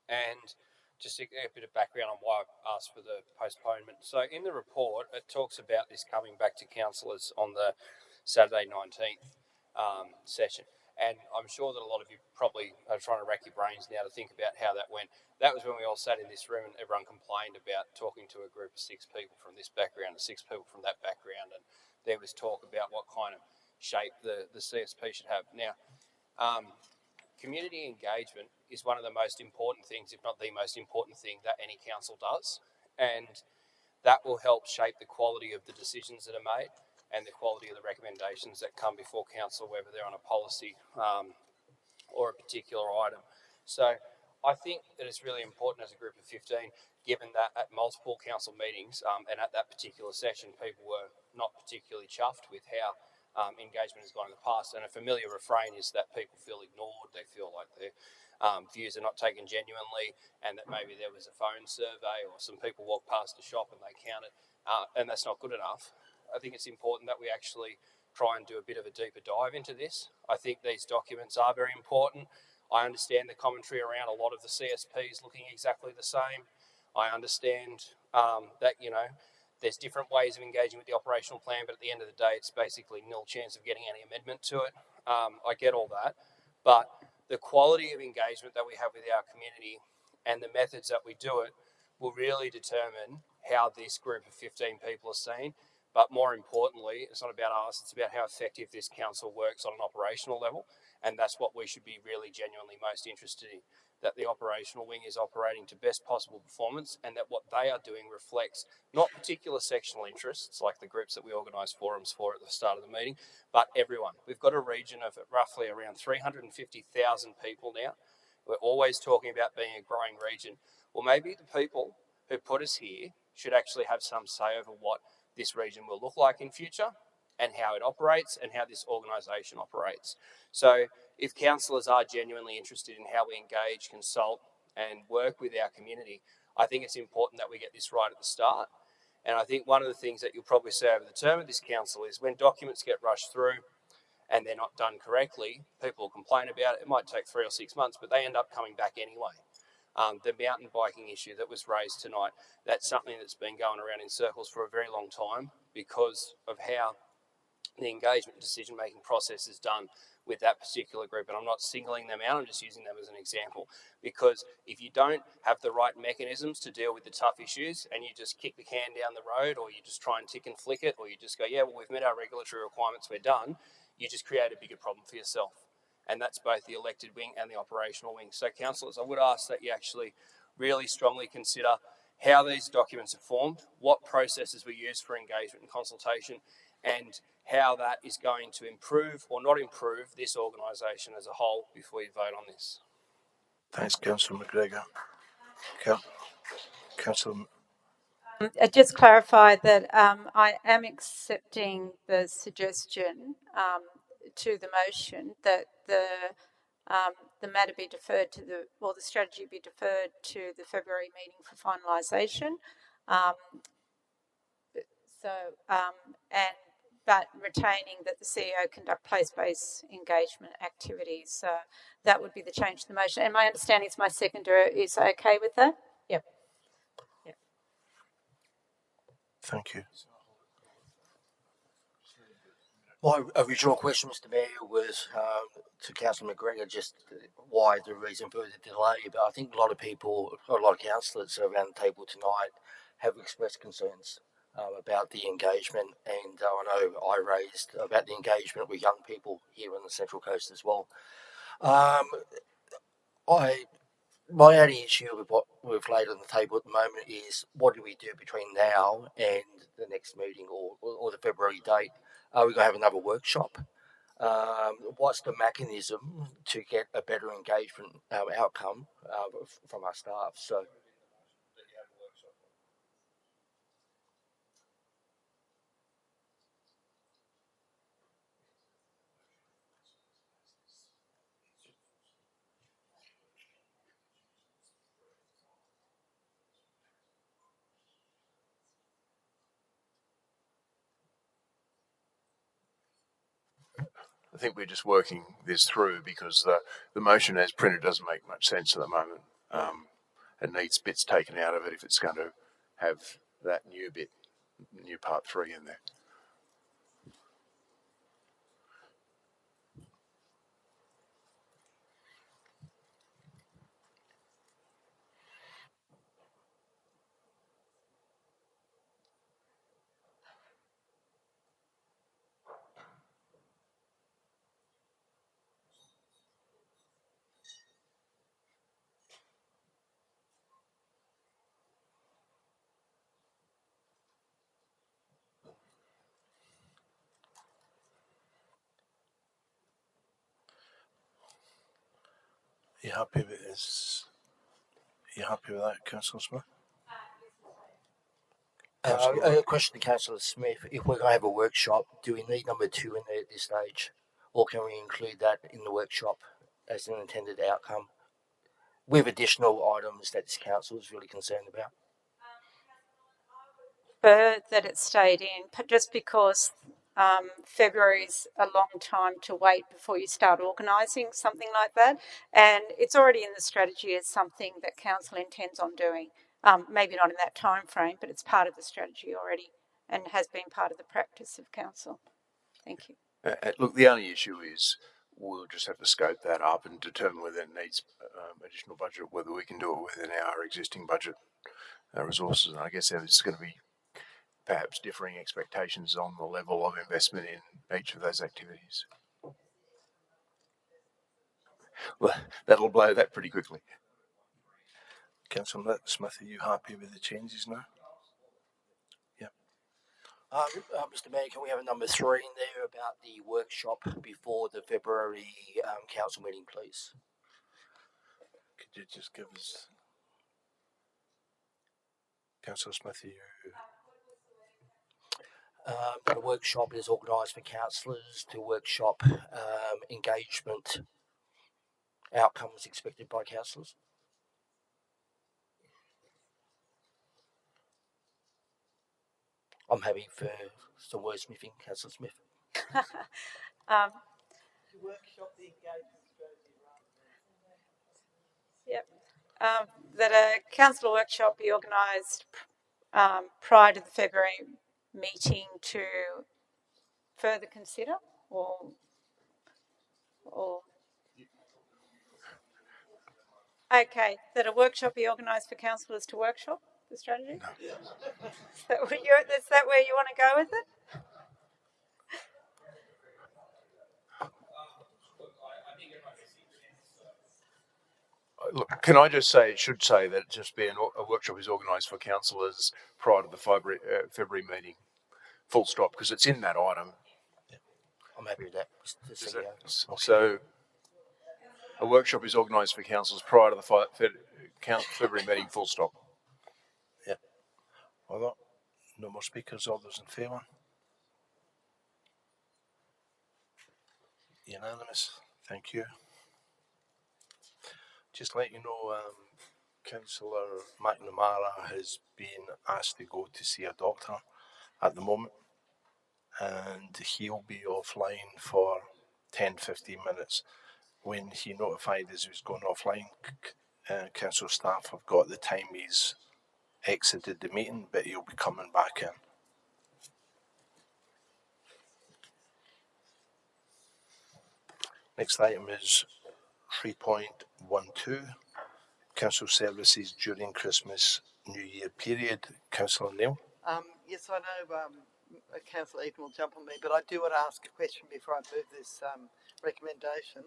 and just a bit of background on why I asked for the postponement. So in the report, it talks about this coming back to councillors on the Saturday 19th session. And I'm sure that a lot of you probably are trying to rack your brains now to think about how that went. That was when we all sat in this room and everyone complained about talking to a group of 6 people from this background and 6 people from that background. And there was talk about what kind of shape the CSP should have. Now, community engagement is one of the most important things, if not the most important thing, that any council does. And that will help shape the quality of the decisions that are made and the quality of the recommendations that come before council, whether they're on a policy or a particular item. So I think that it's really important as a group of 15, given that at multiple council meetings and at that particular session, people were not particularly chuffed with how engagement has gone in the past. And a familiar refrain is that people feel ignored, they feel like their views are not taken genuinely, and that maybe there was a phone survey or some people walked past a shop and they counted, and that's not good enough. I think it's important that we actually try and do a bit of a deeper dive into this. I think these documents are very important. I understand the commentary around a lot of the CSPs looking exactly the same. I understand that, there's different ways of engaging with the operational plan, but at the end of the day, it's basically nil chance of getting any amendment to it. I get all that. But the quality of engagement that we have with our community and the methods that we do it will really determine how this group of 15 people are seen. But more importantly, it's not about us, it's about how effective this council works on an operational level. And that's what we should be really genuinely most interested in, that the operational wing is operating to best possible performance and that what they are doing reflects not particular sectional interests, like the groups that we organise forums for at the start of the meeting, but everyone. We've got a region of roughly around 350,000 people now. We're always talking about being a growing region. Well, maybe the people who put us here should actually have some say over what this region will look like in future and how it operates and how this organisation operates. So if councillors are genuinely interested in how we engage, consult and work with our community, I think it's important that we get this right at the start. And I think one of the things that you'll probably see over the term of this council is when documents get rushed through and they're not done correctly, people will complain about it. It might take 3 or 6 months, but they end up coming back anyway. The mountain biking issue that was raised tonight, that's something that's been going around in circles for a very long time because of how the engagement decision-making process is done with that particular group. And I'm not singling them out, I'm just using them as an example. Because if you don't have the right mechanisms to deal with the tough issues and you just kick the can down the road, or you just try and tick and flick it, or you just go, yeah, well, we've met our regulatory requirements, we're done, you just create a bigger problem for yourself. And that's both the elected wing and the operational wing. So councillors, I would ask that you actually really strongly consider how these documents are formed, what processes we use for engagement and consultation, and how that is going to improve or not improve this organisation as a whole before you vote on this. Thanks, Councillor McGregor. Councillor. Just clarify that I am accepting the suggestion to the motion that the the matter be deferred to the strategy be deferred to the February meeting for finalisation. But retaining that the CEO conduct place-based engagement activities. So that would be the change to the motion. And my understanding is my seconder is okay with that? Yep. Thank you. My original question, Mr. Mayor, was to Councillor McGregor, just why the reason for the delay. But I think a lot of people, a lot of councillors around the table tonight have expressed concerns about the engagement, and I know I raised about the engagement with young people here on the Central Coast as well. My only issue with what we've laid on the table at the moment is what do we do between now and the next meeting or the February date? Are we going to have another workshop? What's the mechanism to get a better engagement outcome from our staff? So. I think we're just working this through because the motion as printed doesn't make much sense at the moment. It needs bits taken out of it if it's going to have that new part 3 in there. Are you happy with this? Are you happy with that, Councillor Smith? A question to Councillor Smith. If we're going to have a workshop, do we need number 2 in there at this stage? Or can we include that in the workshop as an intended outcome with additional items that this council is really concerned about? That it stayed in, just because February's a long time to wait before you start organising something like that, and it's already in the strategy as something that council intends on doing. Maybe not in that time frame, but it's part of the strategy already and has been part of the practice of council. Thank you. Look, the only issue is we'll just have to scope that up and determine whether it needs additional budget, whether we can do it within our existing budget resources. And I guess there's going to be perhaps differing expectations on the level of investment in each of those activities. Well, that'll blow that pretty quickly. Councillor Smith, are you happy with the changes now? Yeah. Mr. Mayor, can we have a number 3 in there about the workshop before the February council meeting, please? Could you just give us, Councillor Smith, That a workshop is organised for councillors to workshop engagement outcomes expected by councillors. I'm happy for some wordsmithing, Councillor Smith. Workshop the engagement strategy. Yep. That a council workshop be organised prior to the February meeting to further consider or okay, that a workshop be organised for councillors to workshop the strategy? No. Is that where you want to go with it? Look, can I just say, it should say that just be a workshop is organised for councillors prior to the February meeting, full stop, because it's in that item. Yeah. I'm happy with that, Mr. CEO. So, a workshop is organised for councillors prior to the February meeting, full stop. Yeah. Well, no more speakers, all those in favour? Unanimous. Thank you. Just let you know, Councillor McNamara has been asked to go to see a doctor at the moment, and he'll be offline for 10-15 minutes. When he notified us he was going offline, council staff have got the time he's exited the meeting, but he'll be coming back in. Next item is 3.12, council services during Christmas New Year period. Councillor Neil. Yes, I know Councillor Eaton will jump on me, but I do want to ask a question before I move this recommendation.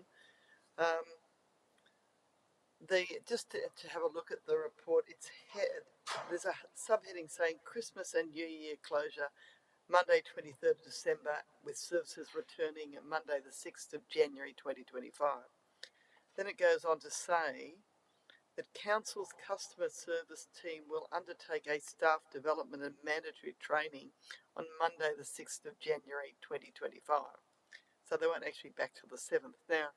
Just to have a look at the report, there's a subheading saying Christmas and New Year closure Monday 23rd of December with services returning Monday the 6th of January 2025. Then it goes on to say that Council's customer service team will undertake a staff development and mandatory training on Monday the 6th of January 2025. So they won't actually be back till the 7th. Now,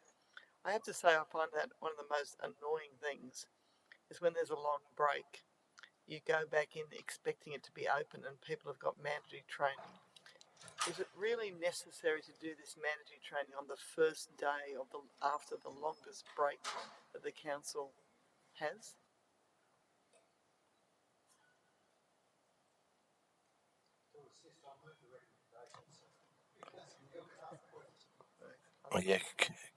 I have to say I find that one of the most annoying things is when there's a long break. You go back in expecting it to be open and people have got mandatory training. Is it really necessary to do this mandatory training on the first day of after the longest break that the council has? Oh, yeah,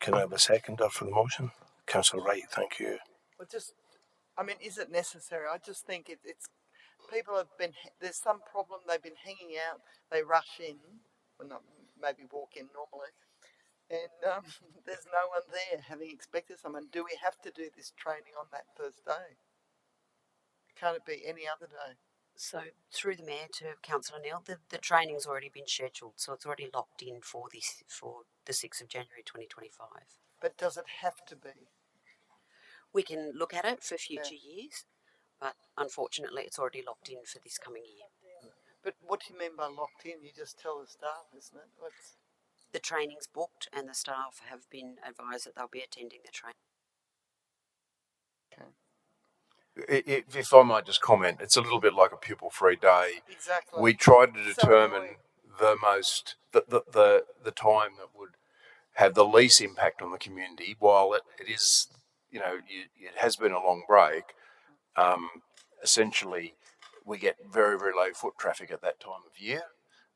can I have a seconder for the motion? Councillor Wright, thank you. Well, is it necessary? I just think it's people have been, there's some problem, they've been hanging out, they rush in, well not maybe walk in normally, and there's no one there having expected someone. Do we have to do this training on that first day? Can't it be any other day? So through the Mayor to Councillor Neil, the training's already been scheduled, so it's already locked in for the 6th of January 2025. But does it have to be? We can look at it for future years, but unfortunately it's already locked in for this coming year. But what do you mean by locked in? You just tell the staff, isn't it? The training's booked and the staff have been advised that they'll be attending the training. Okay. If I might just comment, it's a little bit like a pupil-free day. Exactly. We tried to determine the time that would have the least impact on the community. While it is, it has been a long break. Essentially, we get very, very low foot traffic at that time of year,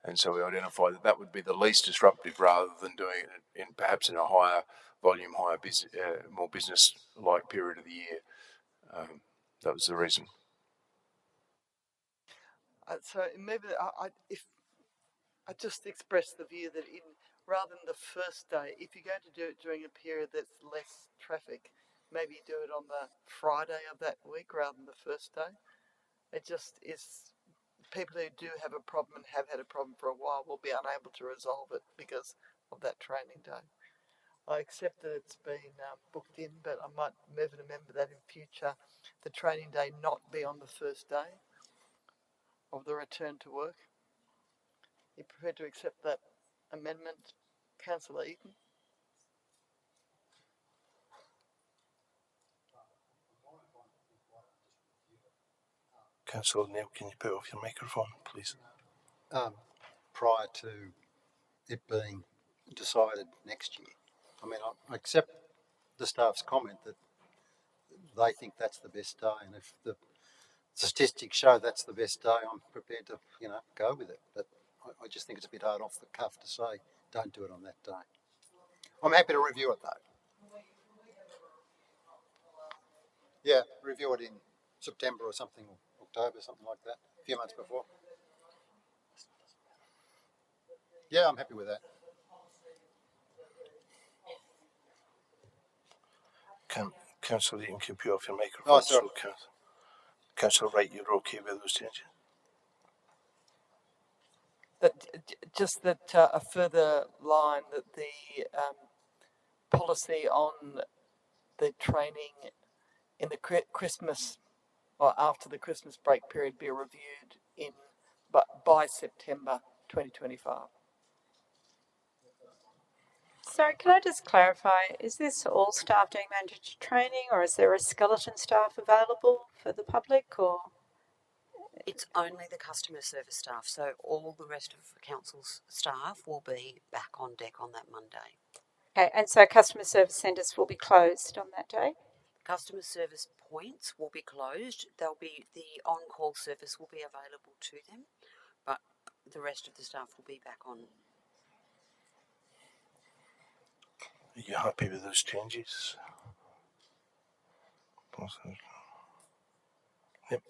and so we identified that would be the least disruptive, rather than doing it perhaps in a higher volume, more business-like period of the year. That was the reason. So maybe I just express the view that rather than the first day, if you're going to do it during a period that's less traffic, maybe do it on the Friday of that week rather than the first day. It just is, people who do have a problem and have had a problem for a while will be unable to resolve it because of that training day. I accept that it's been booked in, but I might move and amend that in future, the training day not be on the first day of the return to work. You prepared to accept that amendment, Councillor Eaton? Councillor Neil, can you put off your microphone, please? Prior to it being decided next year. I mean, I accept the staff's comment that they think that's the best day, and if the statistics show that's the best day, I'm prepared to, go with it. But I just think it's a bit hard off the cuff to say don't do it on that day. I'm happy to review it though. Yeah, review it in September or something, or October, something like that, a few months before. Yeah, I'm happy with that. Councillor Eaton, can you put off your microphone? Oh, sorry. So Councillor Wright, you're okay with those changes? Just that a further line that the policy on the training in the Christmas or after the Christmas break period be reviewed by September 2025. Sorry, can I just clarify? Is this all staff doing mandatory training, or is there a skeleton staff available for the public, or? It's only the customer service staff, so all the rest of the council's staff will be back on deck on that Monday. Okay, and so customer service centres will be closed on that day? Customer service points will be closed. There'll be the on-call service will be available to them, but the rest of the staff will be back on. Are you happy with those changes? Yep.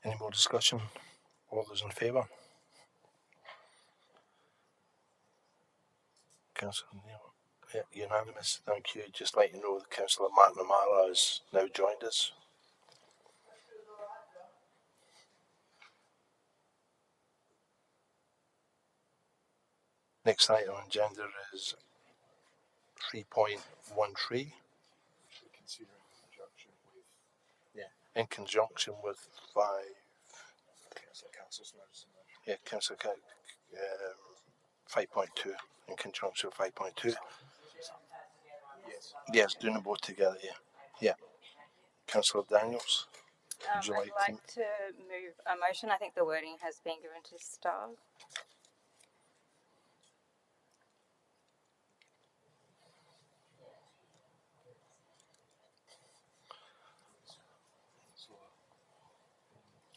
Any more discussion? All those in favour? Councillor Neil? Yeah, unanimous. Thank you. Just let you know that Councillor Martin O'Mara has now joined us. Next item on agenda is 3.13. In conjunction with 5.2. In conjunction with 5.2. Yes, doing them both together. Yeah. Councillor Daniels. I'd like to move a motion. I think the wording has been given to staff.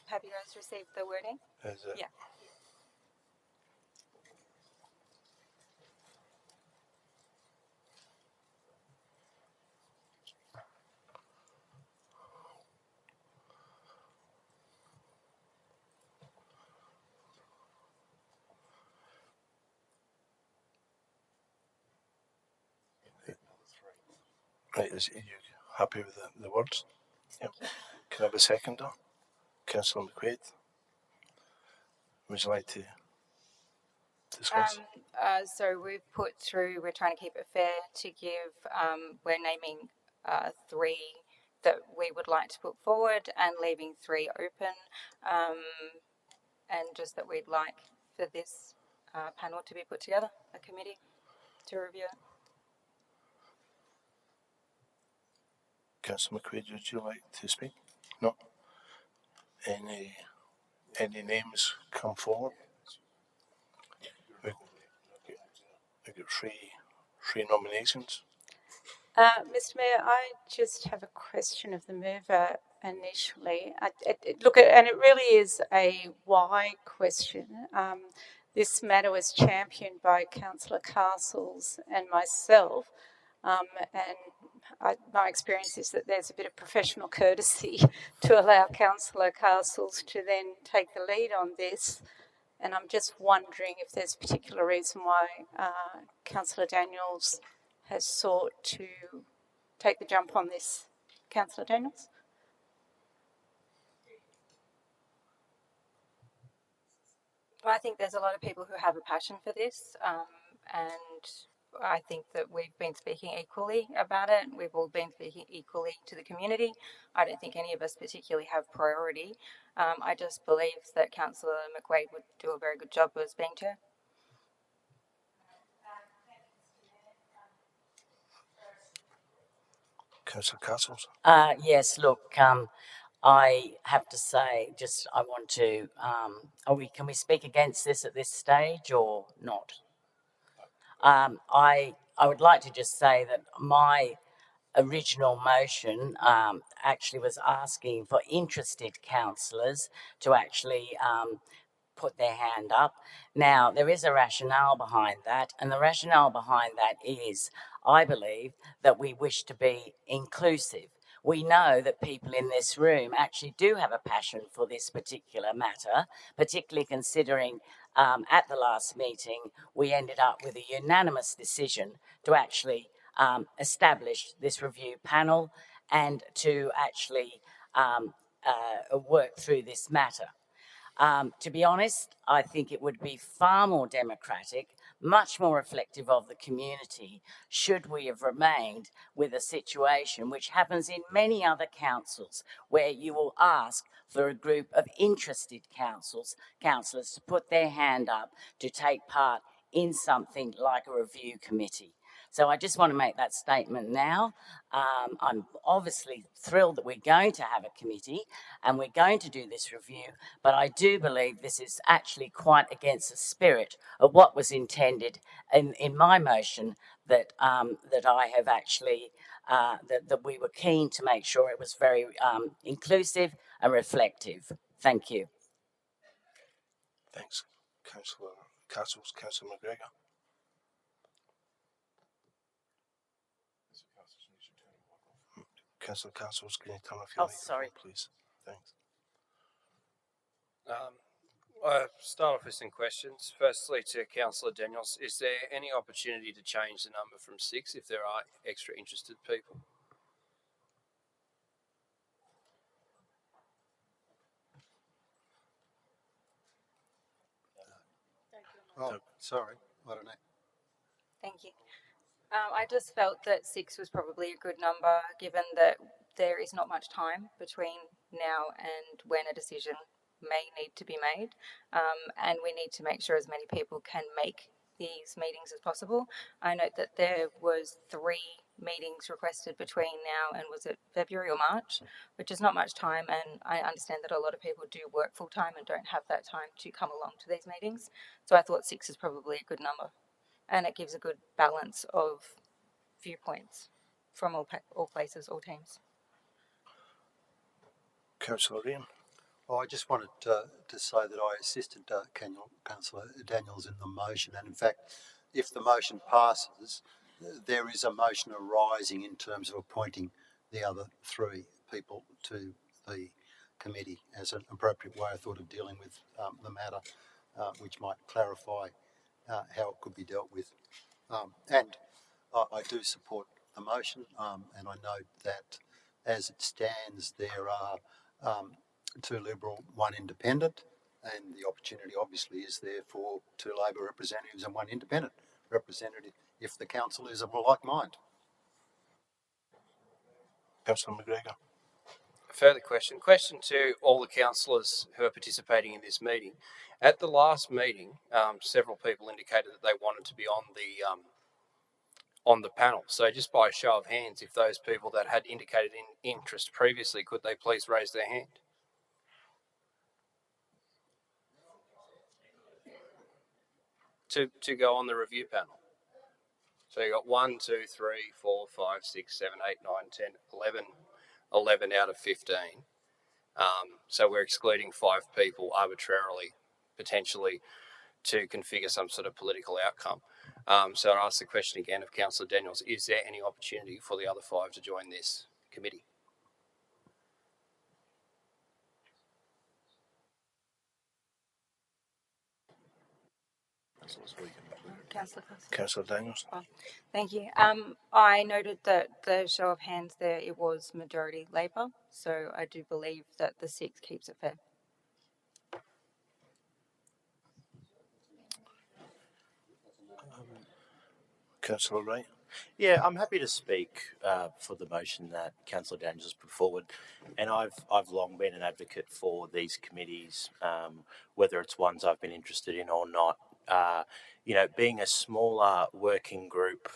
Have you guys received the wording? Is it? Yeah. Right, are you happy with the words? Yep. Can I have a seconder? Councillor McQuaid. Would you like to discuss? So we've put through, we're trying to keep it fair to give, we're naming 3 that we would like to put forward and leaving 3 open, and just that we'd like for this panel to be put together, a committee to review it. Councillor McQuaid, would you like to speak? No? Any names come forward? We've got three nominations. Mr. Mayor, I just have a question of the mover initially. And it really is a why question. This matter was championed by Councillor Castles and myself, and my experience is that there's a bit of professional courtesy to allow Councillor Castles to then take the lead on this. And I'm just wondering if there's a particular reason why Councillor Daniels has sought to take the jump on this. Councillor Daniels? Well, I think there's a lot of people who have a passion for this, and I think that we've been speaking equally about it. We've all been speaking equally to the community. I don't think any of us particularly have priority. I just believe that Councillor McQuaid would do a very good job as being chair. Councillor Castles? Yes, look, I have to say, I want to, can we speak against this at this stage or not? I would like to just say that my original motion actually was asking for interested councillors to actually put their hand up. Now, there is a rationale behind that, and the rationale behind that is, I believe, that we wish to be inclusive. We know that people in this room actually do have a passion for this particular matter, particularly considering at the last meeting we ended up with a unanimous decision to actually establish this review panel and to actually work through this matter. To be honest, I think it would be far more democratic, much more reflective of the community, should we have remained with a situation which happens in many other councils, where you will ask for a group of interested councillors to put their hand up to take part in something like a review committee. So I just want to make that statement now. I'm obviously thrilled that we're going to have a committee and we're going to do this review, but I do believe this is actually quite against the spirit of what was intended in my motion that that I have actually that we were keen to make sure it was very inclusive and reflective. Thank you. Thanks, Councillor Castles. Councillor McGregor. Councillor Castles, can you turn off your microphone, sorry, please? Thanks. I'll start off with some questions. Firstly, to Councillor Daniels, is there any opportunity to change the number from 6 if there are extra interested people? Oh, sorry, I don't know. Thank you. I just felt that 6 was probably a good number, given that there is not much time between now and when a decision may need to be made, and we need to make sure as many people can make these meetings as possible. I note that there was 3 meetings requested between now and was it February or March, which is not much time, and I understand that a lot of people do work full time and don't have that time to come along to these meetings. So I thought 6 is probably a good number, and it gives a good balance of viewpoints from all places, all teams. Councillor Ryan. I just wanted to say that I assisted Councillor Daniels in the motion, and in fact, if the motion passes, there is a motion arising in terms of appointing the other 3 people to the committee as an appropriate way, I thought, of dealing with the matter, which might clarify how it could be dealt with. And I do support the motion, and I note that as it stands, there are 2 Liberal, 1 Independent, and the opportunity obviously is there for 2 Labor representatives and 1 Independent representative if the council is of a like mind. Councillor McGregor. A further question. Question to all the councillors who are participating in this meeting. At the last meeting, several people indicated that they wanted to be on the panel. So just by a show of hands, if those people that had indicated interest previously, could they please raise their hand? To go on the review panel. So you got 1, 2, 3, 4, 5, 6, 7, 8, 9, 10, 11 out of 15. So we're excluding 5 people arbitrarily, potentially, to configure some sort of political outcome. So I'll ask the question again of Councillor Daniels, is there any opportunity for the other 5 to join this committee? Councillor Daniels. Oh, thank you. I noted that the show of hands there, it was majority Labor, so I do believe that the 6 keeps it fair. Councillor Wright. Yeah, I'm happy to speak for the motion that Councillor Daniels has put forward, and I've long been an advocate for these committees, whether it's ones I've been interested in or not. Being a smaller working group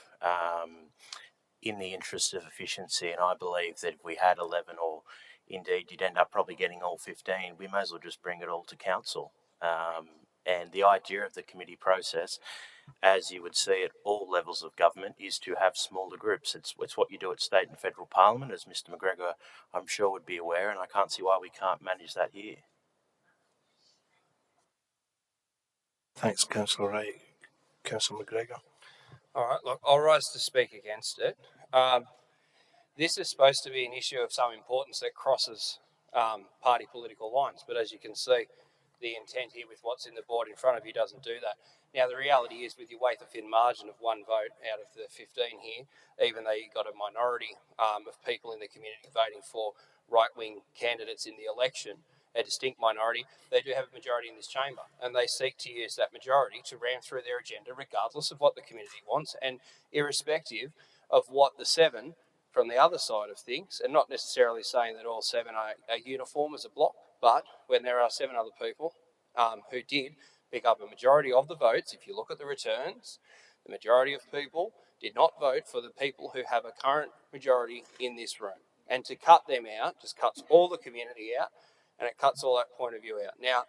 in the interest of efficiency, and I believe that if we had 11, or indeed you'd end up probably getting all 15, we may as well just bring it all to council. And the idea of the committee process, as you would see at all levels of government, is to have smaller groups. It's what you do at state and federal parliament, as Mr McGregor, I'm sure, would be aware, and I can't see why we can't manage that here. Thanks, Councillor Wright. Councillor McGregor. All right, look, I'll rise to speak against it. This is supposed to be an issue of some importance that crosses party political lines, but as you can see, the intent here with what's in the board in front of you doesn't do that. Now, the reality is, with your wafer-thin margin of 1 vote out of the 15 here, even though you've got a minority of people in the community voting for right-wing candidates in the election, a distinct minority, they do have a majority in this chamber, and they seek to use that majority to ram through their agenda regardless of what the community wants and irrespective of what the 7 from the other side of things, and not necessarily saying that all 7 are uniform as a block, but when there are 7 other people who did pick up a majority of the votes. If you look at the returns, the majority of people did not vote for the people who have a current majority in this room. And to cut them out just cuts all the community out, and it cuts all that point of view out. Now,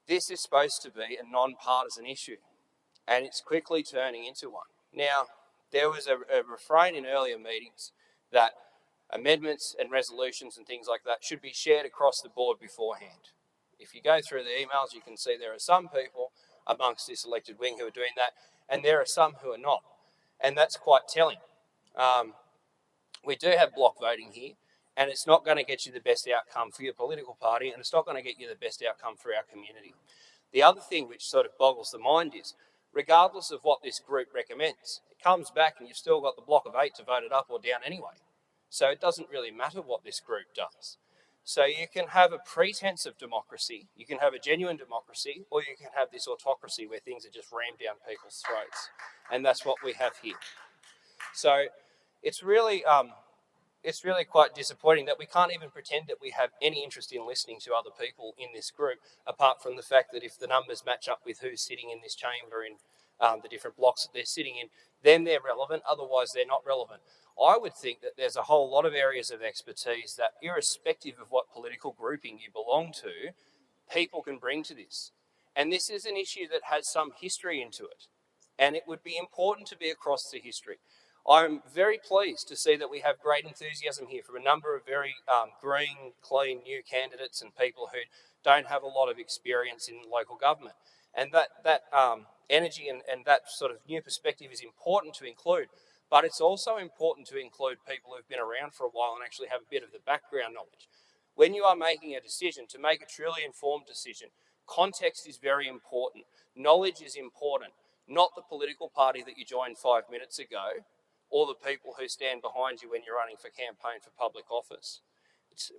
this is supposed to be a non-partisan issue, and it's quickly turning into one. Now, there was a refrain in earlier meetings that amendments and resolutions and things like that should be shared across the board beforehand. If you go through the emails, you can see there are some people amongst this elected wing who are doing that, and there are some who are not. And that's quite telling. We do have block voting here, and it's not going to get you the best outcome for your political party, and it's not going to get you the best outcome for our community. The other thing which sort of boggles the mind is, regardless of what this group recommends, it comes back and you've still got the block of 8 to vote it up or down anyway. So it doesn't really matter what this group does. So you can have a pretense of democracy, you can have a genuine democracy, or you can have this autocracy where things are just rammed down people's throats. And that's what we have here. So it's really quite disappointing that we can't even pretend that we have any interest in listening to other people in this group, apart from the fact that if the numbers match up with who's sitting in this chamber in the different blocks that they're sitting in, then they're relevant, otherwise they're not relevant. I would think that there's a whole lot of areas of expertise that, irrespective of what political grouping you belong to, people can bring to this. And this is an issue that has some history into it, and it would be important to be across the history. I'm very pleased to see that we have great enthusiasm here from a number of very green, clean, new candidates and people who don't have a lot of experience in local government. And that energy and that sort of new perspective is important to include. But it's also important to include people who've been around for a while and actually have a bit of the background knowledge. When you are making a decision, to make a truly informed decision, context is very important. Knowledge is important, not the political party that you joined 5 minutes ago, or the people who stand behind you when you're running for campaign for public office.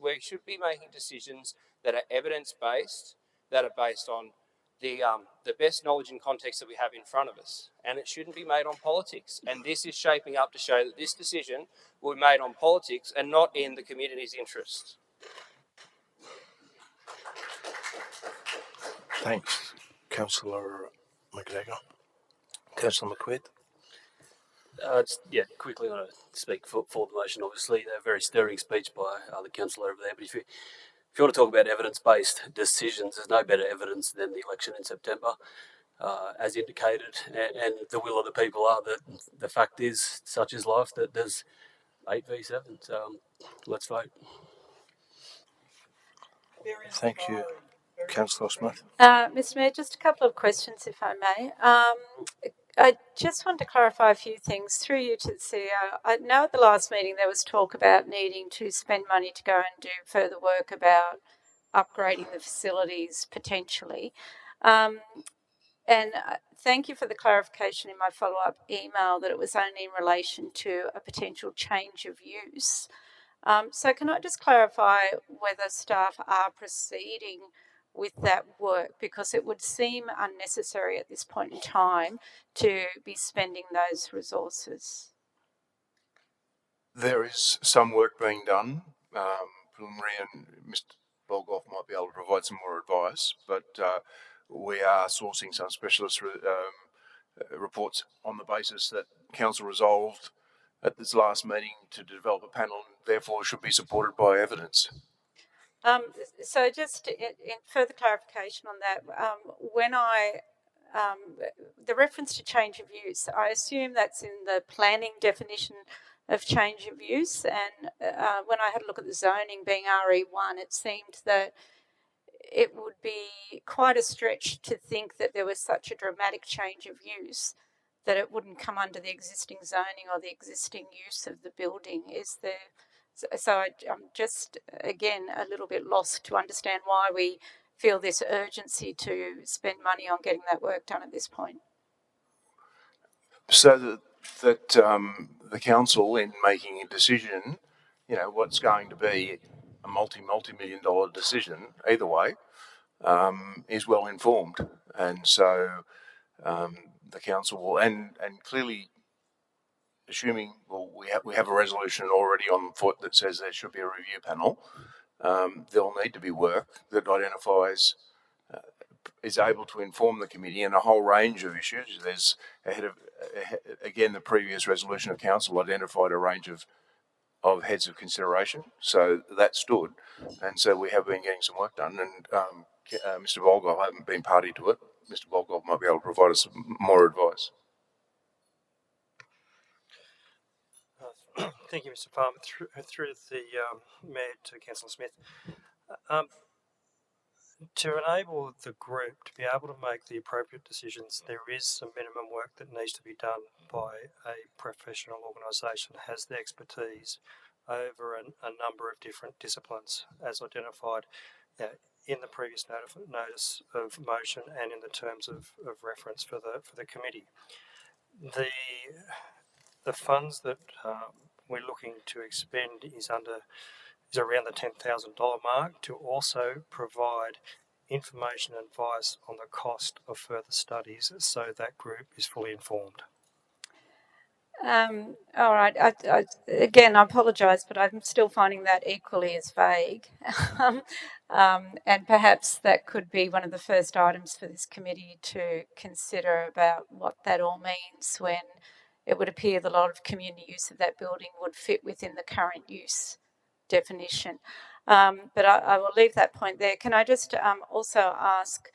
We should be making decisions that are evidence-based, that are based on the best knowledge and context that we have in front of us. And it shouldn't be made on politics. And this is shaping up to show that this decision will be made on politics and not in the community's interests. Thanks, Councillor McGregor. Councillor McQuaid. Quickly I want to speak for the motion. Obviously, a very stirring speech by the councillor over there. But if you want to talk about evidence-based decisions, there's no better evidence than the election in September, as indicated, and the will of the people are that the fact is, such is life, that there's 8 v 7. So let's vote. Thank you, Councillor Smith. Mr. Mayor, just a couple of questions, if I may. I just want to clarify a few things through you to the CEO. I know at the last meeting there was talk about needing to spend money to go and do further work about upgrading the facilities potentially. And thank you for the clarification in my follow-up email that it was only in relation to a potential change of use. So can I just clarify whether staff are proceeding with that work, because it would seem unnecessary at this point in time to be spending those resources? There is some work being done, preliminary, and Mr. Bolgoff might be able to provide some more advice, but we are sourcing some specialist reports on the basis that Council resolved at this last meeting to develop a panel and therefore should be supported by evidence. So just in further clarification on that, when the reference to change of use, I assume that's in the planning definition of change of use, and when I had a look at the zoning being RE1, it seemed that it would be quite a stretch to think that there was such a dramatic change of use that it wouldn't come under the existing zoning or the existing use of the building. Is there? So I'm just, again, a little bit lost to understand why we feel this urgency to spend money on getting that work done at this point. So that the council, in making a decision, what's going to be a multi-million-dollar decision, either way, is well informed. And so the council will, and clearly, assuming we have a resolution already on foot that says there should be a review panel, there'll need to be work that identifies is able to inform the committee in a whole range of issues. There's again, the previous resolution of council identified a range of heads of consideration, so that stood, and so we have been getting some work done. And Mr. Volgov, I haven't been party to it. Mr. Volgov might be able to provide us more advice. Thank you, Mr. Farmer. Through the Mayor to Councillor Smith. To enable the group to be able to make the appropriate decisions, there is some minimum work that needs to be done by a professional organisation that has the expertise over a number of different disciplines, as identified in the previous notice of motion and in the terms of reference for the committee. The funds that we're looking to expend is around the $10,000 mark to also provide information and advice on the cost of further studies so that group is fully informed. All right. Again, I apologise, but I'm still finding that equally as vague. And perhaps that could be one of the first items for this committee to consider about what that all means, when it would appear that a lot of community use of that building would fit within the current use definition. But I will leave that point there. Can I just also ask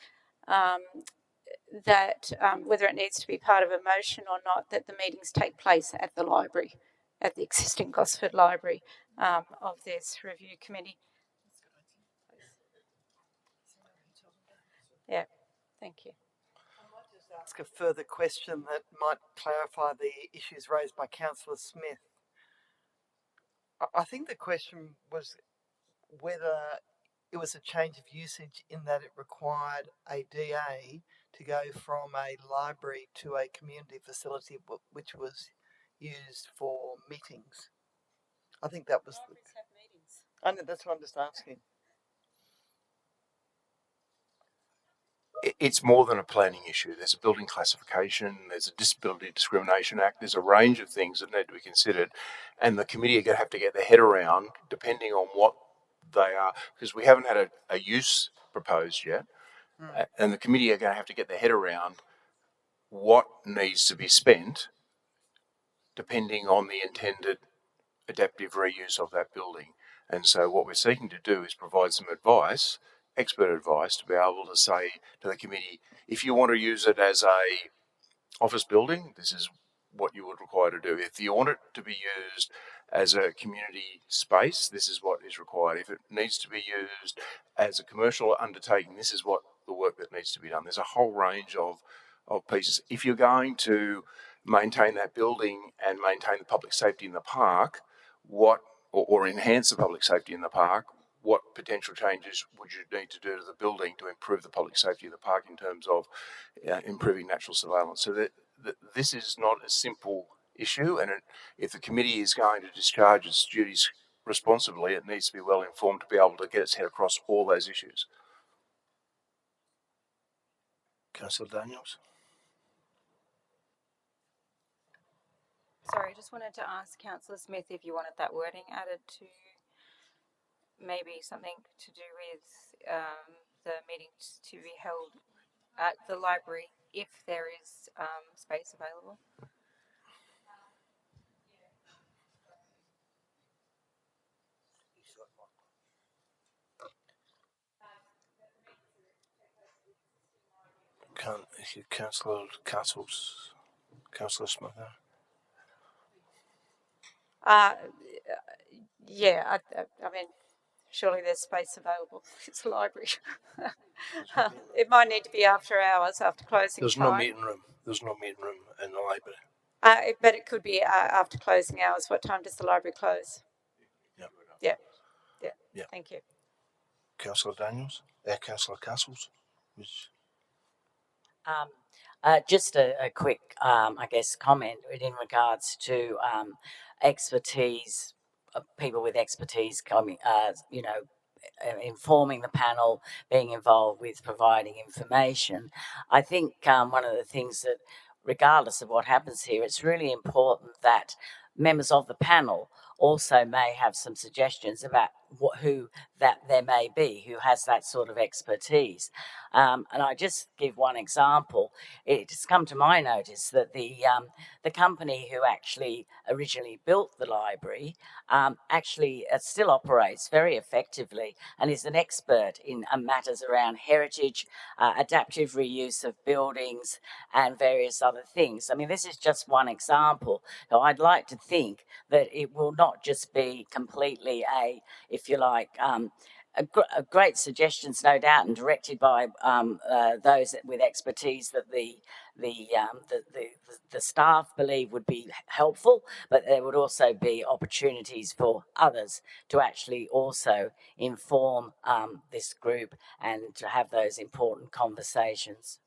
that whether it needs to be part of a motion or not, that the meetings take place at the library, at the existing Gosford Library of this review committee? Yeah, thank you. I might just ask a further question that might clarify the issues raised by Councillor Smith. I think the question was whether it was a change of usage in that it required a DA to go from a library to a community facility which was used for meetings. I think that was... Libraries have meetings. I know, that's what I'm just asking. It's more than a planning issue. There's a building classification, there's a Disability Discrimination Act, there's a range of things that need to be considered, and the committee are going to have to get their head around, depending on what they are, because we haven't had a use proposed yet, and the committee are going to have to get their head around what needs to be spent depending on the intended adaptive reuse of that building. And so what we're seeking to do is provide some advice, expert advice, to be able to say to the committee, if you want to use it as a office building, this is what you would require to do. If you want it to be used as a community space, this is what is required. If it needs to be used as a commercial undertaking, this is what the work that needs to be done. There's a whole range of pieces. If you're going to maintain that building and maintain the public safety in the park, or enhance the public safety in the park, what potential changes would you need to do to the building to improve the public safety of the park in terms of improving natural surveillance? So that this is not a simple issue, and if the committee is going to discharge its duties responsibly, it needs to be well informed to be able to get its head across all those issues. Councillor Daniels. Sorry, I just wanted to ask Councillor Smith if you wanted that wording added to maybe something to do with the meetings to be held at the library if there is space available. Councillor Castles, Councillor Smith. Yeah, I mean, surely there's space available. It's a library. It might need to be after hours, after closing There's time. no meeting room. There's no meeting room in the library. But it could be after closing hours. What time does the library close? Yeah. Yeah. Thank you. Councillor Daniels? Councillor Castles? Just a quick, I guess, comment in regards to expertise, people with expertise coming, informing the panel, being involved with providing information. I think one of the things that, regardless of what happens here, it's really important that members of the panel also may have some suggestions about who that there may be who has that sort of expertise. And I just give one example. It's come to my notice that the company who actually originally built the library actually still operates very effectively and is an expert in matters around heritage, adaptive reuse of buildings, and various other things. I mean, this is just one example. So I'd like to think that it will not just be completely if you like, a great suggestions, no doubt, and directed by those with expertise that the staff believe would be helpful, but there would also be opportunities for others to actually also inform this group and to have those important conversations.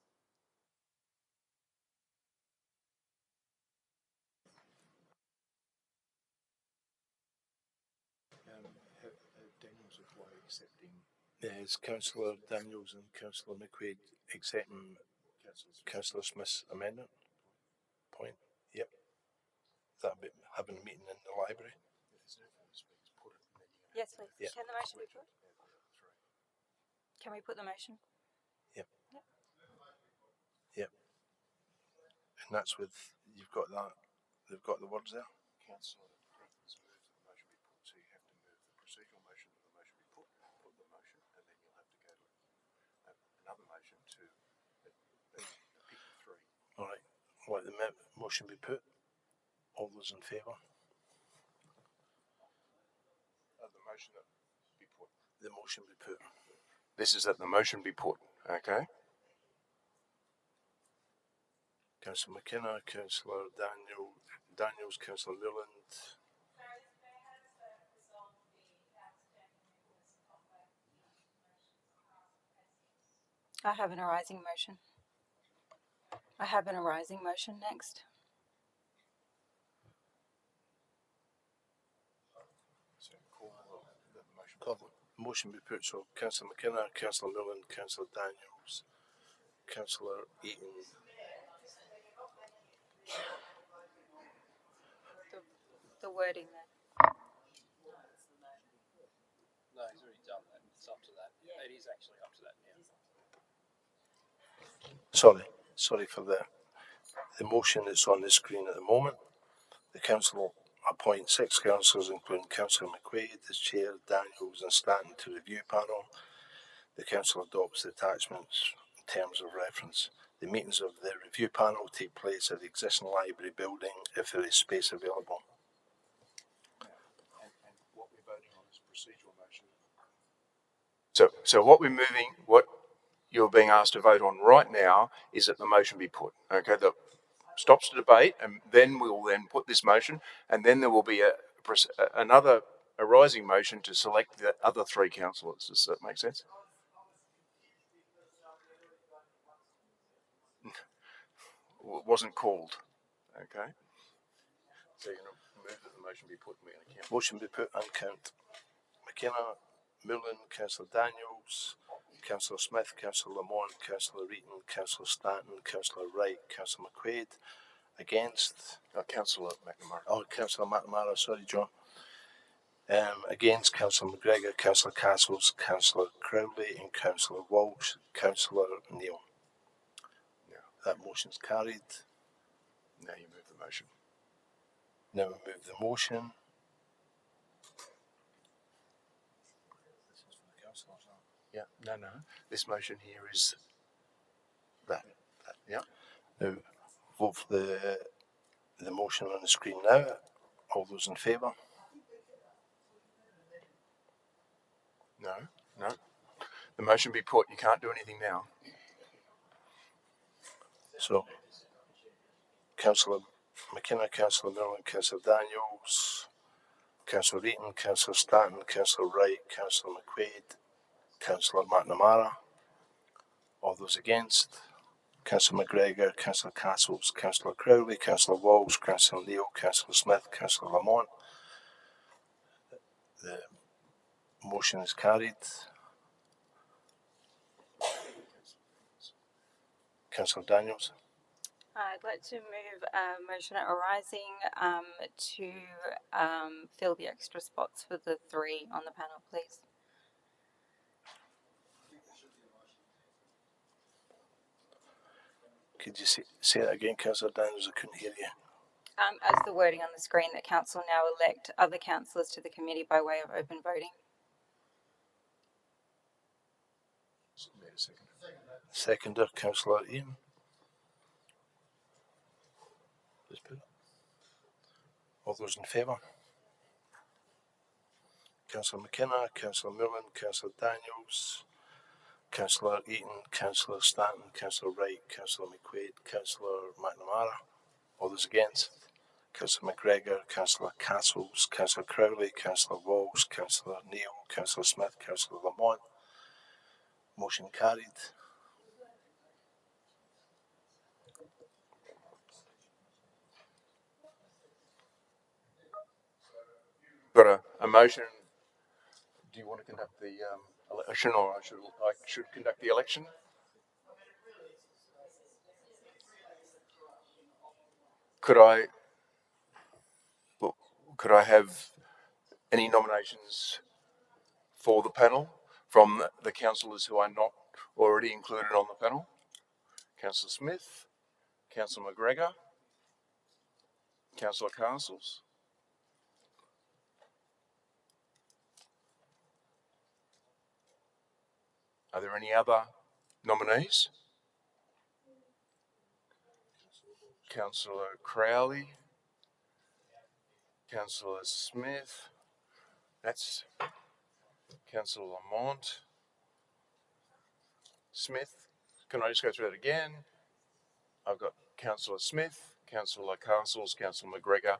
Is Councillor Daniels and Councillor McQuaid accepting Councillor Smith's amendment? Point. Yep. That be having a meeting in the library. Yes, please. Yep. Can the motion be put? Can we put the motion? Yep. Yep. And that's with, you've got that, they've got the words there. Councillor Craven's moved that the motion be put, so you have to move the procedural motion that the motion be put the motion, and then you'll have to go to another motion to pick three. All right. Let the motion be put. All those in favour? The motion that be put. The motion be put. This is that the motion be put. Okay. Councillor McKenna, Councillor Daniels, Councillor Newland. I have an arising motion. I have an arising motion next. Motion be put. So Councillor McKenna, Councillor Newland, Councillor Daniels, Councillor Eaton. The wording then. No, he's already done that. It's up to that. It is actually up to that now. Sorry for the motion that's on the screen at the moment. The council appoints 6 councillors, including Councillor McQuaid as chair, Daniels and Stanton to review panel. The council adopts the attachments in terms of reference. The meetings of the review panel take place at the existing library building if there is space available. And what we're voting on is procedural motion. So what we're moving, what you're being asked to vote on right now is that the motion be put. Okay, that stops the debate, and then we'll then put this motion, and then there will be another arising motion to select the other 3 councillors. Does that make sense? Wasn't called. Okay. So you're going to move that the motion be put and we're going to count. Motion be put and count. McKenna, Mullen, Councillor Daniels, Councillor Smith, Councillor Lamont, Councillor Eaton, Councillor Stanton, Councillor Wright, Councillor McQuaid. Against? Councillor McNamara. Oh, Councillor McNamara, sorry, John. Against Councillor McGregor, Councillor Castles, Councillor Crowley and Councillor Walsh, Councillor Neal. No. That motion's carried. Now you move the motion. Now we move the motion. This is for the councillors now. Yeah, no. This motion here is that. Yeah. Now vote for the motion on the screen now. All those in favour? No. The motion be put. You can't do anything now. So, Councillor McKenna, Councillor Millen, Councillor Daniels, Councillor Eaton, Councillor Stanton, Councillor Wright, Councillor McQuaid, Councillor McNamara. All those against? Councillor McGregor, Councillor Castles, Councillor Crowley, Councillor Walsh, Councillor Neal, Councillor Smith, Councillor Lamont. The motion is carried. Councillor Daniels. I'd like to move a motion arising to fill the extra spots for the 3 on the panel, please. Could you say that again, Councillor Daniels? I couldn't hear you. As the wording on the screen, that council now elect other councillors to the committee by way of open voting. Seconder, Councillor Ian. All those in favour? Councillor McKenna, Councillor Millen, Councillor Daniels, Councillor Eaton, Councillor Stanton, Councillor Wright, Councillor McQuaid, Councillor McNamara. All those against? Councillor McGregor, Councillor Castles, Councillor Crowley, Councillor Walsh, Councillor Neal, Councillor Smith, Councillor Lamont. Motion carried. Got a motion. Do you want to conduct the election, or I should conduct the election? Could I have any nominations for the panel from the councillors who are not already included on the panel? Councillor Smith, Councillor McGregor, Councillor Castles. Are there any other nominees? Councillor Crowley, Councillor Smith, that's Councillor Lamont, Smith. Can I just go through that again? I've got Councillor Smith, Councillor Castles, Councillor McGregor,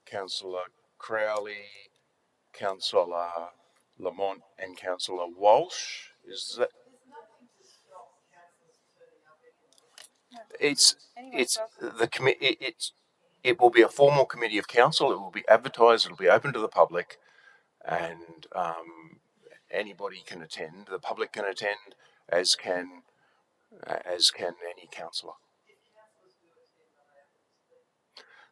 Councillor Crowley, Councillor Lamont, and Councillor Walsh. Is that? It's the committee. It will be a formal committee of council. It will be advertised. It will be open to the public, and anybody can attend. The public can attend, as can any councillor.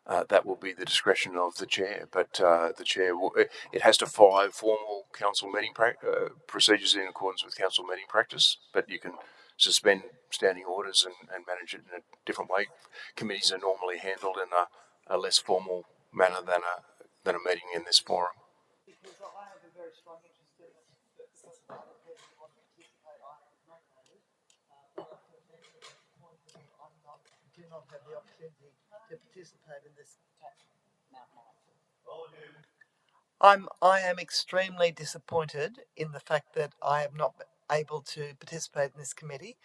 That will be the discretion of the chair, but the chair it has to follow formal council meeting procedures in accordance with council meeting practice. But you can suspend standing orders and manage it in a different way. Committees are normally handled in a less formal manner than a meeting in this forum. Because I have a very strong interest in it, because a lot of people want to participate. I am nominated, but I do not have the opportunity to participate in this. I am extremely disappointed in the fact that I am not able to participate in this committee.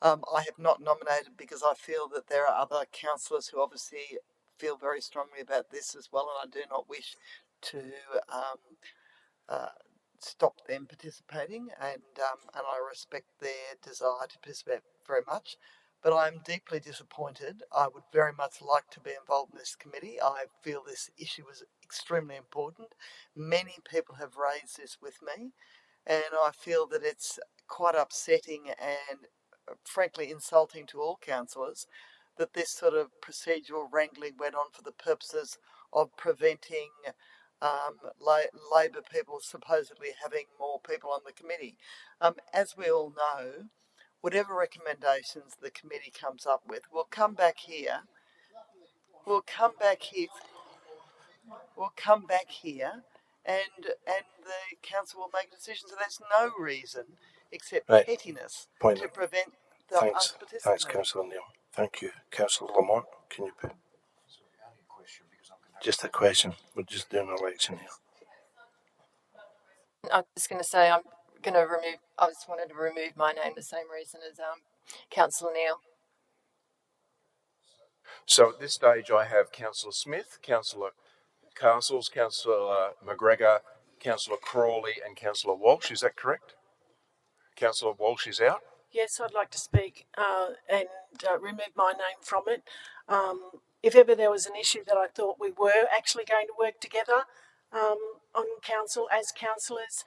I have not nominated because I feel that there are other councillors who obviously feel very strongly about this as well, and I do not wish to stop them participating, and I respect their desire to participate very much. But I'm deeply disappointed. I would very much like to be involved in this committee. I feel this issue is extremely important. Many people have raised this with me, and I feel that it's quite upsetting and frankly insulting to all councillors that this sort of procedural wrangling went on for the purposes of preventing Labor people supposedly having more people on the committee. As we all know, whatever recommendations the committee comes up with, we'll come back here and the council will make decisions. So there's no reason except pettiness to prevent us participating. Thanks, Councillor Neal. Thank you. Councillor Lamont, can you put? Just a question. We're just doing an election here. I'm just going to say I just wanted to remove my name the same reason as Councillor Neal. So at this stage I have Councillor Smith, Councillor Castles, Councillor McGregor, Councillor Crawley and Councillor Walsh. Is that correct? Councillor Walsh is out? Yes, I'd like to speak and remove my name from it. If ever there was an issue that I thought we were actually going to work together on council as councillors,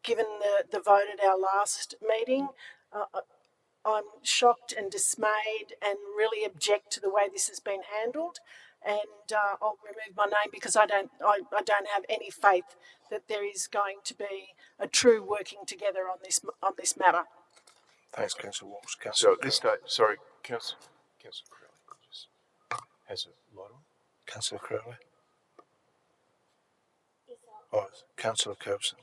given the vote at our last meeting, I'm shocked and dismayed and really object to the way this has been handled. And I'll remove my name because I don't have any faith that there is going to be a true working together on this matter. Thanks, Councillor Walsh. So at this stage, sorry, Councillor Crowley just has a light on. Councillor Crowley. Oh, Councillor Coulson.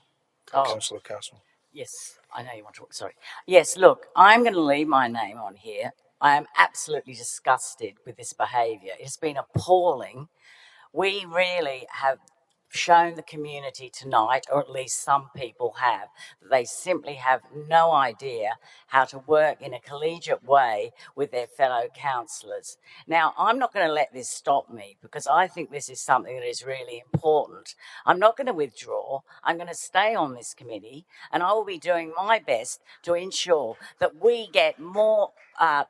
Oh. Councillor Castle. Yes, I know you want to talk. Sorry. Yes, look, I'm going to leave my name on here. I am absolutely disgusted with this behaviour. It's been appalling. We really have shown the community tonight, or at least some people have, that they simply have no idea how to work in a collegiate way with their fellow councillors. Now, I'm not going to let this stop me because I think this is something that is really important. I'm not going to withdraw. I'm going to stay on this committee, and I will be doing my best to ensure that we get more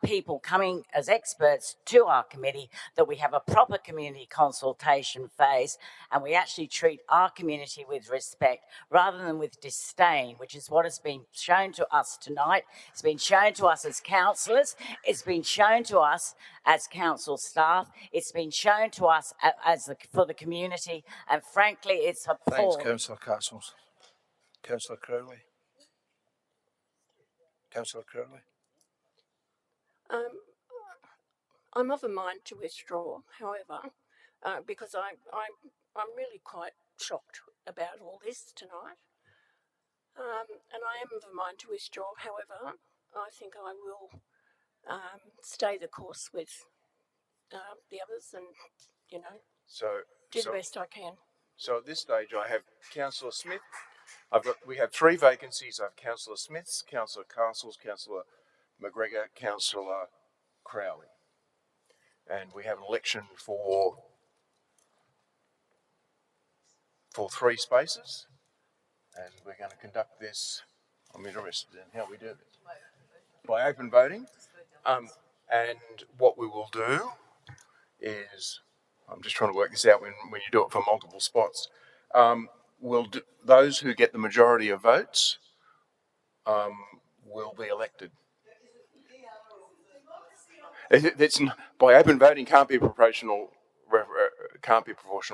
people coming as experts to our committee, that we have a proper community consultation phase, and we actually treat our community with respect rather than with disdain, which is what has been shown to us tonight. It's been shown to us as councillors. It's been shown to us as council staff. It's been shown to us for the community, and frankly, it's appalling. Thanks, Councillor Castles. Councillor Crowley. Councillor Crowley. I'm of a mind to withdraw, however, because I'm really quite shocked about all this tonight. And I am of a mind to withdraw, however, I think I will stay the course with the others and, do the best I can. So at this stage I have Councillor Smith. We have 3 vacancies. I have Councillor Smith's, Councillor Castles, Councillor McGregor, Councillor Crowley. And we have an election for 3 spaces. And we're going to conduct this, I'm interested in how we do this, by open voting. And what we will do is, I'm just trying to work this out when you do it for multiple spots. Those who get the majority of votes will be elected. By open voting can't be proportional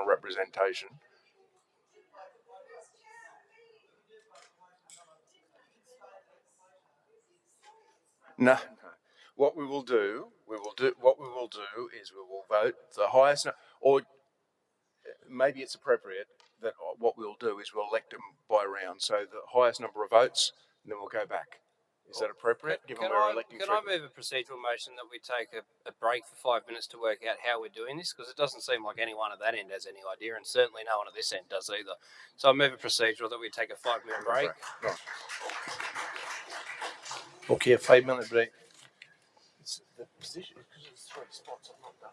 representation. No. What we will do is we will vote the highest, or maybe it's appropriate that what we'll do is we'll elect them by round. So the highest number of votes, and then we'll go back. Is that appropriate? Can I move a procedural motion that we take a break for 5 minutes to work out how we're doing this? Because it doesn't seem like anyone at that end has any idea, and certainly no one at this end does either. So I move a procedural that we take a 5-minute break. Right. Okay, a 5-minute break. It's the position, because it's 3 spots, I'm not done.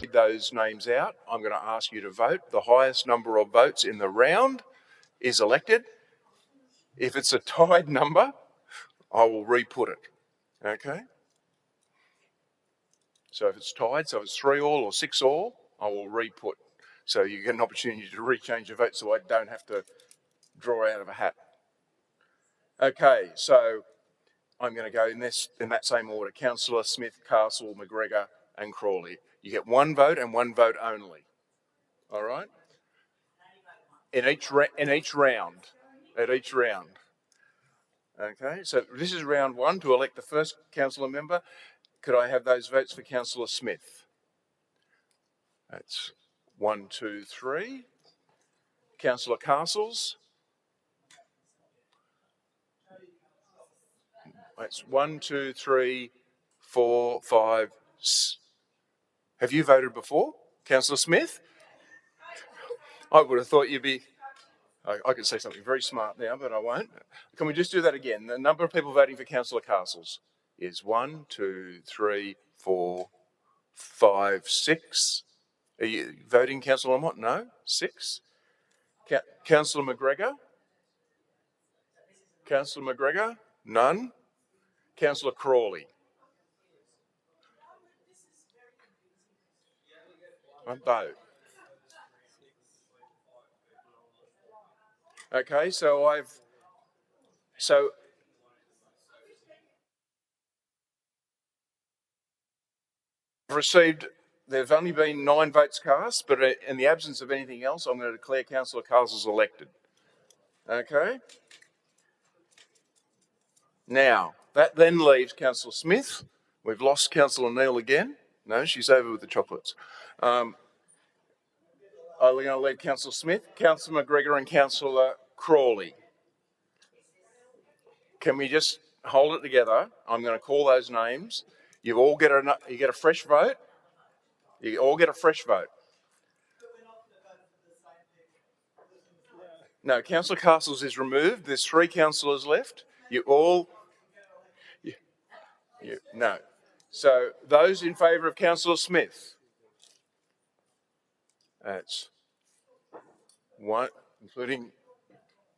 Read those names out. I'm going to ask you to vote. The highest number of votes in the round is elected. If it's a tied number, I will re-put it. Okay? So if it's tied, so it's 3 all or 6 all, I will re-put. So you get an opportunity to rechange your vote so I don't have to draw out of a hat. Okay, so I'm going to go in that same order. Councillor Smith, Castle, McGregor and Crawley. You get 1 vote and 1 vote only. All right? In each round. At each round. Okay, so this is round 1 to elect the first councillor member. Could I have those votes for Councillor Smith? That's 1, 2, 3. Councillor Castles. That's 1, 2, 3, 4, 5. Have you voted before, Councillor Smith? I would have thought you'd be. I could say something very smart now, but I won't. Can we just do that again? The number of people voting for Councillor Castles is 1, 2, 3, 4, 5, 6. Are you voting, Councillor Lamont? No? 6. Councillor McGregor? Councillor McGregor? None. Councillor Crawley? One vote. Okay, so I've received, there's only been 9 votes cast, but in the absence of anything else, I'm going to declare Councillor Castles elected. Okay? Now, that then leaves Councillor Smith. We've lost Councillor Neal again. No, she's over with the chocolates. I'm going to leave Councillor Smith, Councillor McGregor and Councillor Crawley. Can we just hold it together? I'm going to call those names. You all get a fresh vote. You all get a fresh vote. No, Councillor Castles is removed. There's 3 councillors left. No. So those in favour of Councillor Smith? That's 1, including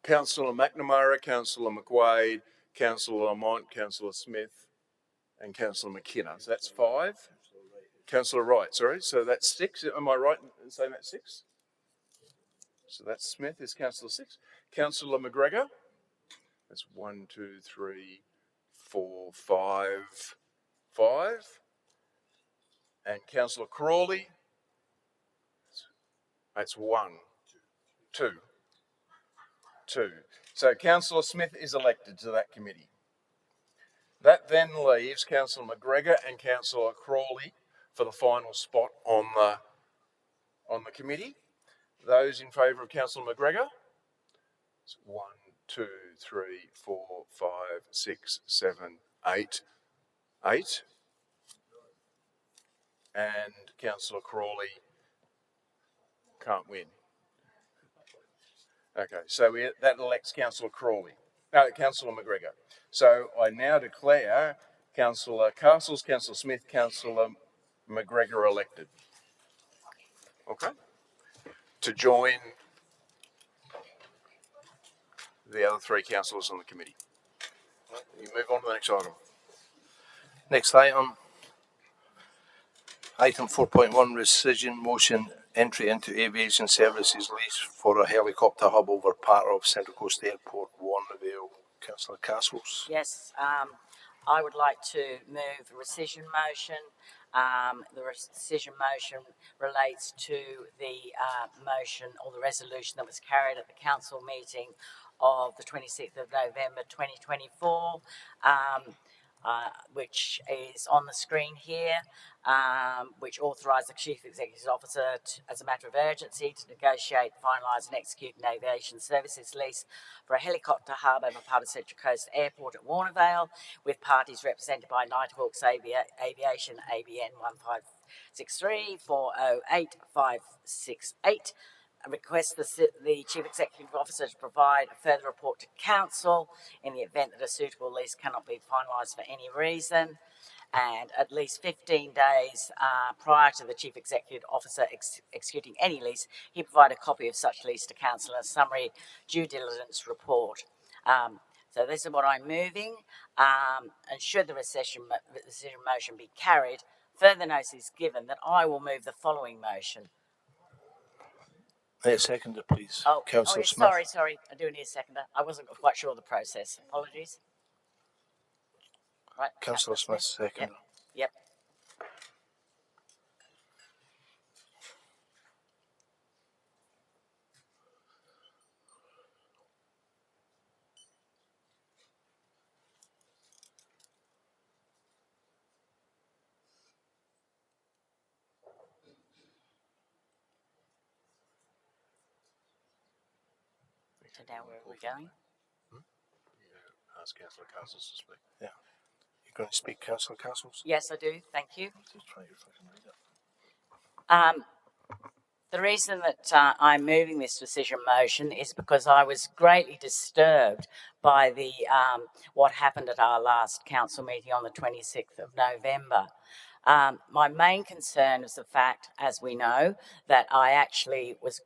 Councillor McNamara, Councillor McQuaid, Councillor Lamont, Councillor Smith and Councillor McKenna. So that's 5. Councillor Wright, sorry. So that's 6. Am I right in saying that's 6? So that's Smith is Councillor 6. Councillor McGregor. That's 1, 2, 3, 4, 5. 5. And Councillor Crawley. That's 1, 2. 2. So Councillor Smith is elected to that committee. That then leaves Councillor McGregor and Councillor Crawley for the final spot on the committee. Those in favour of Councillor McGregor? It's 1, 2, 3, 4, 5, 6, 7, 8. 8. And Councillor Crawley can't win. Okay, so that elects Councillor Councillor McGregor. So I now declare Councillor Castles, Councillor Smith, Councillor McGregor elected. Okay? To join the other 3 councillors on the committee. You move on to the next item. Next item. Item 4.1, rescission motion, entry into aviation services lease for a helicopter hub over part of Central Coast Airport, Warnervale. Councillor Castles. Yes, I would like to move a rescission motion. The rescission motion relates to the motion or the resolution that was carried at the council meeting of the 26th of November 2024, which is on the screen here, which authorised the Chief Executive Officer as a matter of urgency to negotiate, finalise and execute an aviation services lease for a helicopter hub over part of Central Coast Airport at Warnervale, with parties represented by Nighthawks Aviation, ABN 1563 408 568. I request the Chief Executive Officer to provide a further report to Council in the event that a suitable lease cannot be finalised for any reason. and at least 15 days prior to the Chief Executive Officer executing any lease, he provide a copy of such lease to Council and a summary due diligence report. So this is what I'm moving, and should the decision motion be carried, further notice is given that I will move the following motion. Seconder, please. Councillor Smith. Smith. Sorry, I do need a seconder. I wasn't quite sure of the process. Apologies. Right, Councillor Smith, seconder. Yep. So now where are we going? Ask Councillor Castles to speak. Yeah. You're going to speak, Councillor Castles? Yes, I do. Thank you. Just try to fucking read it. The reason that I'm moving this decision motion is because I was greatly disturbed by the what happened at our last council meeting on the 26th of November. My main concern is the fact, as we know, that I actually was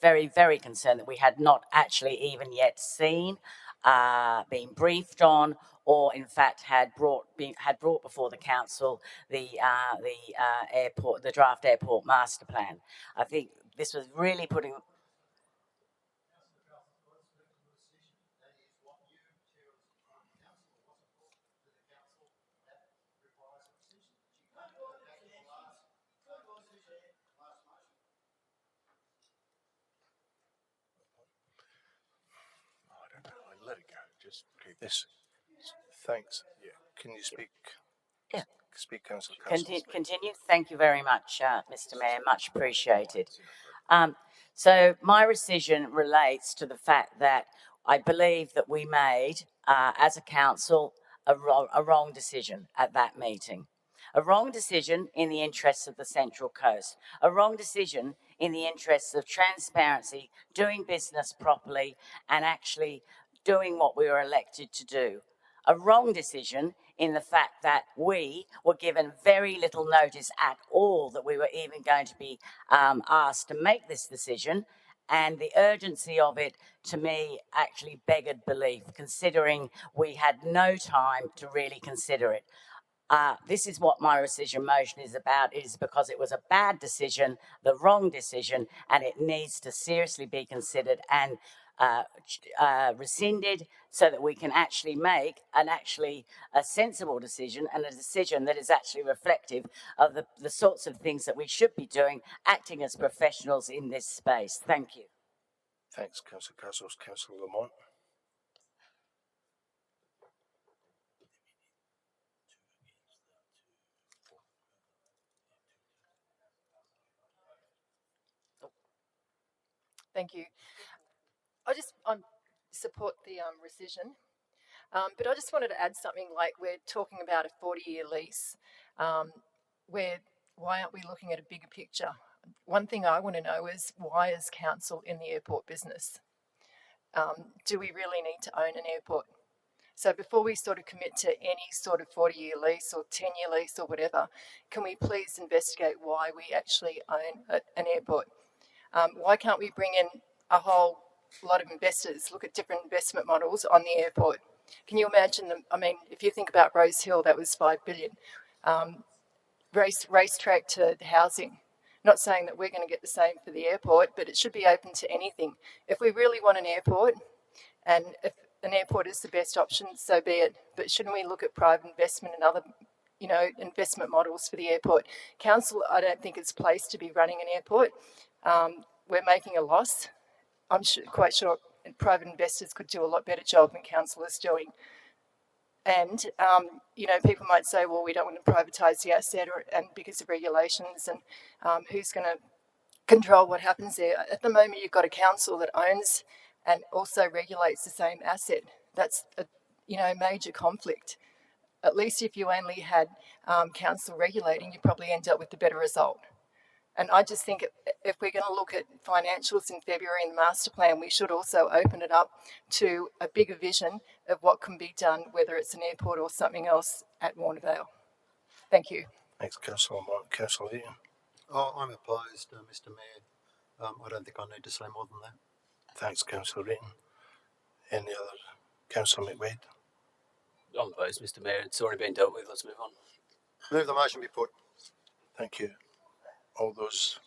very, very concerned that we had not actually even yet seen, been briefed on, or in fact had brought before the council the draft airport master plan. I think this was really putting. Let it go. Just keep this. Thanks. Yeah. Can you speak? Yeah. Speak, Councillor. Continue. Thank you very much, Mr. Mayor. Much appreciated. So my rescission relates to the fact that I believe that we made, as a council, a wrong decision at that meeting. A wrong decision in the interests of the Central Coast. A wrong decision in the interests of transparency, doing business properly, and actually doing what we were elected to do. A wrong decision in the fact that we were given very little notice at all that we were even going to be asked to make this decision, and the urgency of it, to me, actually beggared belief, considering we had no time to really consider it. This is what my rescission motion is about. It is because it was a bad decision, the wrong decision, and it needs to seriously be considered and rescinded so that we can actually make a sensible decision, and a decision that is actually reflective of the sorts of things that we should be doing, acting as professionals in this space. Thank you. Thanks, Councillor Castles. Councillor Lamont. Thank you. I support the rescission, but I just wanted to add something. Like, we're talking about a 40-year lease. Why aren't we looking at a bigger picture? One thing I want to know is, why is council in the airport business? Do we really need to own an airport? So before we sort of commit to any sort of 40-year lease or 10-year lease or whatever, can we please investigate why we actually own an airport? Why can't we bring in a whole lot of investors, look at different investment models on the airport? Can you imagine them? I mean, if you think about Rose Hill, that was $5 billion. Racetrack to housing. Not saying that we're going to get the same for the airport, but it should be open to anything. If we really want an airport, and if an airport is the best option, so be it. But shouldn't we look at private investment and other, investment models for the airport? Council, I don't think it's placed to be running an airport. We're making a loss. I'm quite sure private investors could do a lot better job than council is doing. And, people might say, well, we don't want to privatise the asset and because of regulations and who's going to control what happens there. At the moment, you've got a council that owns and also regulates the same asset. That's a major conflict. At least if you only had council regulating, you probably end up with the better result. And I just think if we're going to look at financials in February in the master plan, we should also open it up to a bigger vision of what can be done, whether it's an airport or something else at Warnervale. Thank you. Thanks, Councillor Martin. Councillor Eaton. Oh, I'm opposed, Mr Mayor. I don't think I need to say more than that. Thanks, Councillor Eaton. Any other? Councillor McWade. I'm opposed, Mr Mayor. It's already been dealt with. Let's move on. Move the motion be put. Thank you. All those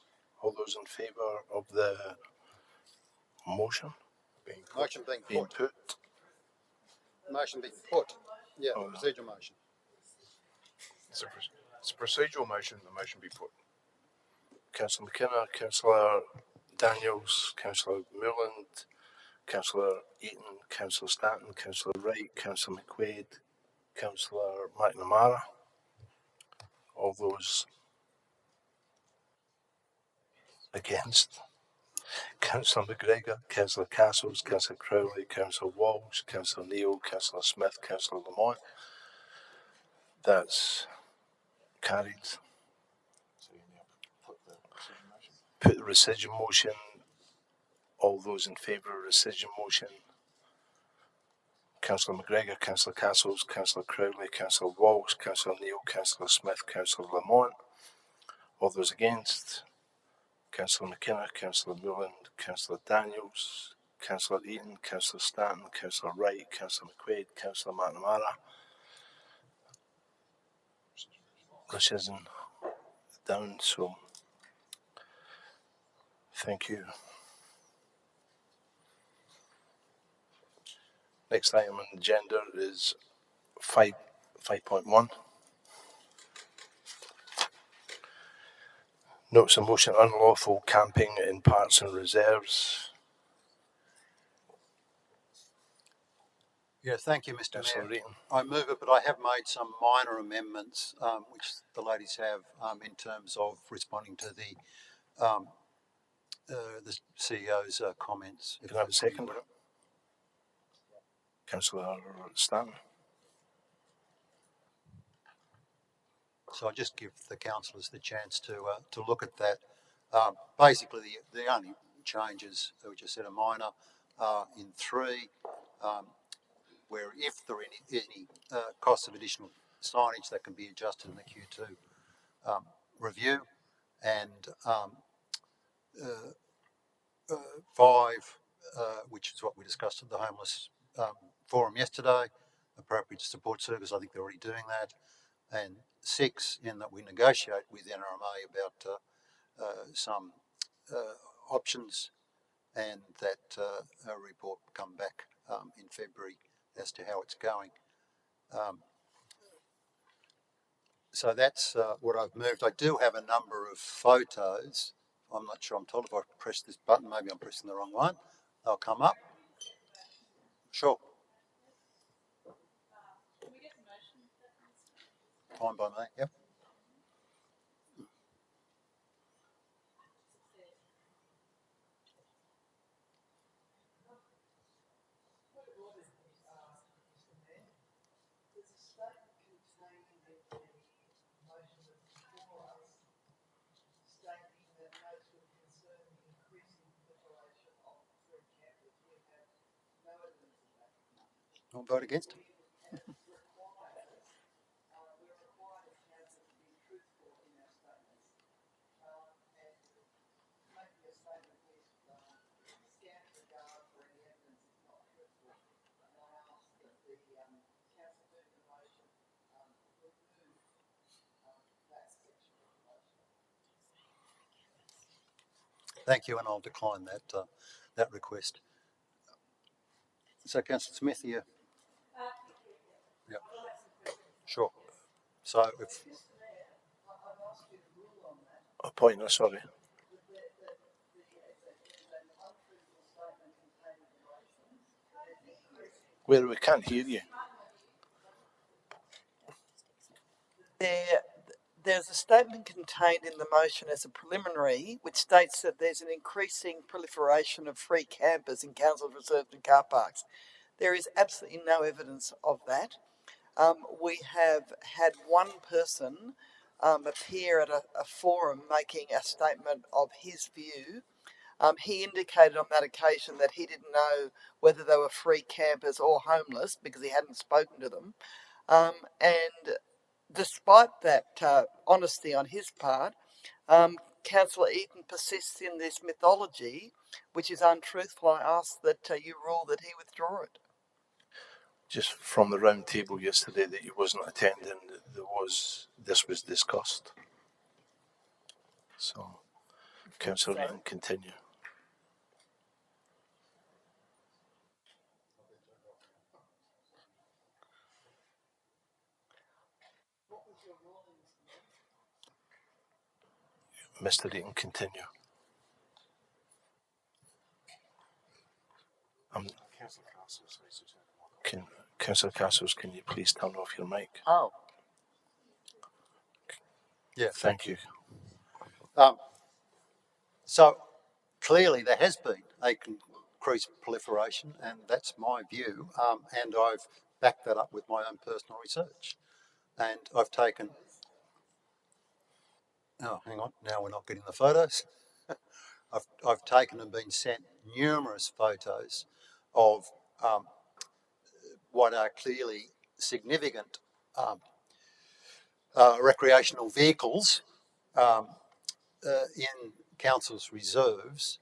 in favour of the motion? Motion being put. Put. Motion being put. Yeah, Oh, procedural motion. It's a procedural motion. The motion be put. Councillor McKenna, Councillor Daniels, Councillor Moreland, Councillor Eaton, Councillor Stanton, Councillor Wright, Councillor McQuaid, Councillor McNamara. All those against? Councillor McGregor, Councillor Castles, Councillor Crowley, Councillor Walsh, Councillor Neal, Councillor Smith, Councillor Lamont. That's carried. Put the rescission motion. All those in favour of rescission motion? Councillor McGregor, Councillor Castles, Councillor Crowley, Councillor Walsh, Councillor Neal, Councillor Smith, Councillor Lamont. All those against? Councillor McKenna, Councillor Moreland, Councillor Daniels, Councillor Eaton, Councillor Stanton, Councillor Wright, Councillor McQuaid, Councillor McNamara. Rescission down, so thank you. Next item on the agenda is 5.1. Notice of motion unlawful camping in parks and reserves. Yeah, thank you, Mr Mayor. I move it, but I have made some minor amendments, which the ladies have, in terms of responding to the CEO's comments. Can I have a second? Councillor Stanton. So I'll just give the councillors the chance to look at that. Basically, the only changes, which I said are minor, are in 3, where if there are any costs of additional signage, that can be adjusted in the Q2 review, and 5, which is what we discussed at the homeless forum yesterday, appropriate support service. I think they're already doing that. And 6, in that we negotiate with NRMA about some options, and that a report will come back in February as to how it's going. So that's what I've moved. I do have a number of photos. I'm not sure. I'm told if I press this button, maybe I'm pressing the wrong one. They'll come up. Sure. Fine by me. Yep. I'll vote against it. Thank you, and I'll decline that request. So, Councillor Smith, yeah. Yep. Sure. So, if A pointer, sorry. Where we can't hear you. There's a statement contained in the motion as a preliminary which states that there's an increasing proliferation of free campers in council reserved and car parks. There is absolutely no evidence of that. We have had one person appear at a forum making a statement of his view. He indicated on that occasion that he didn't know whether they were free campers or homeless because he hadn't spoken to them. And despite that honesty on his part, Councillor Eaton persists in this mythology, which is untruthful. I ask that you rule that he withdraw it. Just from the round table yesterday that he wasn't attending, this was discussed. So, Councillor Eaton, continue. Mr. Eaton, continue. Councillor Castles, can you please turn off your mic? Oh. Yeah. Thank you. So clearly there has been a increased proliferation, and that's my view, and I've backed that up with my own personal research. And I've taken, oh, hang on, now we're not getting the photos. I've taken and been sent numerous photos of what are clearly significant recreational vehicles in council's reserves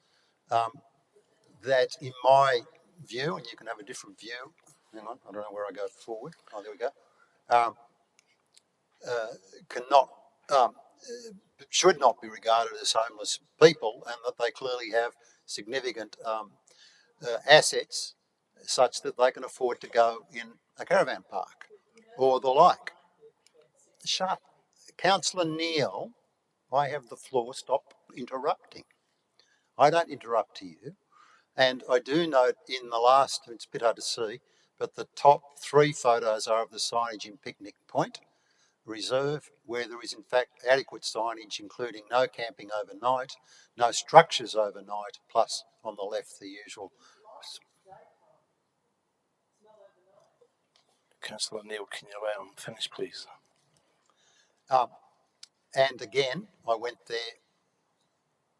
that, in my view, and you can have a different view, hang on, I don't know where I go forward, oh, there we go, cannot, should not be regarded as homeless people, and that they clearly have significant assets such that they can afford to go in a caravan park or the like. Shut. Councillor Neal, I have the floor, stop interrupting. I don't interrupt to you. And I do note in the last, it's a bit hard to see, but the top 3 photos are of the signage in Picnic Point Reserve, where there is in fact adequate signage, including no camping overnight, no structures overnight, plus on the left the usual. Councillor Neal, can you let him finish, please? And again, I went there,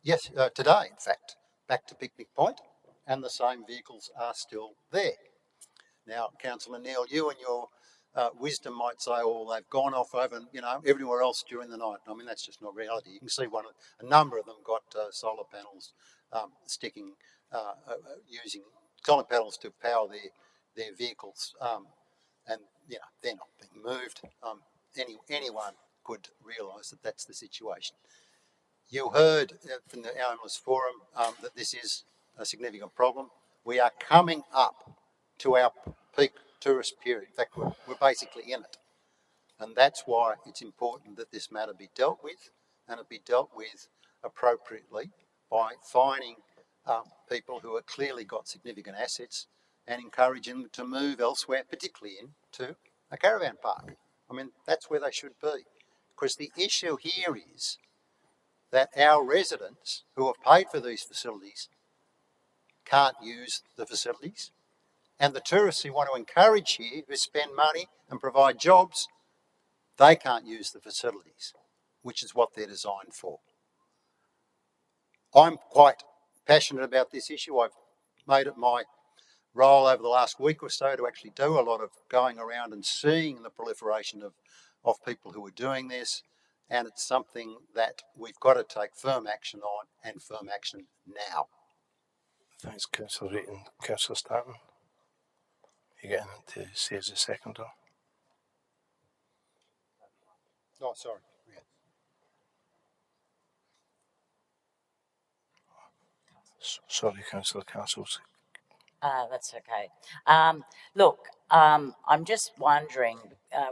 yes, today, in fact, back to Picnic Point, and the same vehicles are still there. Now, Councillor Neal, you and your wisdom might say, oh, they've gone off over, everywhere else during the night. I mean, that's just not reality. You can see a number of them got solar panels sticking, using solar panels to power their vehicles, and they're not being moved. Anyone could realise that that's the situation. You heard from the Homeless Forum that this is a significant problem. We are coming up to our peak tourist period. In fact, we're basically in it. And that's why it's important that this matter be dealt with, and it be dealt with appropriately by fining people who have clearly got significant assets and encouraging them to move elsewhere, particularly into a caravan park. I mean, that's where they should be. Because the issue here is that our residents who have paid for these facilities can't use the facilities, and the tourists who want to encourage here, who spend money and provide jobs, they can't use the facilities, which is what they're designed for. I'm quite passionate about this issue. I've made it my role over the last week or so to actually do a lot of going around and seeing the proliferation of people who are doing this, and it's something that we've got to take firm action on, and firm action now. Thanks, Councillor Eaton. Councillor Stanton, you getting to say as a seconder? Oh, sorry. Yeah. Sorry, Councillor Castles. That's okay. Look, I'm just wondering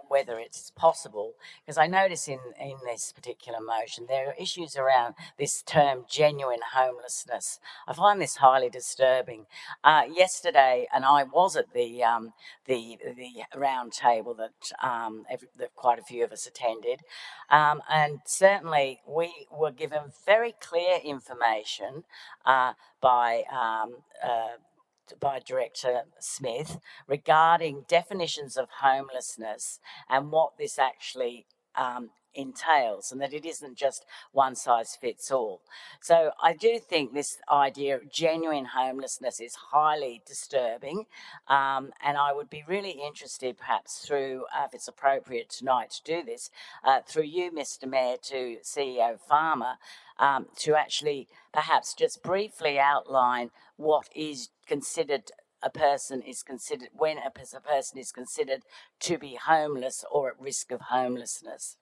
whether it's possible, because I notice in this particular motion there are issues around this term genuine homelessness. I find this highly disturbing. Yesterday, and I was at the round table that quite a few of us attended, and certainly we were given very clear information by Director Smith regarding definitions of homelessness and what this actually entails, and that it isn't just one size fits all. So I do think this idea of genuine homelessness is highly disturbing, and I would be really interested, perhaps through, if it's appropriate tonight to do this, through you, Mr. Mayor, to CEO Farmer, to actually perhaps just briefly outline what is considered a person is considered when a person is considered to be homeless or at risk of homelessness.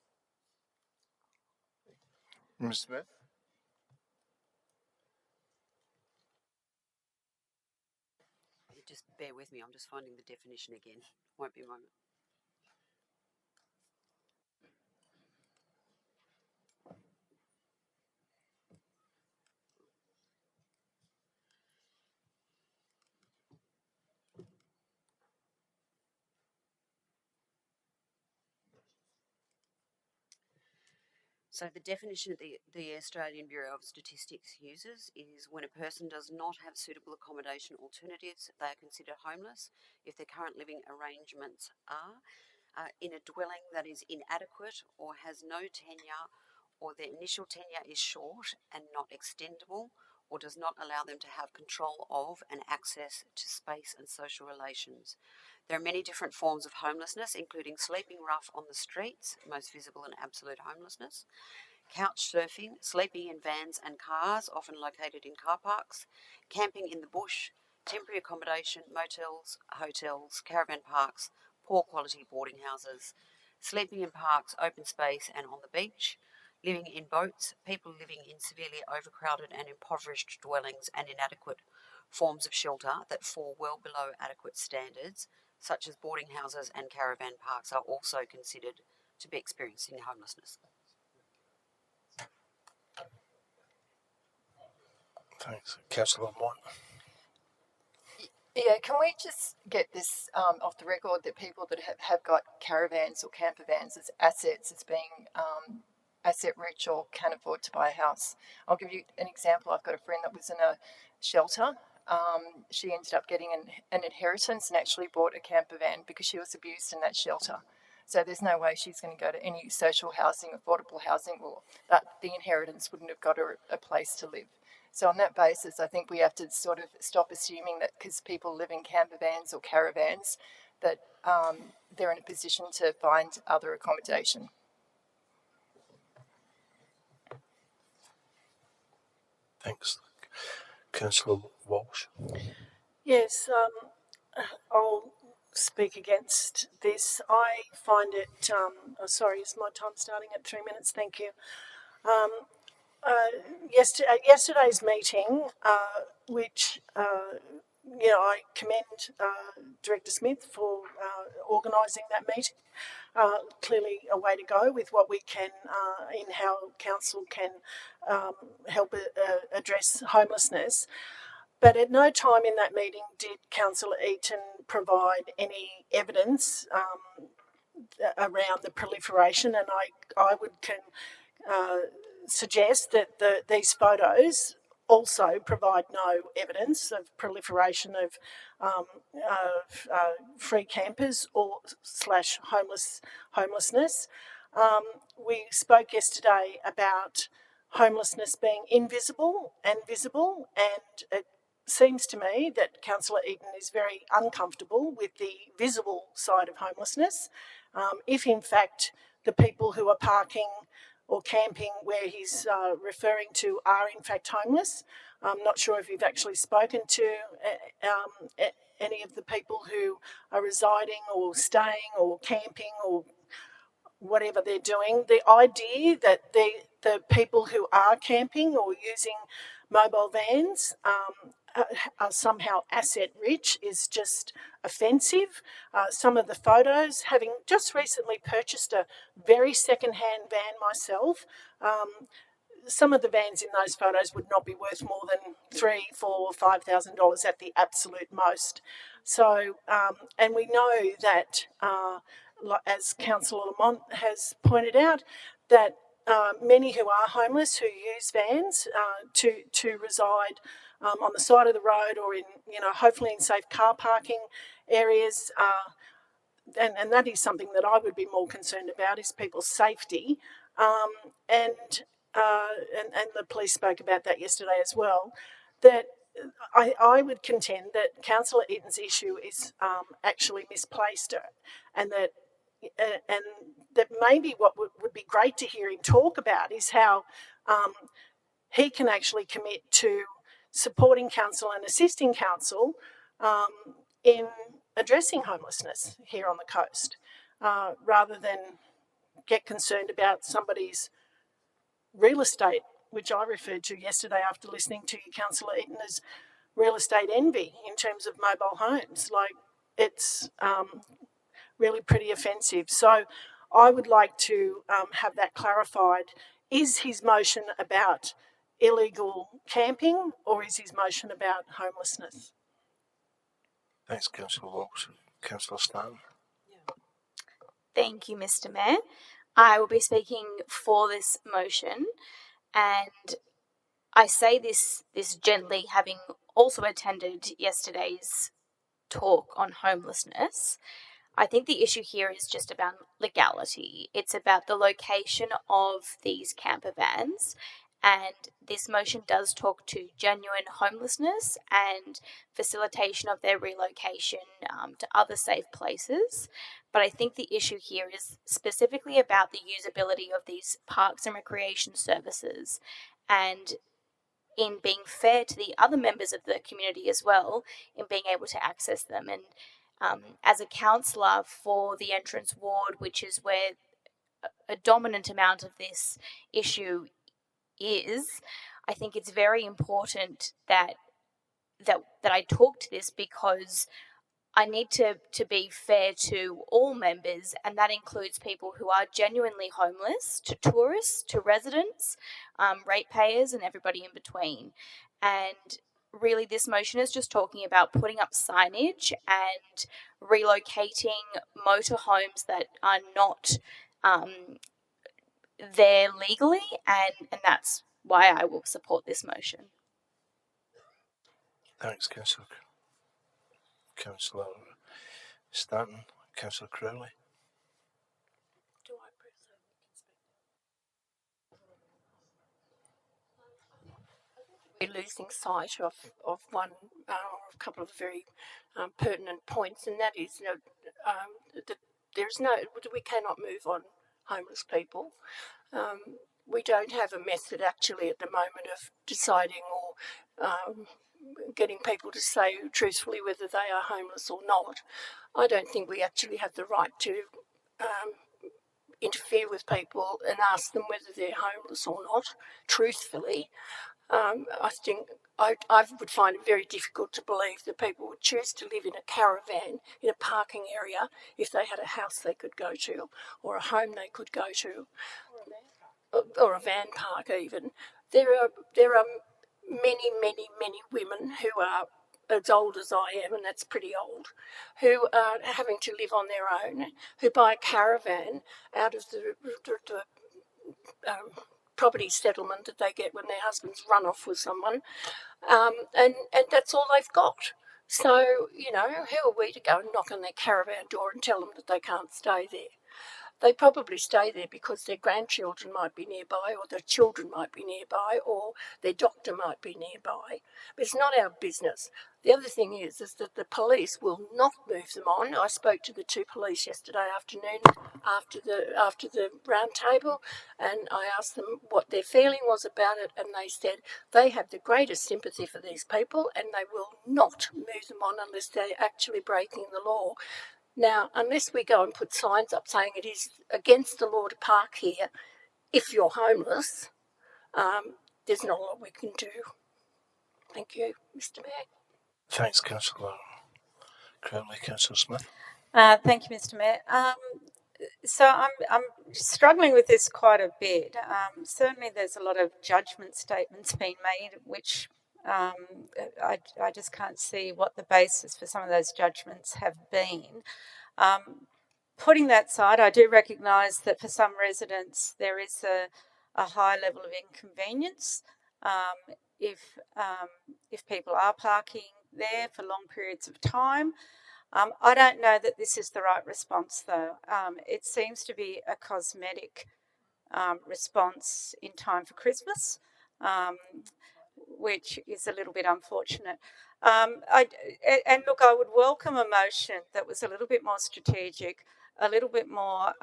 Mr. Smith? Just bear with me, I'm just finding the definition again. Won't be a moment. So the definition that the Australian Bureau of Statistics uses is when a person does not have suitable accommodation alternatives, they are considered homeless if their current living arrangements are in a dwelling that is inadequate or has no tenure, or their initial tenure is short and not extendable, or does not allow them to have control of and access to space and social relations. There are many different forms of homelessness, including sleeping rough on the streets, most visible and absolute homelessness, couch surfing, sleeping in vans and cars, often located in car parks, camping in the bush, temporary accommodation, motels, hotels, caravan parks, poor quality boarding houses, sleeping in parks, open space and on the beach, living in boats, people living in severely overcrowded and impoverished dwellings, and inadequate forms of shelter that fall well below adequate standards, such as boarding houses and caravan parks, are also considered to be experiencing homelessness. Thanks. Councillor Mott. Yeah, can we just get this off the record that people that have got caravans or camper vans as assets, as being asset rich or can afford to buy a house? I'll give you an example. I've got a friend that was in a shelter. She ended up getting an inheritance and actually bought a camper van because she was abused in that shelter. So there's no way she's going to go to any social housing, affordable housing, or that the inheritance wouldn't have got her a place to live. So on that basis, I think we have to sort of stop assuming that because people live in camper vans or caravans, that they're in a position to find other accommodation. Thanks. Councillor Walsh. Yes, I'll speak against this. I find it, sorry, is my time starting at 3 minutes? Thank you. Yesterday's meeting, which I commend Director Smith for organising that meeting. Clearly, a way to go with what we can in how council can help address homelessness. But at no time in that meeting did Councillor Eaton provide any evidence around the proliferation, and I would suggest that these photos also provide no evidence of proliferation of free campers or homelessness. We spoke yesterday about homelessness being invisible and visible, and it seems to me that Councillor Eaton is very uncomfortable with the visible side of homelessness. If in fact the people who are parking or camping where he's referring to are in fact homeless, I'm not sure if you've actually spoken to any of the people who are residing or staying or camping or whatever they're doing. The idea that the people who are camping or using mobile vans are somehow asset rich is just offensive. Some of the photos, having just recently purchased a very second-hand van myself, some of the vans in those photos would not be worth more than $3,000, $4,000, $5,000 at the absolute most. So, and we know that, as Councillor Lamont has pointed out, that many who are homeless who use vans to reside on the side of the road or in, hopefully in safe car parking areas, and that is something that I would be more concerned about, is people's safety. And the police spoke about that yesterday as well, that I would contend that Councillor Eaton's issue is actually misplaced, and that maybe what would be great to hear him talk about is how he can actually commit to supporting council and assisting council in addressing homelessness here on the coast, rather than get concerned about somebody's real estate, which I referred to yesterday after listening to you, Councillor Eaton, as real estate envy in terms of mobile homes. Like, it's really pretty offensive. So I would like to have that clarified. Is his motion about illegal camping, or is his motion about homelessness? Thanks, Councillor Walsh. Councillor Stanton. Thank you, Mr. Mayor. I will be speaking for this motion, and I say this gently, having also attended yesterday's talk on homelessness. I think the issue here is just about legality. It's about the location of these camper vans, and this motion does talk to genuine homelessness and facilitation of their relocation to other safe places. But I think the issue here is specifically about the usability of these parks and recreation services, and in being fair to the other members of the community as well, in being able to access them. And as a councillor for the entrance ward, which is where a dominant amount of this issue is, I think it's very important that I talk to this, because I need to be fair to all members, and that includes people who are genuinely homeless, to tourists, to residents, ratepayers, and everybody in between. And really, this motion is just talking about putting up signage and relocating motorhomes that are not there legally, and that's why I will support this motion. Thanks, Councillor Stanton. Councillor Crowley. We're losing sight of one or a couple of very pertinent points, and that is, that we cannot move on homeless people. We don't have a method actually at the moment of deciding or getting people to say truthfully whether they are homeless or not. I don't think we actually have the right to interfere with people and ask them whether they're homeless or not, truthfully. I think I would find it very difficult to believe that people would choose to live in a caravan in a parking area if they had a house they could go to, or a home they could go to, or a van park even. There are many women who are as old as I am, and that's pretty old, who are having to live on their own, who buy a caravan out of the property settlement that they get when their husbands run off with someone, and that's all they've got. So, who are we to go and knock on their caravan door and tell them that they can't stay there? They probably stay there because their grandchildren might be nearby, or their children might be nearby, or their doctor might be nearby. But it's not our business. The other thing is that the police will not move them on. I spoke to the two police yesterday afternoon after the round table, and I asked them what their feeling was about it, and they said they have the greatest sympathy for these people, and they will not move them on unless they're actually breaking the law. Now, unless we go and put signs up saying it is against the law to park here if you're homeless, there's not a lot we can do. Thank you, Mr. Mayor. Thanks, Councillor Crowley. Councillor Smith. Thank you, Mr. Mayor. So I'm struggling with this quite a bit. Certainly there's a lot of judgment statements being made, which I just can't see what the basis for some of those judgments have been. Putting that aside, I do recognise that for some residents there is a high level of inconvenience if people are parking there for long periods of time. I don't know that this is the right response, though. It seems to be a cosmetic response in time for Christmas, which is a little bit unfortunate. And look, I would welcome a motion that was a little bit more strategic, a little bit more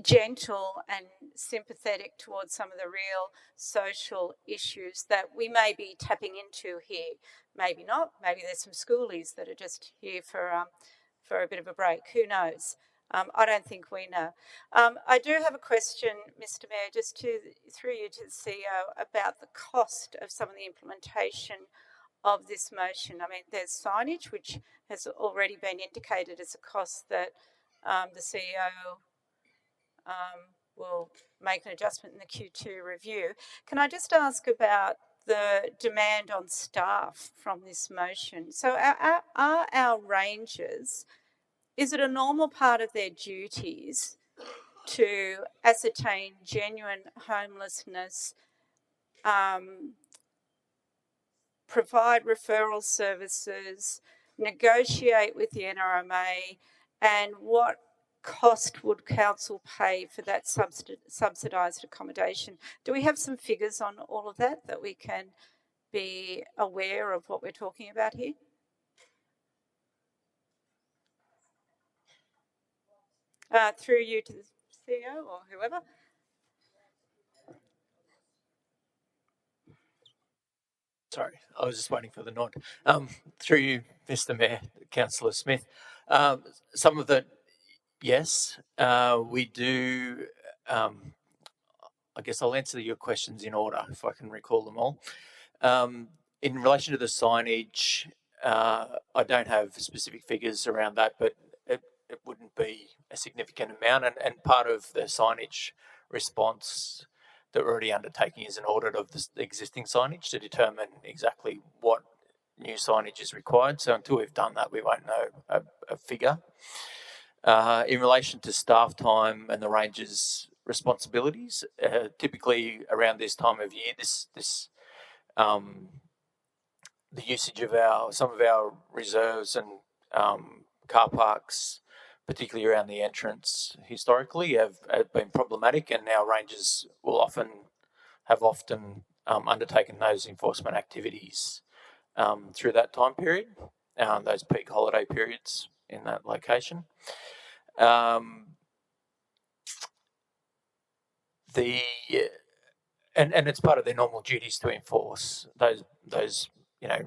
gentle and sympathetic towards some of the real social issues that we may be tapping into here. Maybe not. Maybe there's some schoolies that are just here for a bit of a break. Who knows? I don't think we know. I do have a question, Mr. Mayor, just through you to the CEO about the cost of some of the implementation of this motion. I mean, there's signage, which has already been indicated as a cost that the CEO will make an adjustment in the Q2 review. Can I just ask about the demand on staff from this motion? So are our rangers, is it a normal part of their duties to ascertain genuine homelessness, provide referral services, negotiate with the NRMA, and what cost would council pay for that subsidised accommodation? Do we have some figures on all of that we can be aware of what we're talking about here? Through you to the CEO or whoever. Sorry, I was just waiting for the nod. Through you, Mr. Mayor, Councillor Smith. Some of the, yes, we do. I guess I'll answer your questions in order if I can recall them all. In relation to the signage, I don't have specific figures around that, but it wouldn't be a significant amount. And part of the signage response that we're already undertaking is an audit of the existing signage to determine exactly what new signage is required. So until we've done that, we won't know a figure. In relation to staff time and the rangers' responsibilities, typically around this time of year, the usage of some of our reserves and car parks, particularly around the entrance, historically have been problematic, and our rangers will often undertaken those enforcement activities through that time period, those peak holiday periods in that location. And it's part of their normal duties to enforce those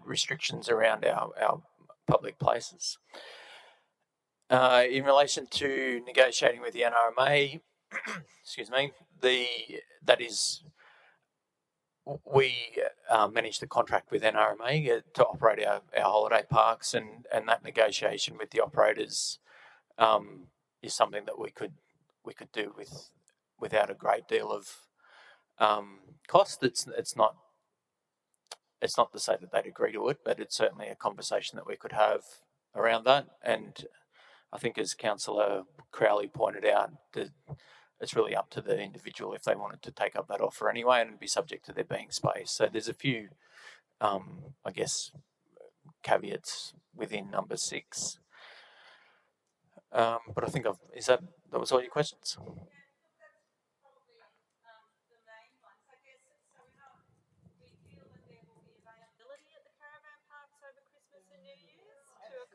restrictions around our public places. In relation to negotiating with the NRMA, excuse me, we manage the contract with NRMA to operate our holiday parks, and that negotiation with the operators is something that we could do without a great deal of cost. It's not to say that they'd agree to it, but it's certainly a conversation that we could have around that. And I think, as Councillor Crowley pointed out, that it's really up to the individual if they wanted to take up that offer anyway, and be subject to there being space. So there's a few, I guess, caveats within number 6. But I think that was all your questions?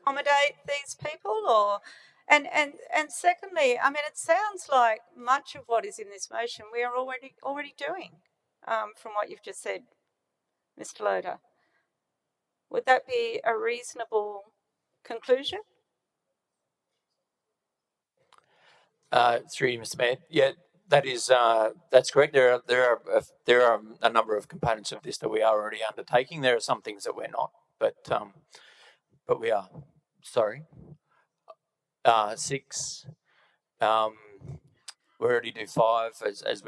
Accommodate these people, and secondly, I mean, it sounds like much of what is in this motion we are already doing, from what you've just said, Mr. Loader. Would that be a reasonable conclusion? Through you, Mr. Mayor. Yeah, that's correct. There are a number of components of this that we are already undertaking. There are some things that we're not, but we are. Sorry. 6. We already do 5 as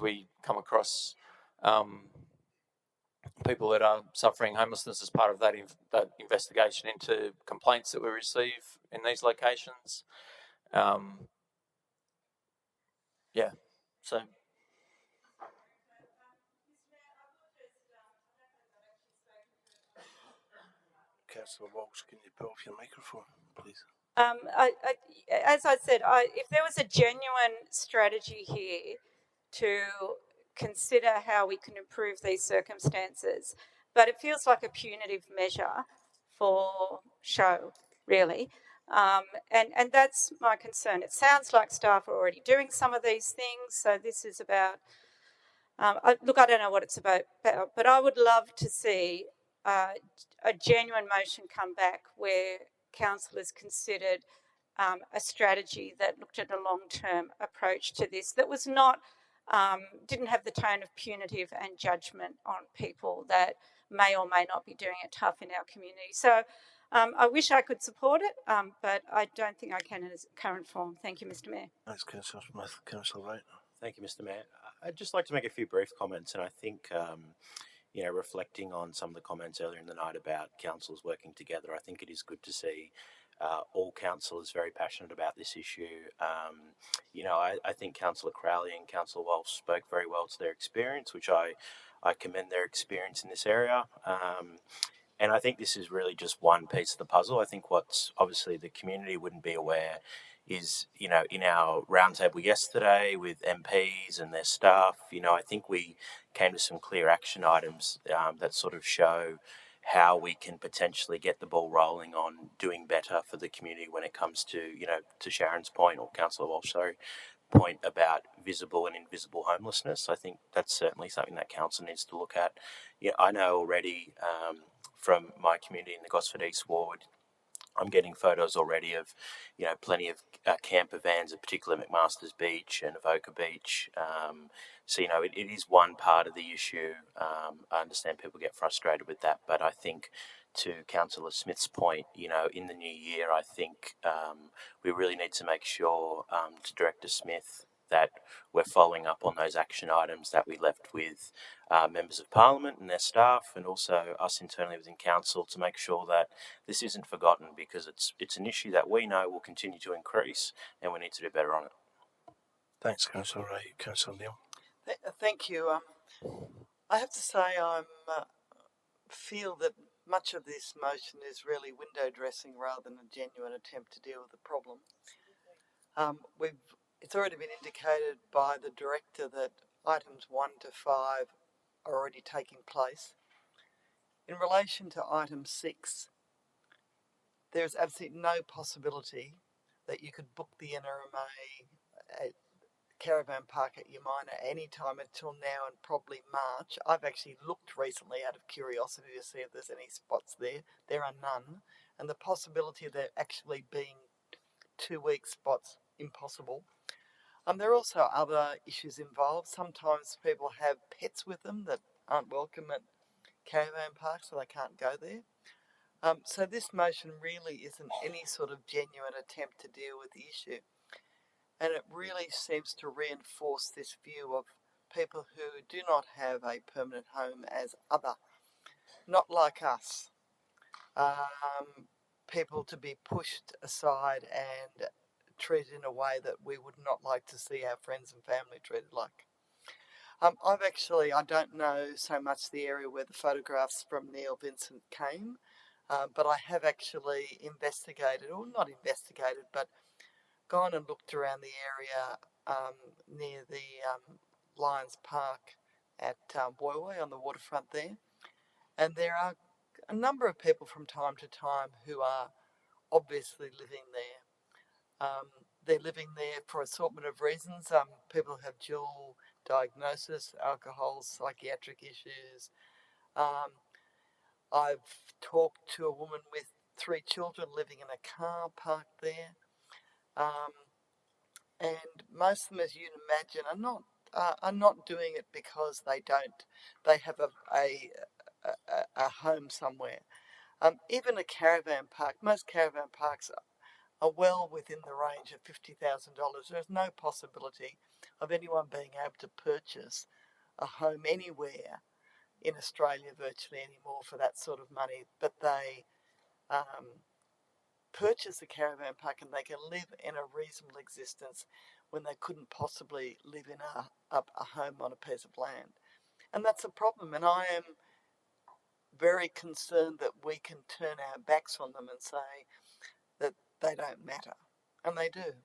we come across people that are suffering homelessness as part of that investigation into complaints that we receive in these locations. Yeah, so. Councillor Walsh, can you put off your microphone, please? As I said, if there was a genuine strategy here to consider how we can improve these circumstances, but it feels like a punitive measure for show, really. And that's my concern. It sounds like staff are already doing some of these things, so this is about, look, I don't know what it's about, but I would love to see a genuine motion come back where council has considered a strategy that looked at a long-term approach to this, that was not, didn't have the tone of punitive and judgment on people that may or may not be doing it tough in our community. So I wish I could support it, but I don't think I can in its current form. Thank you, Mr. Mayor. Thanks, Councillor Smith. Councillor Wright. Thank you, Mr. Mayor. I'd just like to make a few brief comments, and I think, reflecting on some of the comments earlier in the night about councils working together, I think it is good to see all councillors very passionate about this issue. I think Councillor Crowley and Councillor Walsh spoke very well to their experience, which I commend their experience in this area. And I think this is really just one piece of the puzzle. I think what's obviously the community wouldn't be aware is, in our roundtable yesterday with MPs and their staff, I think we came to some clear action items that sort of show how we can potentially get the ball rolling on doing better for the community when it comes to, to Sharon's point, or Councillor Walsh, point about visible and invisible homelessness. I think that's certainly something that council needs to look at. I know already from my community in the Gosford East Ward, I'm getting photos already of, plenty of camper vans, in particular McMaster's Beach and Avoca Beach. So, it is one part of the issue. I understand people get frustrated with that, but I think to Councillor Smith's point, in the new year, I think we really need to make sure, to Director Smith, that we're following up on those action items that we left with members of Parliament and their staff, and also us internally within Council, to make sure that this isn't forgotten, because it's an issue that we know will continue to increase, and we need to do better on it. Thanks, Councillor Ray. Councillor Neil. Thank you. I have to say I feel that much of this motion is really window dressing rather than a genuine attempt to deal with the problem. It's already been indicated by the Director that items 1 to 5 are already taking place. In relation to item 6, there is absolutely no possibility that you could book the NRMA caravan park at your mine at any time until now and probably March. I've actually looked recently out of curiosity to see if there's any spots there. There are none. And the possibility of there actually being 2-week spots, impossible. There are also other issues involved. Sometimes people have pets with them that aren't welcome at caravan parks, so they can't go there. So this motion really isn't any sort of genuine attempt to deal with the issue. And it really seems to reinforce this view of people who do not have a permanent home as other, not like us. People to be pushed aside and treated in a way that we would not like to see our friends and family treated like. I don't know so much the area where the photographs from Neil Vincent came, but I have actually investigated, or not investigated, but gone and looked around the area near the Lions Park at Woy Woy on the waterfront there. And there are a number of people from time to time who are obviously living there. They're living there for assortment of reasons. People have dual diagnosis, alcohol, psychiatric issues. I've talked to a woman with 3 children living in a car parked there. And most of them, as you'd imagine, are not doing it because they have a home somewhere. Even a caravan park, most caravan parks are well within the range of $50,000. There's no possibility of anyone being able to purchase a home anywhere in Australia virtually anymore for that sort of money, but they purchase a caravan park and they can live in a reasonable existence when they couldn't possibly live in a home on a piece of land. And that's a problem, and I am very concerned that we can turn our backs on them and say that they don't matter, and they do.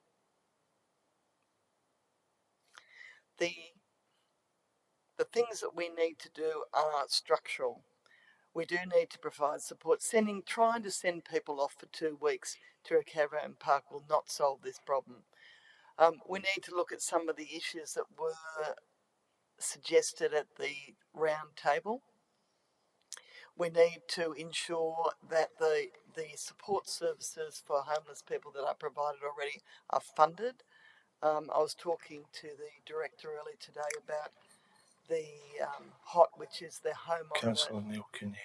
The things that we need to do are structural. We do need to provide support. Trying to send people off for 2 weeks to a caravan park will not solve this problem. We need to look at some of the issues that were suggested at the round table. We need to ensure that the support services for homeless people that are provided already are funded. I was talking to the director earlier today about the HOT, which is the home of Councillor Neil, can you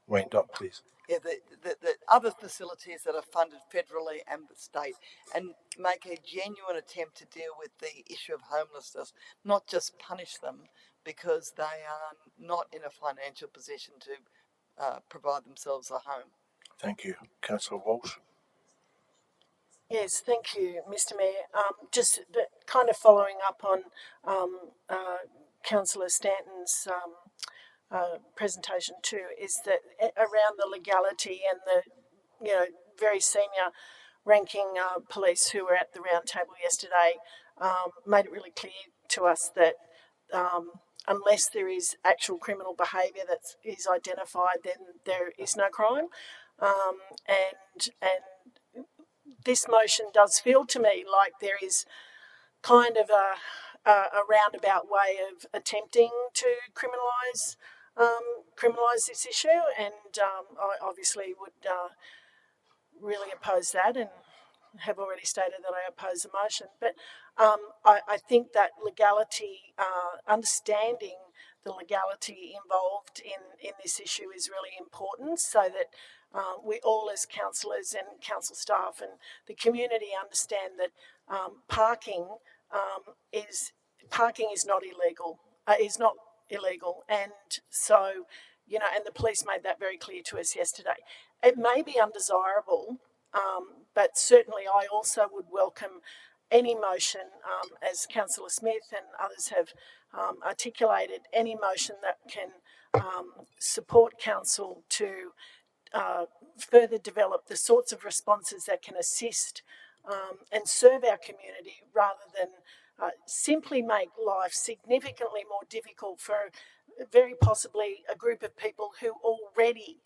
wind up, please? Yeah, the other facilities that are funded federally and state, and make a genuine attempt to deal with the issue of homelessness, not just punish them because they are not in a financial position to provide themselves a home. Thank you. Councillor Walsh. Yes, thank you, Mr. Mayor. Just kind of following up on Councillor Stanton's presentation too, is that around the legality and the very senior ranking police who were at the round table yesterday made it really clear to us that unless there is actual criminal behaviour that is identified, then there is no crime. And this motion does feel to me like there is kind of a roundabout way of attempting to criminalise this issue, and I obviously would really oppose that, and have already stated that I oppose the motion. But I think that legality, understanding the legality involved in this issue is really important, so that we all as councillors and council staff and the community understand that parking is not illegal. And so, and the police made that very clear to us yesterday. It may be undesirable, but certainly I also would welcome any motion, as Councillor Smith and others have articulated, any motion that can support council to further develop the sorts of responses that can assist and serve our community, rather than simply make life significantly more difficult for very possibly a group of people who already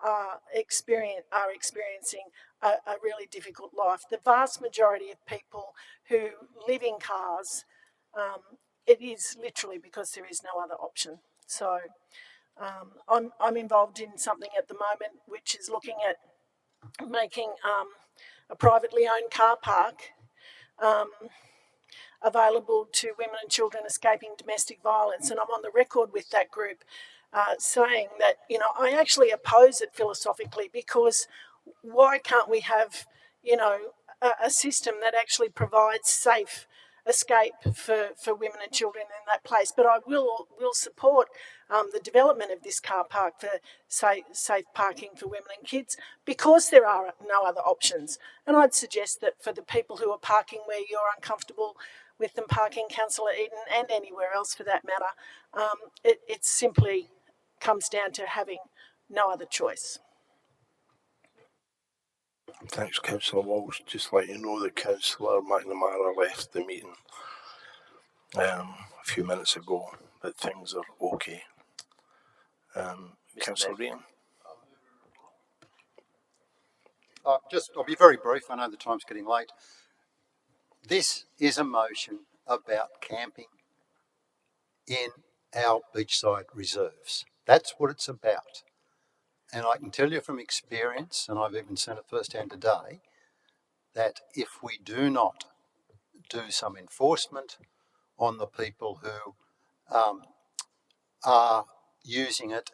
are experiencing a really difficult life. The vast majority of people who live in cars, it is literally because there is no other option. So I'm involved in something at the moment which is looking at making a privately owned car park available to women and children escaping domestic violence, and I'm on the record with that group saying that I actually oppose it philosophically, because why can't we have a system that actually provides safe escape for women and children in that place? But I will support the development of this car park for safe parking for women and kids, because there are no other options. And I'd suggest that for the people who are parking where you're uncomfortable with them parking, Councillor Eden, and anywhere else for that matter, it simply comes down to having no other choice. Thanks, Councillor Walsh. Just let you know that Councillor McNamara left the meeting a few minutes ago, but things are okay. Councillor Ryan. I'll be very brief. I know the time's getting late. This is a motion about camping in our beachside reserves. That's what it's about. And I can tell you from experience, and I've even seen it firsthand today, that if we do not do some enforcement on the people who are using it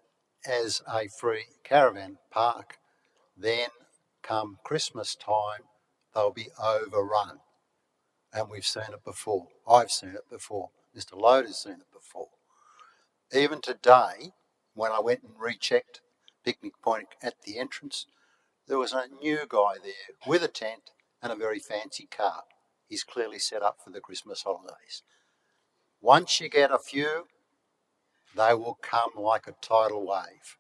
as a free caravan park, then come Christmas time, they'll be overrun. And we've seen it before. I've seen it before. Mr. Loder's seen it before. Even today, when I went and rechecked Picnic Point at the entrance, there was a new guy there with a tent and a very fancy car. He's clearly set up for the Christmas holidays. Once you get a few, they will come like a tidal wave.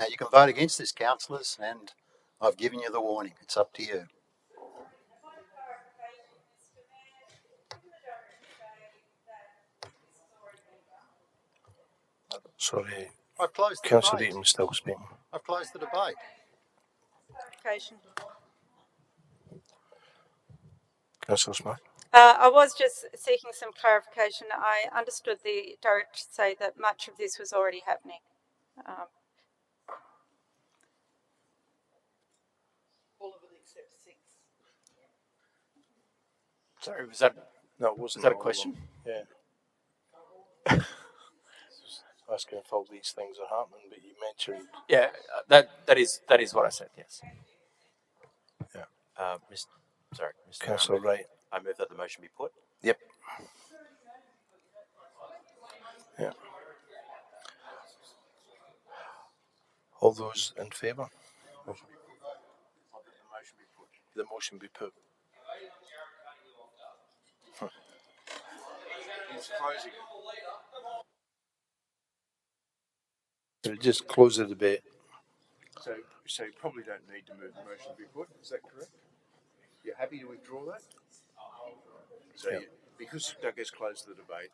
Now, you can vote against this, councillors, and I've given you the warning. It's up to you. Sorry, I've closed the Councillor debate. Eaton still speaking. I've closed the debate. Councillor Smith. I was just seeking some clarification. I understood the director to say that much of this was already happening. All of it except 6. Sorry, was that No, it wasn't. was that a question? Yeah. Asking if all these things are happening, but you mentioned. Yeah, that is what I said. Yes. Yeah. Mr. Councillor Wright. I move that the motion be put. Yep. Yeah. All those in favour? The motion be put. So just close the debate. So you probably don't need to move the motion to be put. Is that correct? You're happy to withdraw that? So because Doug has closed the debate,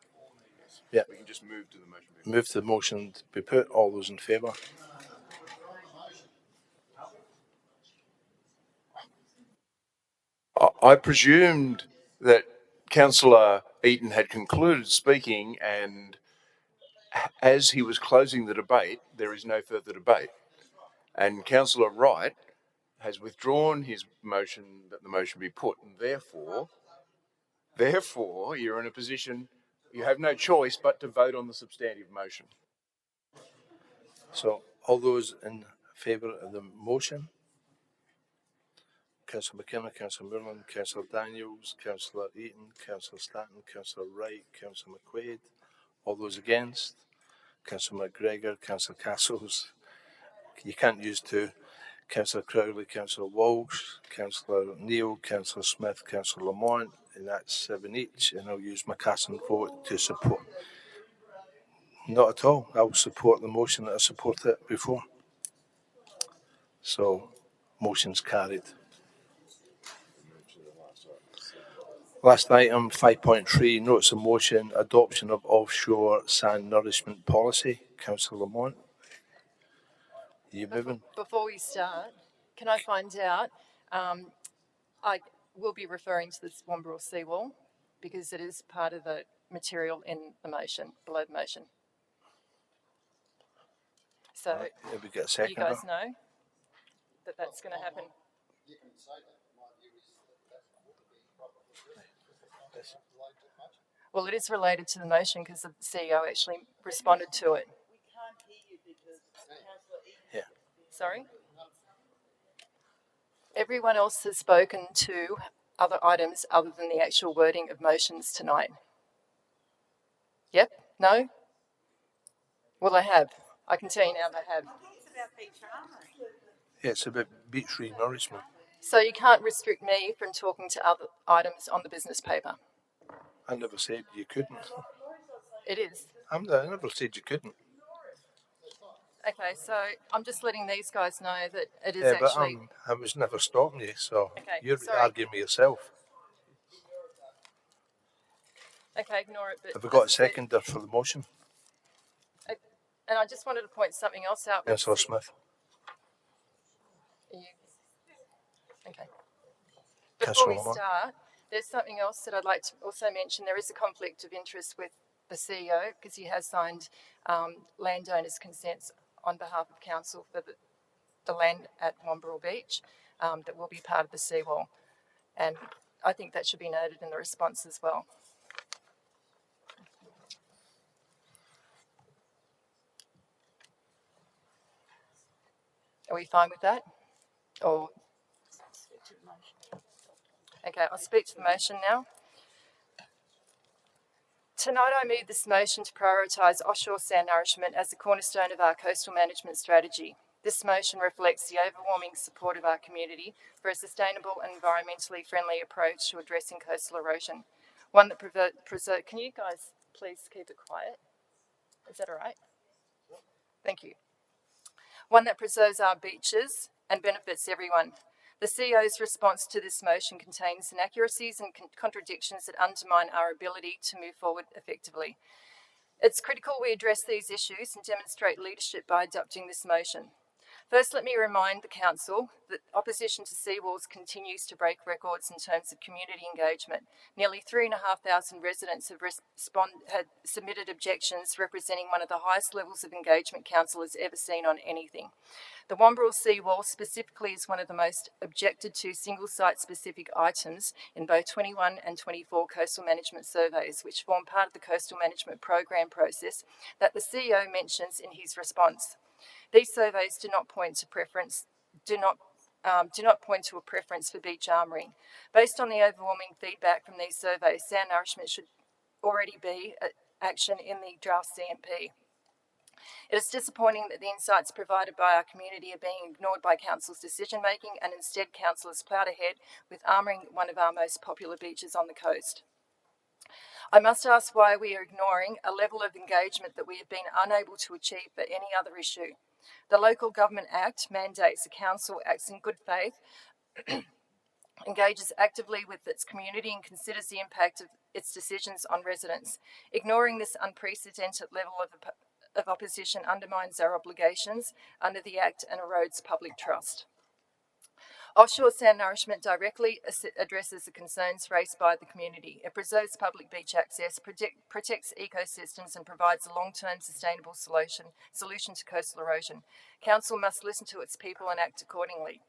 we can just move to the motion. Move the motion to be put. All those in favour? I presumed that Councillor Eaton had concluded speaking, and as he was closing the debate, there is no further debate. And Councillor Wright has withdrawn his motion that the motion be put, and therefore, you're in a position, you have no choice but to vote on the substantive motion. So, all those in favour of the motion? Councillor McKenna, Councillor Moorland, Councillor Daniels, Councillor Eaton, Councillor Stanton, Councillor Wright, Councillor McQuaid. All those against? Councillor McGregor, Councillor Castles. You can't use two. Councillor Crowley, Councillor Walsh, Councillor Neal, Councillor Smith, Councillor Lamont, and that's 7 each. And I'll use my casting vote to support. Not at all. I'll support the motion that I supported before. So, motion's carried. Last item, 5.3, notice of motion, adoption of offshore sand nourishment policy. Councillor Lamont, are you moving? Before we start, can I find out, I will be referring to the Wamburrel seawall because it is part of the material in the motion, below the motion. So, Have we got a seconder? you guys know that that's going to happen. Well, it is related to the motion because the CEO actually responded to it. Yeah. Sorry? Everyone else has spoken to other items other than the actual wording of motions tonight. Yep? No? Well, they have. I can tell you now they have. Yeah, it's about beach re-nourishment. So you can't restrict me from talking to other items on the business paper. I never said you couldn't. It is. I never said you couldn't. Okay, so I'm just letting these guys know that it is actually... but I was never stopping you, so you're arguing with yourself. Okay, ignore it. But have we got a seconder for the motion? And I just wanted to point something else out. Councillor Smith. Okay. Before we start, there's something else that I'd like to also mention. There is a conflict of interest with the CEO because he has signed landowners' consents on behalf of council for the land at Wamburrel Beach that will be part of the seawall. And I think that should be noted in the response as well. Are we fine with that? Or okay, I'll speak to the motion now. Tonight I move this motion to prioritise offshore sand nourishment as the cornerstone of our coastal management strategy. This motion reflects the overwhelming support of our community for a sustainable and environmentally friendly approach to addressing coastal erosion. One that preserves... Can you guys please keep it quiet? Is that all right? Thank you. one that preserves our beaches and benefits everyone. The CEO's response to this motion contains inaccuracies and contradictions that undermine our ability to move forward effectively. It's critical we address these issues and demonstrate leadership by adopting this motion. First, let me remind the Council that opposition to seawalls continues to break records in terms of community engagement. Nearly 3,500 residents have submitted objections, representing one of the highest levels of engagement Council has ever seen on anything. The Womberel seawall specifically is one of the most objected to single-site specific items in both 21 and 24 coastal management surveys, which form part of the coastal management program process that the CEO mentions in his response. These surveys do not point to preference. Do not point to a preference for beach armouring. Based on the overwhelming feedback from these surveys, sound nourishment should already be action in the draft CMP. It is disappointing that the insights provided by our community are being ignored by Council's decision making, and instead Council has ploughed ahead with armouring one of our most popular beaches on the coast. I must ask why we are ignoring a level of engagement that we have been unable to achieve for any other issue. The Local Government Act mandates the Council acts in good faith, engages actively with its community and considers the impact of its decisions on residents. Ignoring this unprecedented level of opposition undermines our obligations under the Act and erodes public trust. Offshore sound nourishment directly addresses the concerns raised by the community. It preserves public beach access, protects ecosystems and provides a long-term sustainable solution to coastal erosion. Council must listen to its people and act accordingly.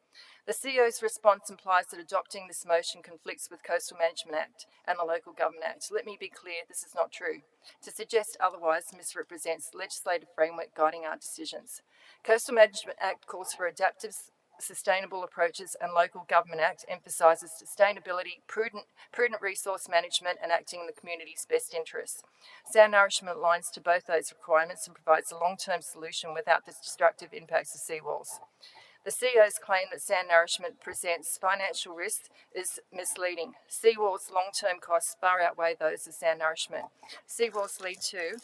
The CEO's response implies that adopting this motion conflicts with Coastal Management Act and the Local Government Act. Let me be clear, this is not true. To suggest otherwise misrepresents the legislative framework guiding our decisions. Coastal Management Act calls for adaptive sustainable approaches, and Local Government Act emphasises sustainability, prudent resource management and acting in the community's best interests. Sound nourishment aligns to both those requirements and provides a long-term solution without the destructive impacts of seawalls. The CEO's claim that sound nourishment presents financial risks is misleading. Seawalls' long-term costs far outweigh those of sound nourishment. Seawalls lead to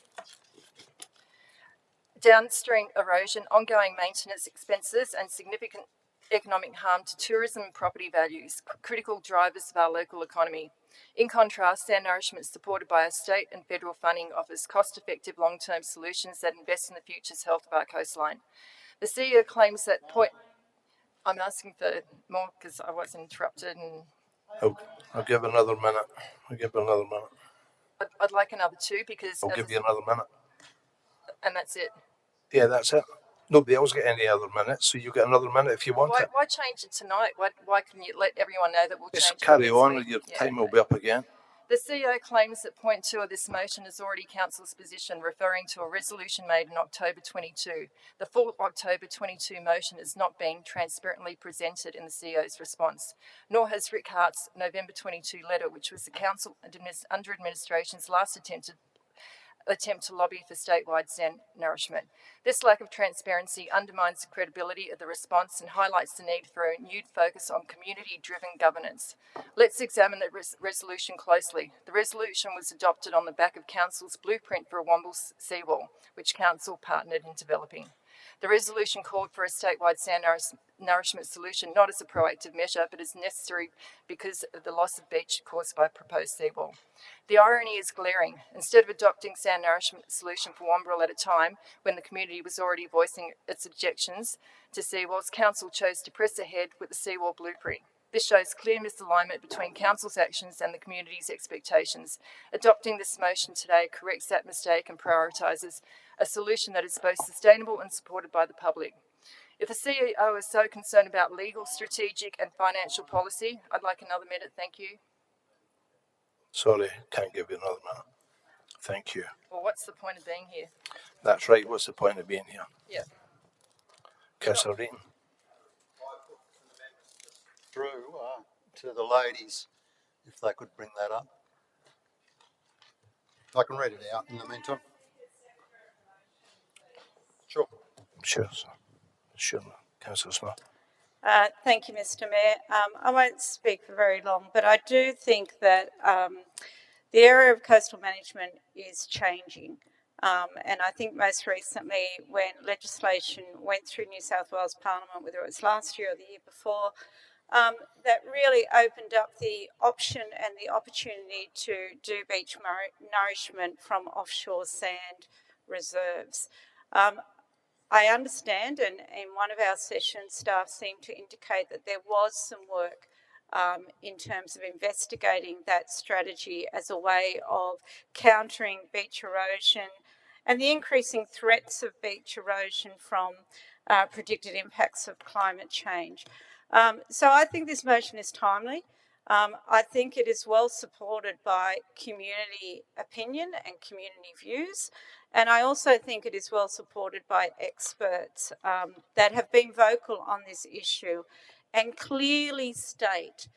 downstream erosion, ongoing maintenance expenses and significant economic harm to tourism and property values, critical drivers of our local economy. In contrast, sound nourishment supported by our state and federal funding offers cost-effective long-term solutions that invest in the future's health of our coastline. The CEO claims that I'm asking for more because I was interrupted and... I'll give another minute. I'd like another 2 because... I'll give you another minute. And that's it? Yeah, that's it. Nobody else get any other minutes, so you get another minute if you want it. Why change it tonight? Why can you let everyone know that we'll change it? Just carry on, your time will be up again. The CEO claims that point 2 of this motion is already Council's position, referring to a resolution made in October 22. The full October 22 motion has not been transparently presented in the CEO's response, nor has Rick Hart's November 22 letter, which was the Council under administration's last attempt to lobby for statewide sound nourishment. This lack of transparency undermines the credibility of the response and highlights the need for a renewed focus on community-driven governance. Let's examine the resolution closely. The resolution was adopted on the back of Council's blueprint for a Womberel seawall, which Council partnered in developing. The resolution called for a statewide sound nourishment solution not as a proactive measure, but as necessary because of the loss of beach caused by a proposed seawall. The irony is glaring. Instead of adopting sound nourishment solution for Womberel at a time when the community was already voicing its objections to seawalls, Council chose to press ahead with the seawall blueprint. This shows clear misalignment between Council's actions and the community's expectations. Adopting this motion today corrects that mistake and prioritises a solution that is both sustainable and supported by the public. If the CEO is so concerned about legal, strategic and financial policy, I'd like another minute, thank you. Sorry, can't give you another minute. Thank you. Well, what's the point of being here? That's right, what's the point of being here? Yeah. Councillor Reaton. Through to the ladies, if they could bring that up. I can read it out in the meantime. Sure. Sure, sir. Sure, Councillor Smith. Thank you, Mr. Mayor. I won't speak for very long, but I do think that the area of coastal management is changing. And I think most recently when legislation went through New South Wales Parliament, whether it was last year or the year before, that really opened up the option and the opportunity to do beach nourishment from offshore sand reserves. I understand, and in one of our sessions, staff seemed to indicate that there was some work in terms of investigating that strategy as a way of countering beach erosion and the increasing threats of beach erosion from predicted impacts of climate change. So I think this motion is timely. I think it is well supported by community opinion and community views. And I also think it is well supported by experts that have been vocal on this issue and clearly state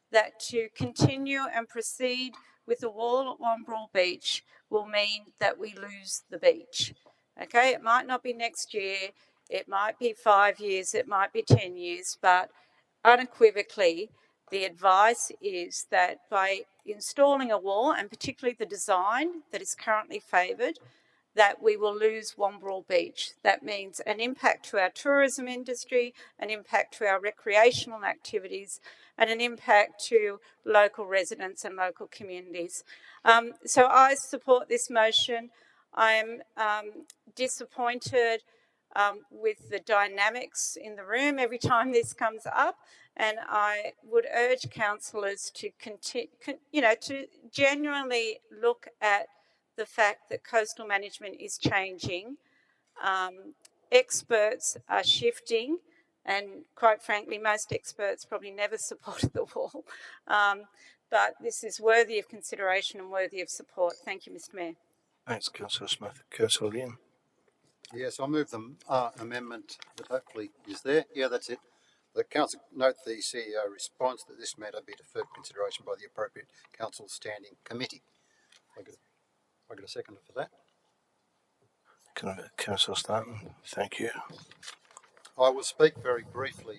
that to continue and proceed with the wall at Wambrel Beach will mean that we lose the beach. Okay, it might not be next year, it might be 5 years, it might be 10 years, but unequivocally, the advice is that by installing a wall, and particularly the design that is currently favoured, that we will lose Wambrel Beach. That means an impact to our tourism industry, an impact to our recreational activities, and an impact to local residents and local communities. So I support this motion. I am disappointed with the dynamics in the room every time this comes up, and I would urge councillors to to genuinely look at the fact that coastal management is changing. Experts are shifting, and quite frankly, most experts probably never supported the wall. But this is worthy of consideration and worthy of support. Thank you, Mr. Mayor. Thanks, Councillor Smith. Councillor Ian. Yes, I'll move the amendment that hopefully is there. Yeah, that's it. The council note the CEO response that this matter be deferred consideration by the appropriate council standing committee. I get a second for that. Councillor Stanton, thank you. I will speak very briefly.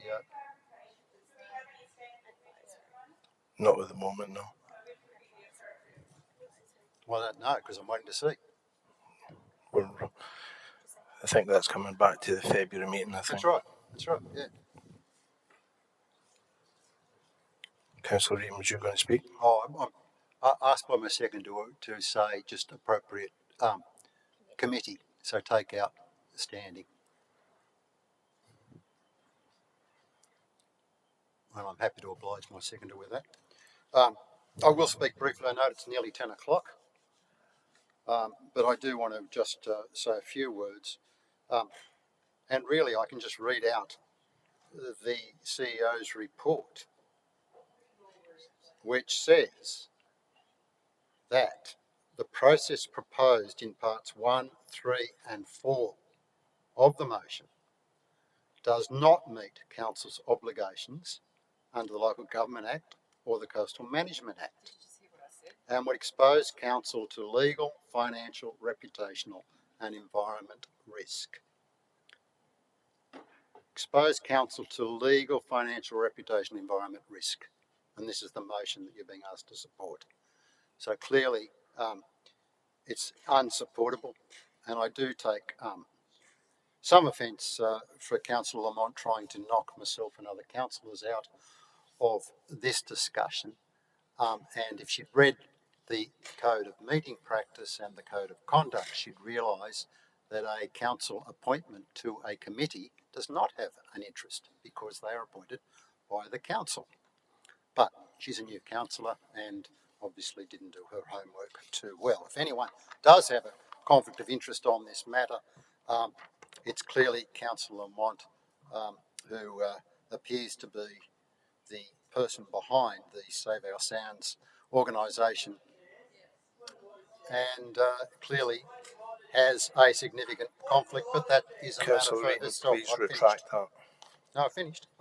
Not at the moment, no. Well, I don't know because I'm waiting to see. I think that's coming back to the February meeting, I think. That's right. That's right, yeah. Councillor Ian, was you going to speak? Oh, I asked by my second to say just appropriate committee, so take out the standing. And I'm happy to oblige my seconder with that. I will speak briefly. I know it's nearly 10 o'clock, but I do want to just say a few words. And really, I can just read out the CEO's report, which says that the process proposed in parts 1, 3 and 4 of the motion does not meet Council's obligations under the Local Government Act or the Coastal Management Act and would expose Council to legal, financial, reputational and environment risk. Expose Council to legal, financial, reputational, environment risk. And this is the motion that you're being asked to support. So clearly, it's unsupportable, and I do take some offence for Councillor Lamont trying to knock myself and other councillors out of this discussion. And if she'd read the Code of Meeting Practice and the Code of Conduct, she'd realise that a council appointment to a committee does not have an interest because they are appointed by the council. But she's a new councillor and obviously didn't do her homework too well. If anyone does have a conflict of interest on this matter, it's clearly Councillor Lamont, who appears to be the person behind the Save Our Sounds organisation and clearly has a significant conflict, but that is a matter for herself. Please retract that. No, I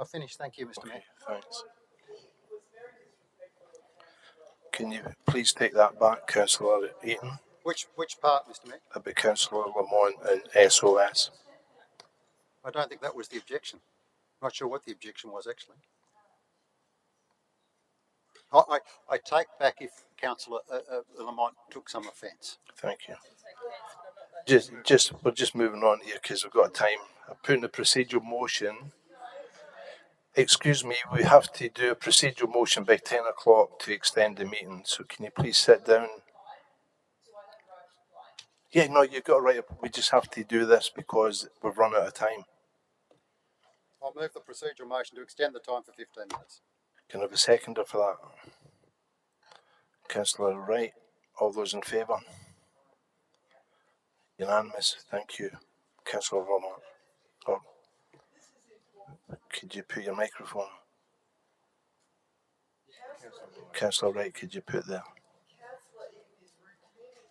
finished. Thank you, Mr. Mayor. Thanks. Can you please take that back, Councillor Eaton? Which part, Mr. Mayor? About Councillor Lamont and SOS. I don't think that was the objection. Not sure what the objection was, actually. I take back if Councillor Lamont took some offence. Thank you. We're just moving on here because we've got time. I'm putting a procedural motion. Excuse me, we have to do a procedural motion by 10 o'clock to extend the meeting. So can you please sit down? Yeah, no, you've got it right. We just have to do this because we've run out of time. I'll move the procedural motion to extend the time for 15 minutes. Can I have a seconder for that? Councillor Wright, all those in favour? Unanimous, thank you. Councillor Vermont, or could you put your microphone? Councillor Wright, could you put there?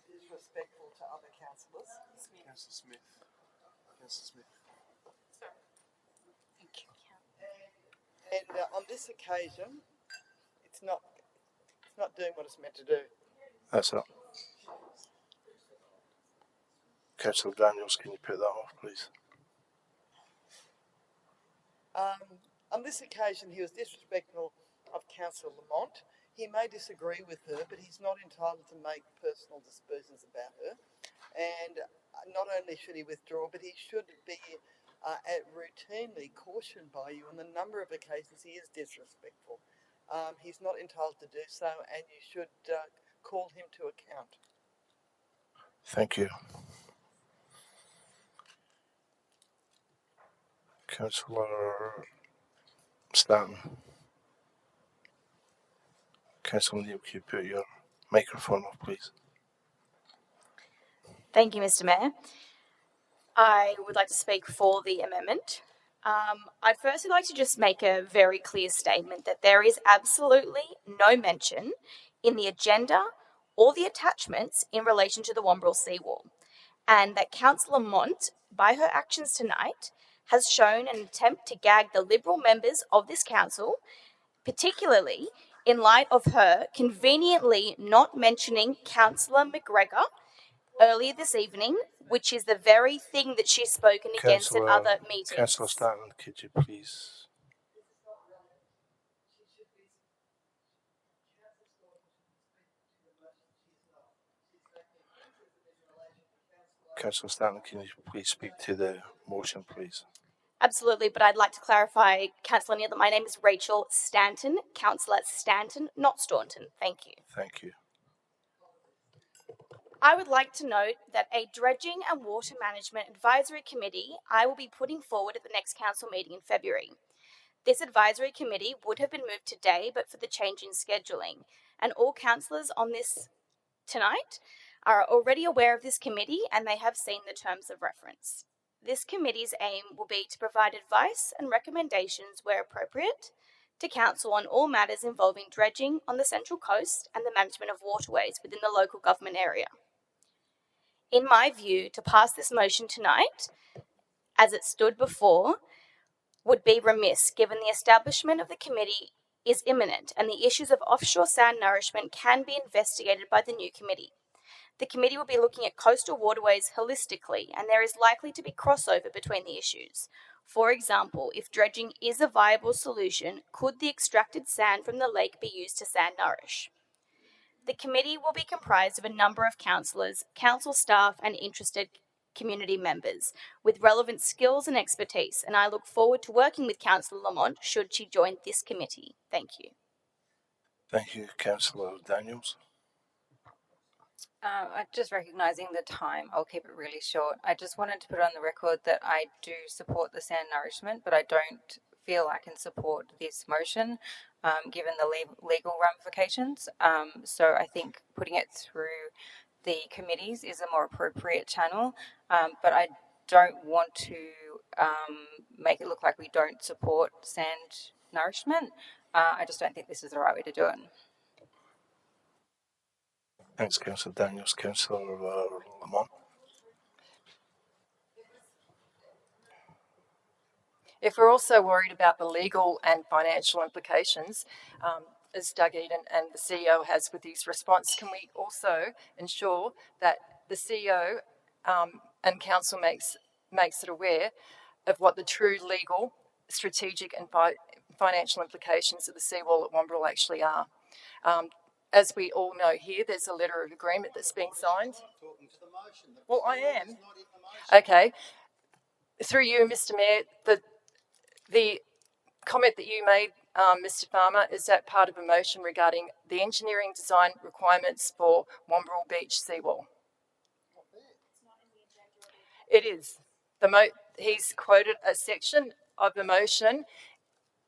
Disrespectful to other councillors. Councillor Smith. Councillor Smith. Thank you. And on this occasion, it's not doing what it's meant to do. That's it. Councillor Daniels, can you put that off, please? On this occasion, he was disrespectful of Councillor Lamont. He may disagree with her, but he's not entitled to make personal dispersions about her. And not only should he withdraw, but he should be routinely cautioned by you on the number of occasions he is disrespectful. He's not entitled to do so, and you should call him to account. Thank you. Councillor Stanton. Councillor Neil, can you put your microphone off, please? Thank you, Mr. Mayor. I would like to speak for the amendment. I'd firstly like to just make a very clear statement that there is absolutely no mention in the agenda or the attachments in relation to the Wombrel seawall, and that Councillor Mont, by her actions tonight, has shown an attempt to gag the Liberal members of this council, particularly in light of her conveniently not mentioning Councillor McGregor earlier this evening, which is the very thing that she's spoken against at other meetings. Councillor Stanton, could you please? Councillor Stanton, can you please speak to the motion, please? Absolutely, but I'd like to clarify, Councillor Neal, that my name is Rachel Stanton, Councillor Stanton, not Staunton. Thank you. Thank you. I would like to note that a Dredging and Water Management Advisory Committee I will be putting forward at the next council meeting in February. This advisory committee would have been moved today, but for the change in scheduling, and all councillors on this tonight are already aware of this committee and they have seen the terms of reference. This committee's aim will be to provide advice and recommendations where appropriate to council on all matters involving dredging on the Central Coast and the management of waterways within the local government area. In my view, to pass this motion tonight, as it stood before, would be remiss given the establishment of the committee is imminent and the issues of offshore sand nourishment can be investigated by the new committee. The committee will be looking at coastal waterways holistically, and there is likely to be crossover between the issues. For example, if dredging is a viable solution, could the extracted sand from the lake be used to sand nourish? The committee will be comprised of a number of councillors, council staff, and interested community members with relevant skills and expertise, and I look forward to working with Councillor Lamont should she join this committee. Thank you. Thank you, Councillor Daniels. Just recognising the time, I'll keep it really short. I just wanted to put on the record that I do support the sand nourishment, but I don't feel I can support this motion given the legal ramifications. So I think putting it through the committees is a more appropriate channel, but I don't want to make it look like we don't support sand nourishment. I just don't think this is the right way to do it. Thanks, Councillor Daniels. Councillor Lamont. If we're also worried about the legal and financial implications, as Doug Eden and the CEO has with his response, can we also ensure that the CEO and council makes it aware of what the true legal, strategic and financial implications of the seawall at Wombrel actually are? as we all know here, there's a letter of agreement that's being signed. Well, I am. Okay. Through you, Mr. Mayor, the comment that you made, Mr. Farmer, is that part of a motion regarding the engineering design requirements for Wombrel Beach seawall? It is. He's quoted a section of the motion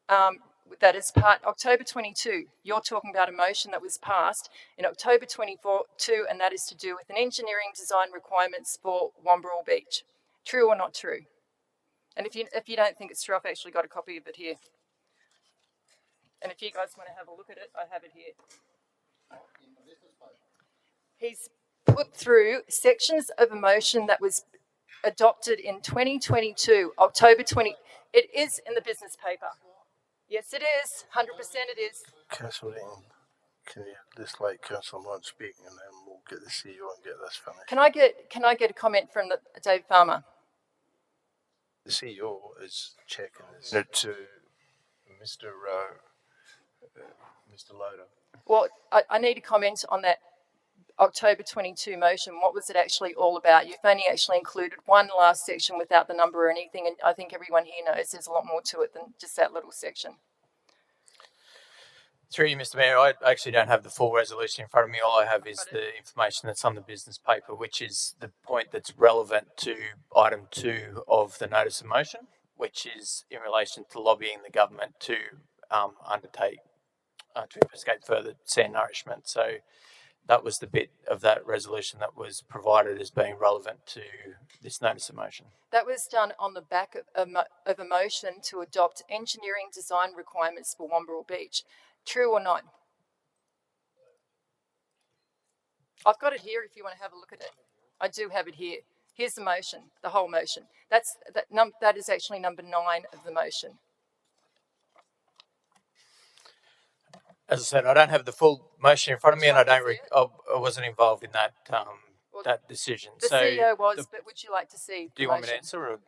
that is part October 22. You're talking about a motion that was passed in October 22, and that is to do with an engineering design requirements for Wombrel Beach. True or not true? And if you don't think it's true, I've actually got a copy of it here. And if you guys want to have a look at it, I have it here. He's put through sections of a motion that was adopted in 2022, October 20. It is in the business paper. Yes, it is. 100% it is. Councillor Eaton, can you just let Councillor Mott speak, and then we'll get the CEO and get this finished. Can I get a comment from Dave Farmer? The CEO is checking this to Mr. Loader. Well, I need a comment on that October 22 motion. What was it actually all about? You've only actually included one last section without the number or anything, and I think everyone here knows there's a lot more to it than just that little section. Through you, Mr. Mayor, I actually don't have the full resolution in front of me. All I have is the information that's on the business paper, which is the point that's relevant to item 2 of the notice of motion, which is in relation to lobbying the government to undertake to investigate further sand nourishment. So that was the bit of that resolution that was provided as being relevant to this notice of motion. That was done on the back of a motion to adopt engineering design requirements for Wombrel Beach. True or not? I've got it here if you want to have a look at it. I do have it here. Here's the motion, the whole motion. That is actually number 9 of the motion. As I said, I don't have the full motion in front of me, and I wasn't involved in that that decision. The CEO was, but would you like to see? Do you want me to answer? Or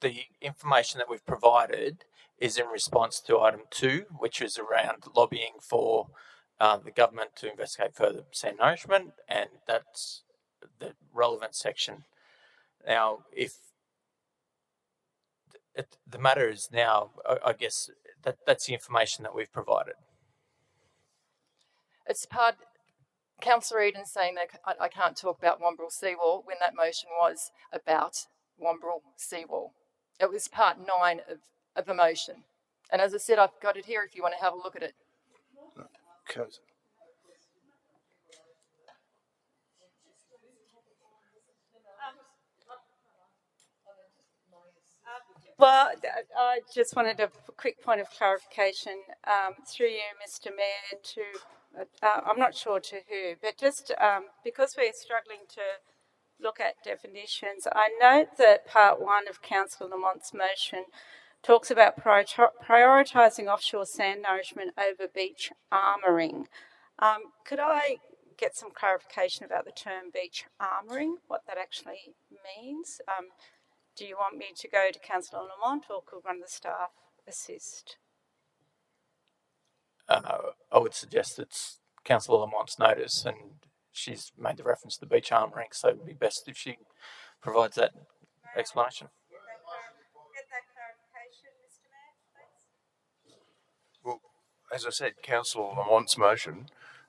the information that we've provided is in response to item 2, which is around lobbying for the government to investigate further sand nourishment, and that's the relevant section. Now, if the matter is now, I guess that's the information that we've provided. It's part. Councillor Eden saying that I can't talk about Wombrel seawall when that motion was about Wombrel seawall. It was part 9 of the motion. And as I said, I've got it here if you want to have a look at it. Well, I just wanted a quick point of clarification through you, Mr. Mayor, to I'm not sure to who, but just because we're struggling to look at definitions, I note that part 1 of Councillor Lamont's motion talks about prioritising offshore sand nourishment over beach armouring. Could I get some clarification about the term beach armouring, what that actually means? Do you want me to go to Councillor Lamont, or could one of the staff assist? I would suggest it's Councillor Lamont's notice, and she's made the reference to the beach armouring, so it would be best if she provides that explanation. Get that clarification, Mr. Mayor, please. Well, as I said, Councillor Lamont's motion,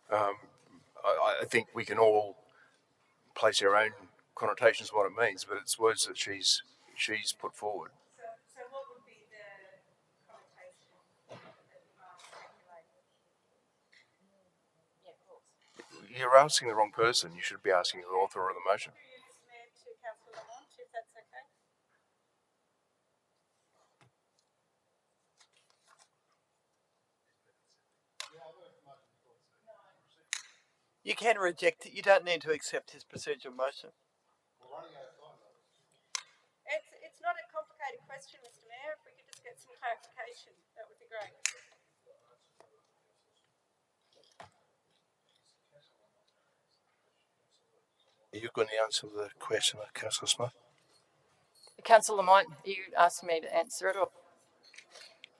I think we can all place our own connotations of what it means, but it's words that she's put forward. So what would be the connotation that You're asking the wrong person. You should be asking the author of the motion. to Councillor Lamont, if that's okay? You can reject it. You don't need to accept his procedural motion. It's not a complicated question, Mr. Mayor. If we could just get some clarification, that would be great. Are you going to answer the question of Councillor Smith? Councillor Lamont, are you asking me to answer it, or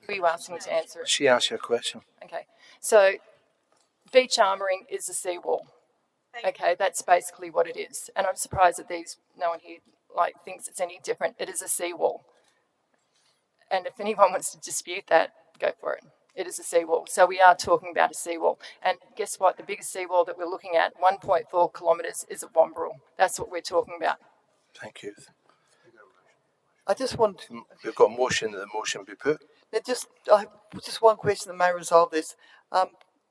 were you asking me to answer it? She asked you a question. Okay. So beach armouring is a seawall. Okay, that's basically what it is. And I'm surprised that no one here thinks it's any different. It is a seawall. And if anyone wants to dispute that, go for it. It is a seawall. So we are talking about a seawall. And guess what? The biggest seawall that we're looking at, 1.4 kilometres, is at Wamburrell. That's what we're talking about. Thank you. I just want. We've got a motion that the motion be put. I have just one question that may resolve this.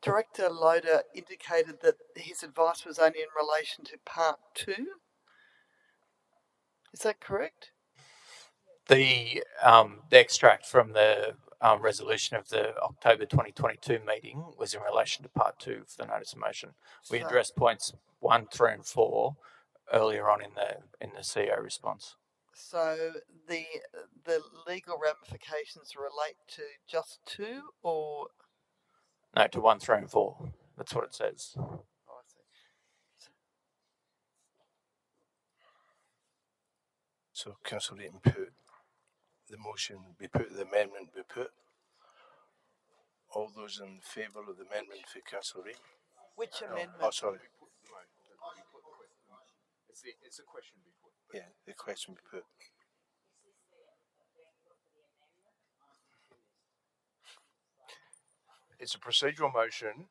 Director Loader indicated that his advice was only in relation to part 2. Is that correct? The extract from the resolution of the October 2022 meeting was in relation to part 2 of the notice of motion. We addressed points 1, 3 and 4 earlier on in the CEO response. So the legal ramifications relate to just 2 or? No, to 1, 3 and 4. That's what it says. So Councillor Eaton put the motion be put, the amendment be put. All those in favour of the amendment for Councillor Eaton? Which amendment? Oh, sorry. It's a question be put. Yeah, the question be put. It's a procedural motion.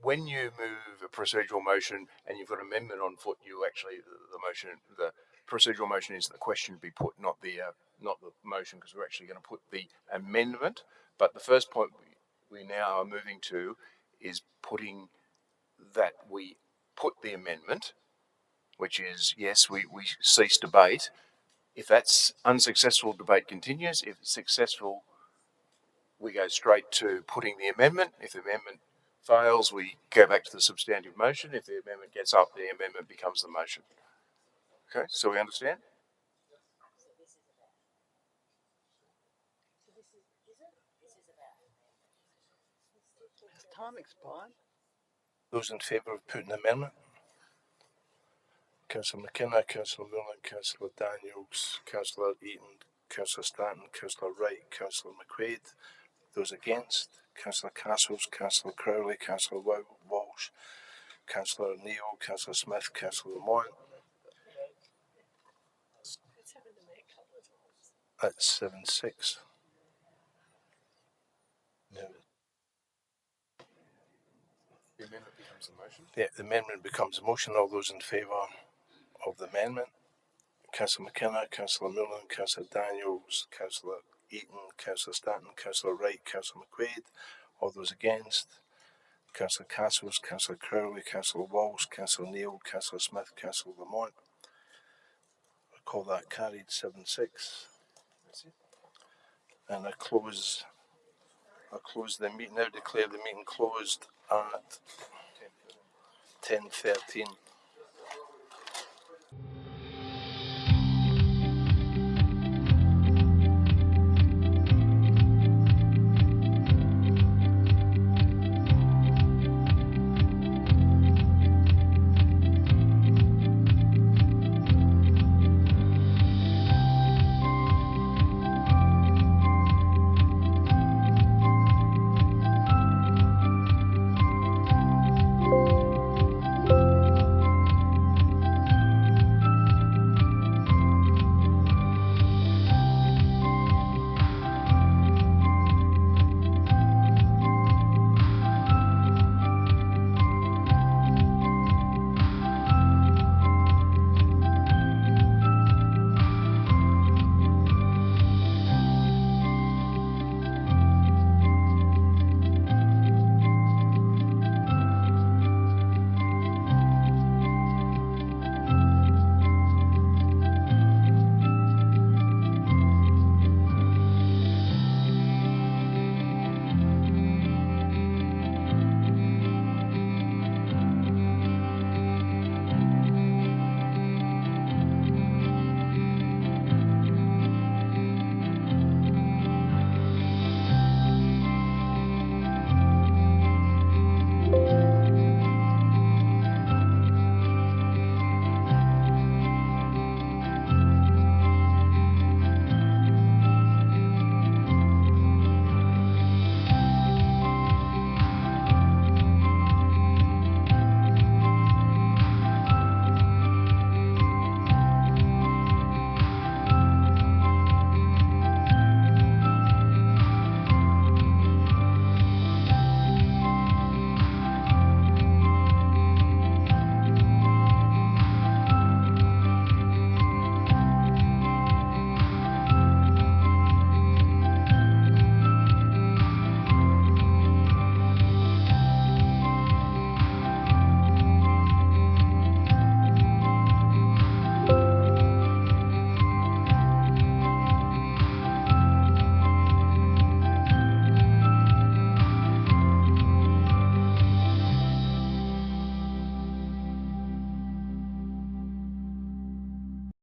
When you move a procedural motion and you've got an amendment on foot, the procedural motion is the question be put, not the motion, because we're actually going to put the amendment. But the first point we now are moving to is putting that we put the amendment, which is, yes, we cease debate. If that's unsuccessful, debate continues. If it's successful, we go straight to putting the amendment. If the amendment fails, we go back to the substantive motion. If the amendment gets up, the amendment becomes the motion. Okay, so we understand? Has time expired? Those in favour of putting the amendment? Councillor McKenna, Councillor Millen, Councillor Daniels, Councillor Eaton, Councillor Stanton, Councillor Wright, Councillor McQuaid. Those against? Councillor Castles, Councillor Crowley, Councillor Walsh, Councillor Neal, Councillor Smith, Councillor Lamont. That's 7-6. No. The amendment becomes the motion? Yeah, the amendment becomes a motion. All those in favour of the amendment? Councillor McKenna, Councillor Millen, Councillor Daniels, Councillor Eaton, Councillor Stanton, Councillor Wright, Councillor McQuaid. All those against? Councillor Castles, Councillor Crowley, Councillor Walsh, Councillor Neal, Councillor Smith, Councillor Lamont. I call that carried 7-6. And I close the meeting. Now declare the meeting closed at 10:13.